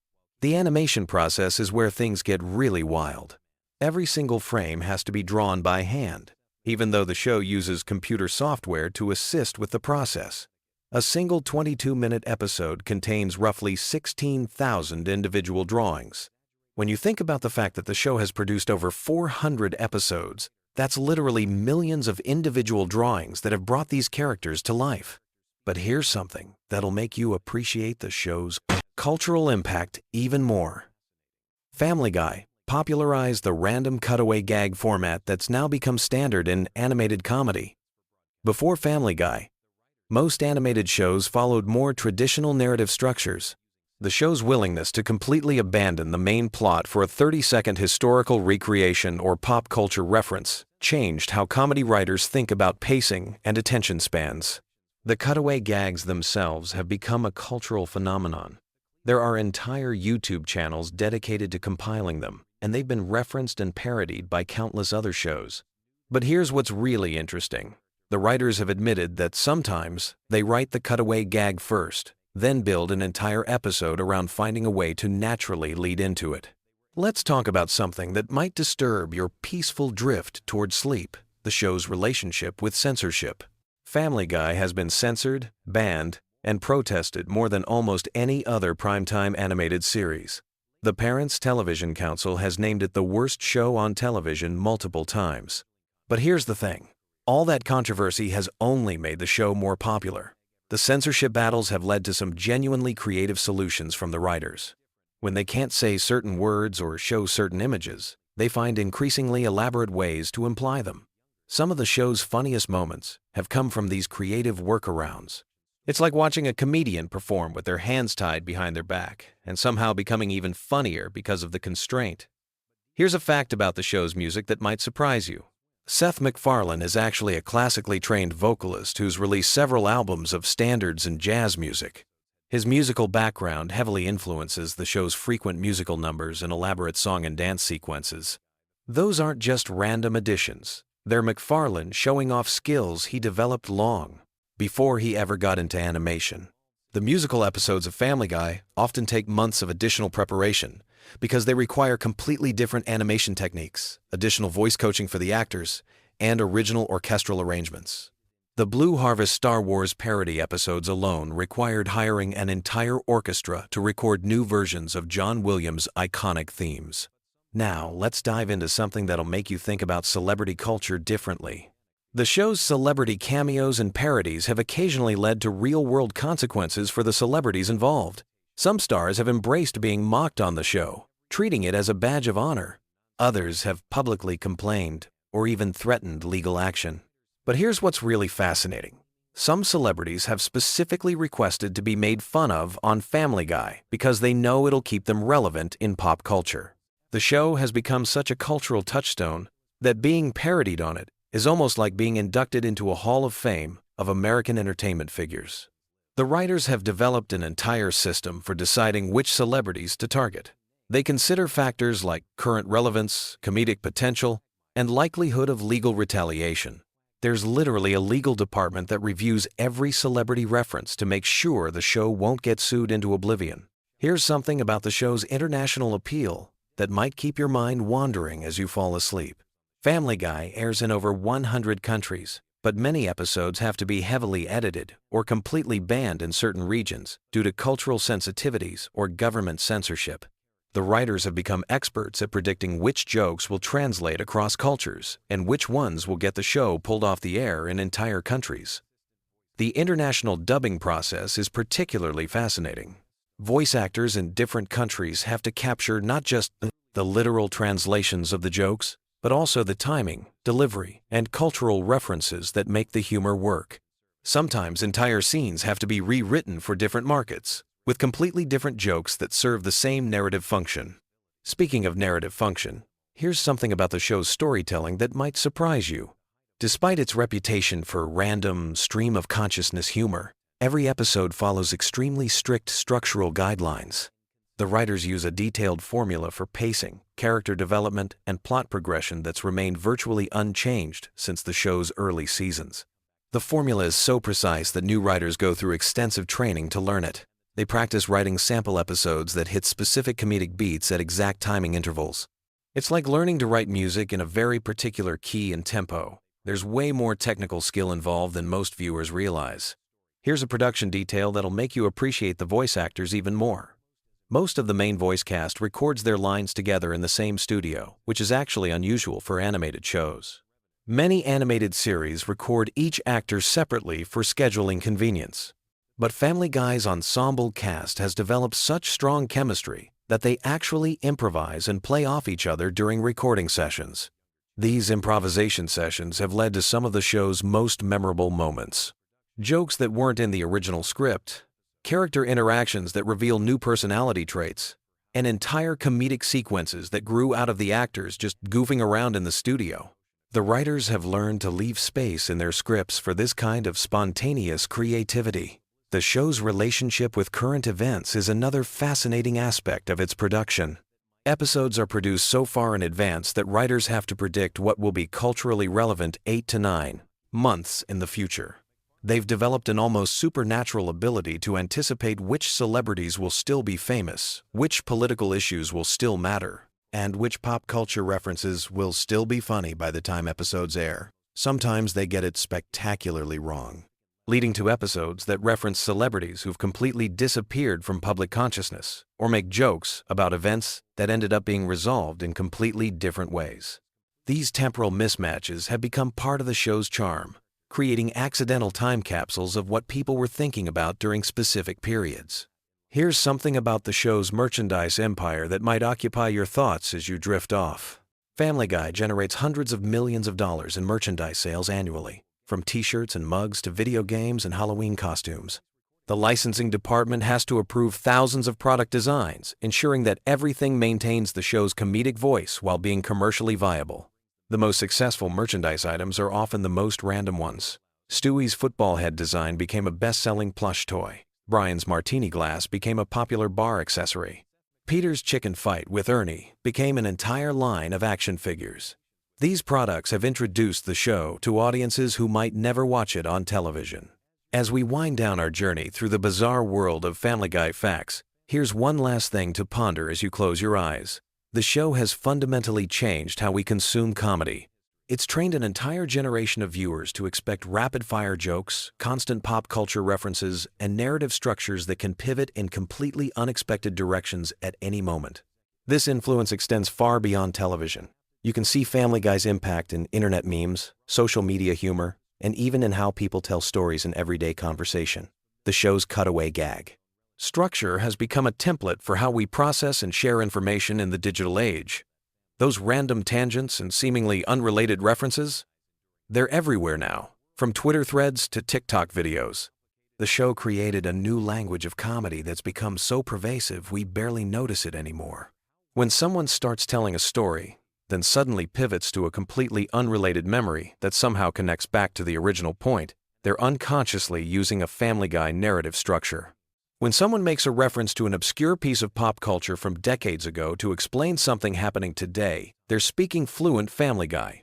The animation process is where things get really wild. Every single frame has to be drawn by hand, even though the show uses computer software to assist with the process. A single 22-minute episode contains roughly 16,000 individual drawings. When you think about the fact that the show has produced over 400 episodes, that's literally millions of individual drawings that have brought these characters to life. But here's something that'll make you appreciate the show's cultural impact even more. Family Guy popularized the random cutaway gag format that's now become standard in animated comedy. Before Family Guy, most animated shows followed more traditional narrative structures. The show's willingness to completely abandon the main plot for a 30-second historical recreation or pop culture reference changed how comedy writers think about pacing and attention spans. The cutaway gags themselves have become a cultural phenomenon. There are entire YouTube channels dedicated to compiling them, and they've been referenced and parodied by countless other shows. But here's what's really interesting. The writers have admitted that sometimes they write the cutaway gag first, then build an entire episode around finding a way to naturally lead into it. Let's talk about something that might disturb your peaceful drift toward sleep: the show's relationship with censorship. Family Guy has been censored, banned, and protested more than almost any other primetime animated series. The Parents Television Council has named it the worst show on television multiple times. But here's the thing. All that controversy has only made the show more popular. The censorship battles have led to some genuinely creative solutions from the writers. When they can't say certain words or show certain images, they find increasingly elaborate ways to imply them. Some of the show's funniest moments have come from these creative workarounds. It's like watching a comedian perform with their hands tied behind their back and somehow becoming even funnier because of the constraint. Here's a fact about the show's music that might surprise you. Seth MacFarlane is actually a classically trained vocalist who's released several albums of standards and jazz music. His musical background heavily influences the show's frequent musical numbers and elaborate song and dance sequences. Those aren't just random additions. They're McFarlane showing off skills he developed long before he ever got into animation. The musical episodes of Family Guy often take months of additional preparation because they require completely different animation techniques, additional voice coaching for the actors, and original orchestral arrangements. The Blue Harvest Star Wars parody episodes alone required hiring an entire orchestra to record new versions of John Williams' iconic themes. Now, let's dive into something that'll make you think about celebrity culture differently. The show's celebrity cameos and parodies have occasionally led to real-world consequences for the celebrities involved. Some stars have embraced being mocked on the show, treating it as a badge of honor. Others have publicly complained or even threatened legal action. But here's what's really fascinating. Some celebrities have specifically requested to be made fun of on Family Guy because they know it'll keep them relevant in pop culture. The show has become such a cultural touchstone that being parodied on it is almost like being inducted into a Hall of Fame of American entertainment figures. The writers have developed an entire system for deciding which celebrities to target. They consider factors like current relevance, comedic potential, and likelihood of legal retaliation. There's literally a legal department that reviews every celebrity reference to make sure the show won't get sued into oblivion. Here's something about the show's international appeal that might keep your mind wandering as you fall asleep. Family Guy airs in over 100 countries, but many episodes have to be heavily edited or completely banned in certain regions due to cultural sensitivities or government censorship. The writers have become experts at predicting which jokes will translate across cultures and which ones will get the show pulled off the air in entire countries. The international dubbing process is particularly fascinating. Voice actors in different countries have to capture not just the literal translations of the jokes, but also the timing, delivery, and cultural references that make the humor work. Sometimes entire scenes have to be rewritten for different markets, with completely different jokes that serve the same narrative function. Speaking of narrative function, here's something about the show's storytelling that might surprise you. Despite its reputation for random, stream-of-consciousness humor, every episode follows extremely strict structural guidelines. The writers use a detailed formula for pacing, character development, and plot progression that's remained virtually unchanged since the show's early seasons. The formula is so precise that new writers go through extensive training to learn it. They practice writing sample episodes that hit specific comedic beats at exact timing intervals. It's like learning to write music in a very particular key and tempo. There's way more technical skill involved than most viewers realize. Here's a production detail that'll make you appreciate the voice actors even more. Most of the main voice cast records their lines together in the same studio, which is actually unusual for animated shows. Many animated series record each actor separately for scheduling convenience. But Family Guy's ensemble cast has developed such strong chemistry that they actually improvise and play off each other during recording sessions. These improvisation sessions have led to some of the show's most memorable moments. Jokes that weren't in the original script, character interactions that reveal new personality traits, and entire comedic sequences that grew out of the actors just goofing around in the studio. The writers have learned to leave space in their scripts for this kind of spontaneous creativity. The show's relationship with current events is another fascinating aspect of its production. Episodes are produced so far in advance that writers have to predict what will be culturally relevant 8 to 9 months in the future. They've developed an almost supernatural ability to anticipate which celebrities will still be famous, which political issues will still matter, and which pop culture references will still be funny by the time episodes air. Sometimes they get it spectacularly wrong, leading to episodes that reference celebrities who've completely disappeared from public consciousness, or make jokes about events that ended up being resolved in completely different ways. These temporal mismatches have become part of the show's charm, creating accidental time capsules of what people were thinking about during specific periods. Here's something about the show's merchandise empire that might occupy your thoughts as you drift off. Family Guy generates hundreds of millions of dollars in merchandise sales annually, from t-shirts and mugs to video games and Halloween costumes. The licensing department has to approve thousands of product designs, ensuring that everything maintains the show's comedic voice while being commercially viable. The most successful merchandise items are often the most random ones. Stewie's football head design became a best-selling plush toy. Brian's martini glass became a popular bar accessory. Peter's chicken fight with Ernie became an entire line of action figures. These products have introduced the show to audiences who might never watch it on television. As we wind down our journey through the bizarre world of Family Guy facts, here's one last thing to ponder as you close your eyes. The show has fundamentally changed how we consume comedy. It's trained an entire generation of viewers to expect rapid-fire jokes, constant pop culture references, and narrative structures that can pivot in completely unexpected directions at any moment. This influence extends far beyond television. You can see Family Guy's impact in internet memes, social media humor, and even in how people tell stories in everyday conversation. The show's cutaway gag structure has become a template for how we process and share information in the digital age. Those random tangents and seemingly unrelated references, they're everywhere now, from Twitter threads to TikTok videos. The show created a new language of comedy that's become so pervasive we barely notice it anymore. When someone starts telling a story, then suddenly pivots to a completely unrelated memory that somehow connects back to the original point, they're unconsciously using a Family Guy narrative structure. When someone makes a reference to an obscure piece of pop culture from decades ago to explain something happening today, they're speaking fluent Family Guy.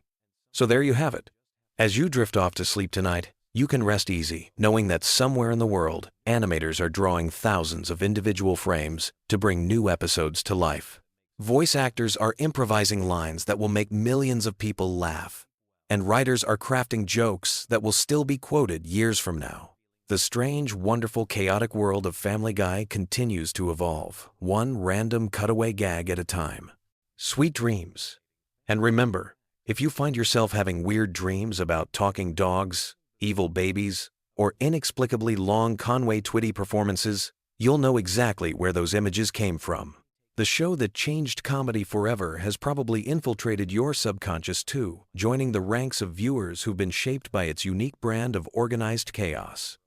So there you have it. As you drift off to sleep tonight, you can rest easy, knowing that somewhere in the world, animators are drawing thousands of individual frames to bring new episodes to life. Voice actors are improvising lines that will make millions of people laugh, and writers are crafting jokes that will still be quoted years from now. The strange, wonderful, chaotic world of Family Guy continues to evolve, one random cutaway gag at a time. Sweet dreams. And remember, if you find yourself having weird dreams about talking dogs, evil babies, or inexplicably long Conway Twitty performances, you'll know exactly where those images came from. The show that changed comedy forever has probably infiltrated your subconscious too, joining the ranks of viewers who've been shaped by its unique brand of organized chaos.